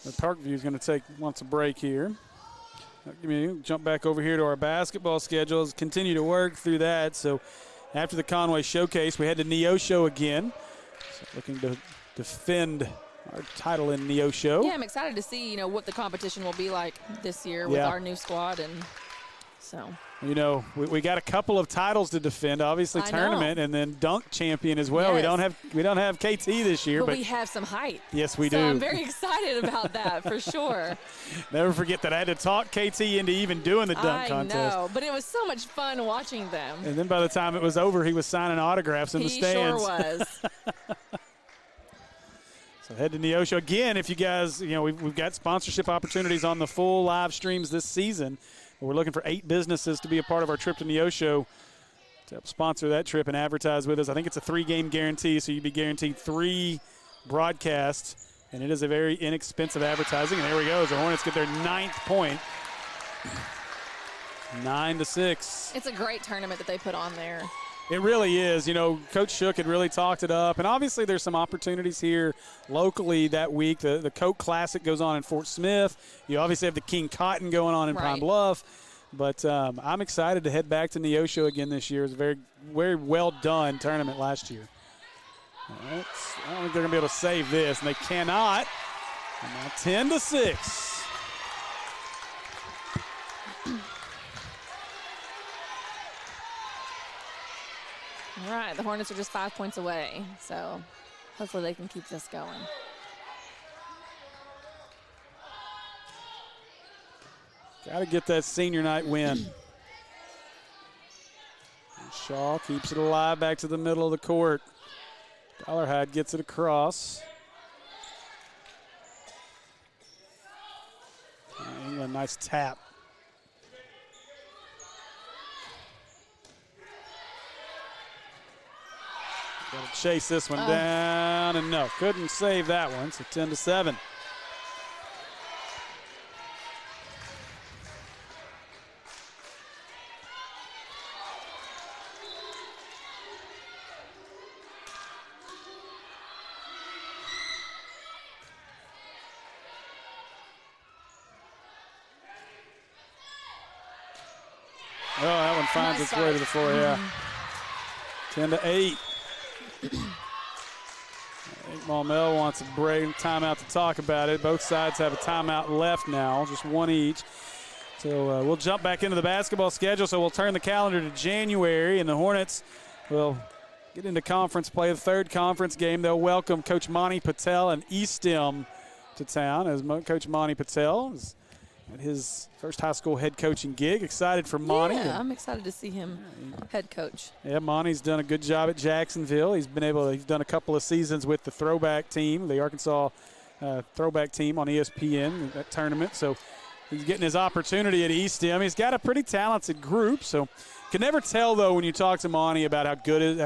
Parkview is going to wants a break here. Jump back over here to our basketball schedules. Continue to work through that. So after the Conway Showcase, we head to Neosho again. So looking to defend our title in Neosho. Yeah, I'm excited to see, what the competition will be like this year with our new squad, and so. We got a couple of titles to defend. Obviously, tournament and then dunk champion as well. Yes. We don't have KT this year, but we have some height. Yes, we do. So I'm very excited about that for sure. Never forget that I had to talk KT into even doing the dunk contest. I know, but it was so much fun watching them. And then by the time it was over, he was signing autographs in the stands. He sure was. So head to Neosho again. If you guys, we've got sponsorship opportunities on the full live streams this season. We're looking for 8 businesses to be a part of our trip to Neosho to help sponsor that trip and advertise with us. I think it's a 3-game guarantee, so you'd be guaranteed 3 broadcasts, and it is a very inexpensive advertising. And there we go. The Hornets get their 9th point. 9-6. It's a great tournament that they put on there. It really is. Coach Shook had really talked it up. And obviously there's some opportunities here locally that week. The Coke Classic goes on in Fort Smith. You obviously have the King Cotton going on in Pine Bluff. But I'm excited to head back to Neosho again this year. It was a very, very well done tournament last year. I don't think they're going to be able to save this, and they cannot. And now 10-6. All right, the Hornets are just 5 points away, so hopefully they can keep this going. Got to get that senior night win. And Shaw keeps it alive back to the middle of the court. Dollarhide gets it across. England, nice tap. Got to chase this one down, and no, couldn't save that one, so 10-7. Oh, that one finds its way to the floor, yeah. 10-8. Maumelle wants a break, timeout to talk about it. Both sides have a timeout left now, just one each. So we'll jump back into the basketball schedule. So we'll turn the calendar to January, and the Hornets will get into conference play, the 3rd conference game. They'll welcome Coach Monty Patel and Eastham to town, as Coach Monty Patel is at his first high school head coaching gig. Excited for Monty. Yeah, I'm excited to see him head coach. Yeah, Monty's done a good job at Jacksonville. He's done a couple of seasons with the throwback team, the Arkansas throwback team on ESPN, that tournament. So he's getting his opportunity at Eastham. He's got a pretty talented group. So can never tell, though, when you talk to Monty about how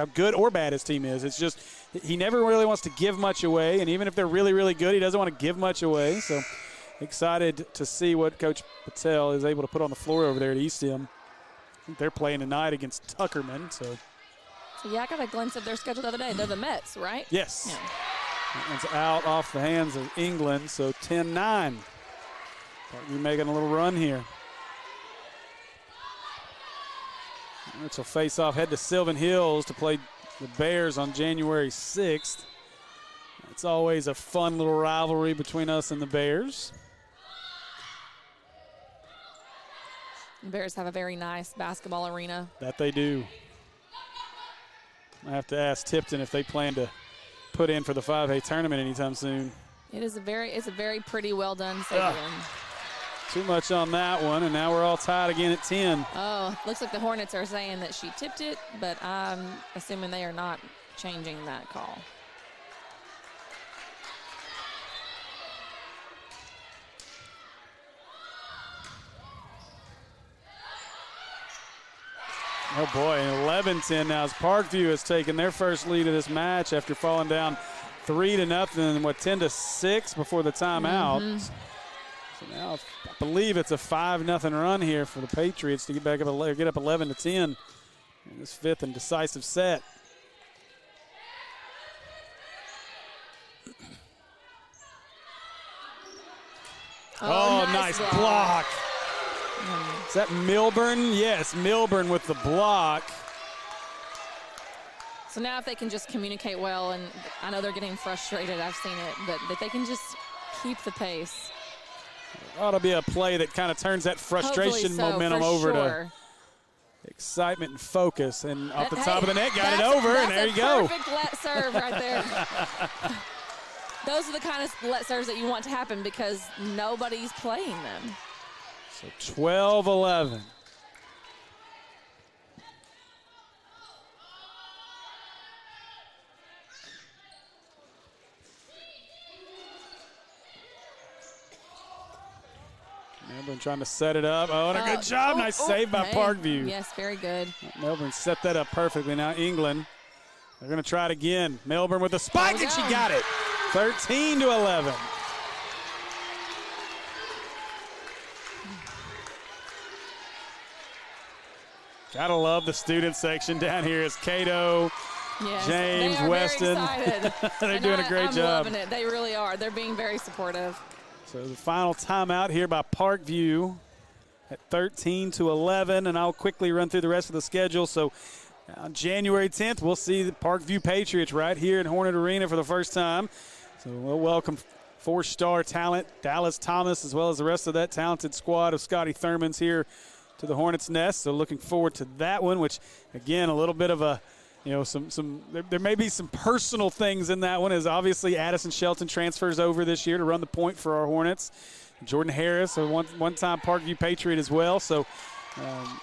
good or bad his team is. It's just he never really wants to give much away. And even if they're really, really good, he doesn't want to give much away. So excited to see what Coach Patel is able to put on the floor over there at Eastham. I think they're playing tonight against Tuckerman. So yeah, I got a glimpse of their schedule the other day. They're the Mets, right? Yes. Yeah. That one's out off the hands of England, so 10-9. You're making a little run here. Hornets will face off, head to Sylvan Hills to play the Bears on January 6th. It's always a fun little rivalry between us and the Bears. The Bears have a very nice basketball arena. That they do. I have to ask Tipton if they plan to put in for the 5A tournament anytime soon. It's a very pretty, well done stadium. Too much on that one, and now we're all tied again at 10. Oh, looks like the Hornets are saying that she tipped it, but I'm assuming they are not changing that call. Oh boy, 11-10 now as Parkview has taken their first lead of this match after falling down 3-0, 10-6 before the timeout. So now I believe it's a 5-0 run here for the Patriots to get up 11-10 in this fifth and decisive set. Oh, nice block. Is that Milburn? Yes, Milburn with the block. So now if they can just communicate well, and I know they're getting frustrated, I've seen it, but if they can just keep the pace. Ought to be a play that kind of turns that frustration momentum over to excitement and focus. And off the top of the net, got it over, and there you go. Perfect let serve right there. Those are the kind of let serves that you want to happen because nobody's playing them. So 12-11. Melbourne trying to set it up. Oh, and a good job. Nice save by Parkview. Yes, very good. Melbourne set that up perfectly. Now England, they're going to try it again. Melbourne with a spike, and she got it. 13-11. Gotta love the student section down here. It's Cato, yes, James, they are Weston. Very excited. They're doing a great job. I'm loving it. They really are. They're being very supportive. So the final timeout here by Parkview at 13-11, and I'll quickly run through the rest of the schedule. So on January 10th, we'll see the Parkview Patriots right here in Hornet Arena for the first time. So we'll welcome four-star talent Dallas Thomas, as well as the rest of that talented squad of Scotty Thurmans here to the Hornets' nest. So looking forward to that one, which, again, a little bit of a, there may be some personal things in that one, as obviously Addison Shelton transfers over this year to run the point for our Hornets. Jordan Harris, a one-time Parkview Patriot as well. So,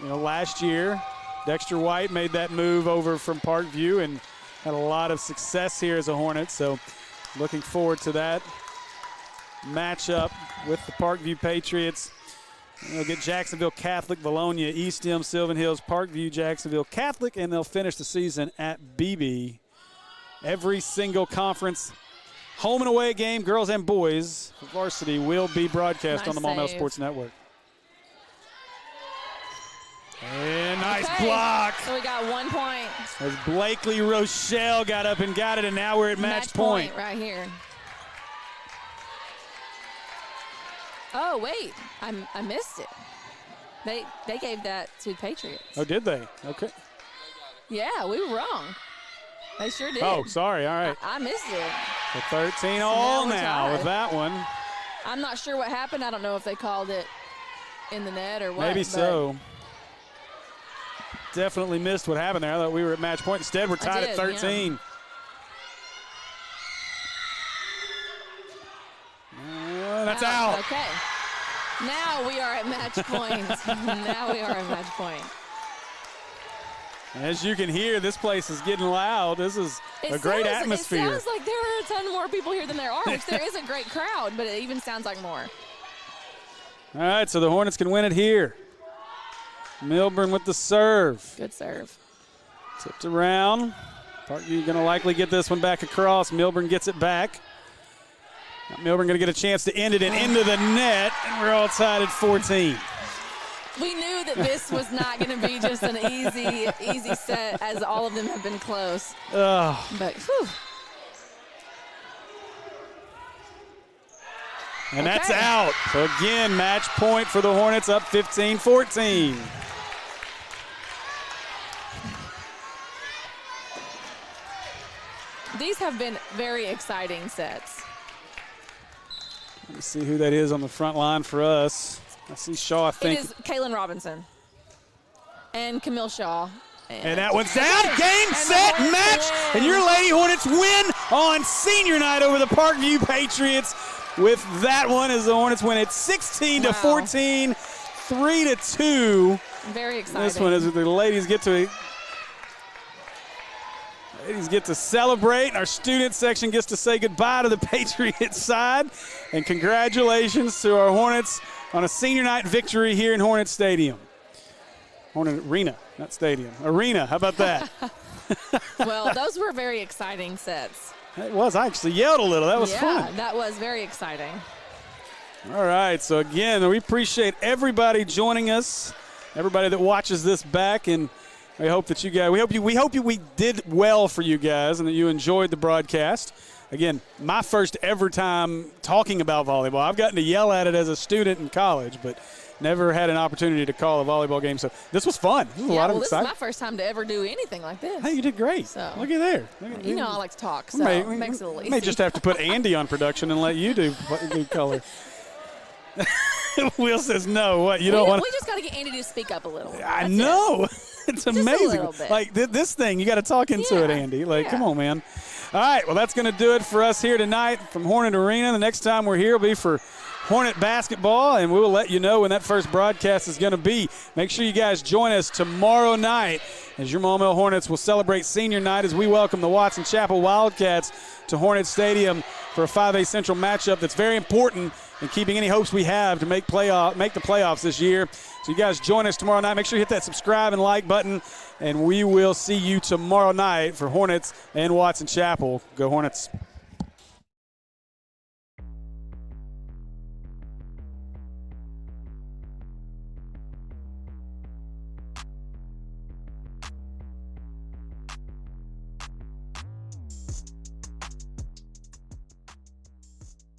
last year, Dexter White made that move over from Parkview and had a lot of success here as a Hornet. So looking forward to that matchup with the Parkview Patriots. They'll get Jacksonville Catholic, Bologna, East End, Sylvan Hills, Parkview, Jacksonville Catholic, and they'll finish the season at BB. Every single conference home and away game, girls and boys, varsity, will be broadcast on the Maumelle Sports Network. And nice block. So we got 1 point. As Blakely Rochelle got up and got it, and now we're at match point. Right here. Oh, wait. I missed it. They gave that to the Patriots. Oh, did they? Okay. Yeah, we were wrong. They sure did. Oh, sorry. All right. I missed it. So 13 all now with that one. I'm not sure what happened. I don't know if they called it in the net or what. Maybe so. Definitely missed what happened there. I thought we were at match point. Instead, we're tied at 13. Yeah. That's out. Okay. Now we are at match point. Now we are at match point. As you can hear, this place is getting loud. This is a great atmosphere. It sounds like there are a ton more people here than there are, which there is a great crowd, but it even sounds like more. All right, so the Hornets can win it here. Milburn with the serve. Good serve. Tipped around. Parkview going to likely get this one back across. Milburn gets it back. Now Milburn going to get a chance to end it and into the net, and we're all tied at 14. We knew that this was not going to be just an easy set, as all of them have been close. But, whew. And that's out. So, again, match point for the Hornets, up 15-14. these have been very exciting sets. Let me see who that is on the front line for us. I see Shaw, I think. It is Kaylin Robinson and Camille Shaw. And that one's down. Game, set, match. And your Lady Hornets win on senior night over the Parkview Patriots. With that one, as the Hornets win it 16-14, 3-2. Very exciting. This one is the ladies get to celebrate, and our student section gets to say goodbye to the Patriots side. And congratulations to our Hornets on a senior night victory here in Hornet Stadium. Hornet Arena, not stadium. Arena, how about that? Well, those were very exciting sets. It was. I actually yelled a little. That was fun. Yeah, that was very exciting. All right, so again, we appreciate everybody joining us, everybody that watches this back, and we hope that you guys, we did well for you guys and that you enjoyed the broadcast. Again, my first ever time talking about volleyball. I've gotten to yell at it as a student in college, but never had an opportunity to call a volleyball game. So this was fun. This was a lot of excitement. This is my first time to ever do anything like this. Hey, you did great. So, look at there. You know I like to talk, so it makes it a little easy. We may just have to put Andy on production and let you do color. Will says no. What, you don't want? We just got to get Andy to speak up a little. I know. It's amazing. Bit. Like this thing, you got to talk into it, Andy. Like, come on, man. All right, well, that's going to do it for us here tonight from Hornet Arena. The next time we're here will be for Hornet basketball, and we will let you know when that first broadcast is going to be. Make sure you guys join us tomorrow night as your Maumelle Hornets will celebrate senior night as we welcome the Watson Chapel Wildcats to Hornet Stadium for a 5A Central matchup that's very important in keeping any hopes we have to make the playoffs this year. So you guys join us tomorrow night. Make sure you hit that subscribe and like button, and we will see you tomorrow night for Hornets and Watson Chapel. Go Hornets.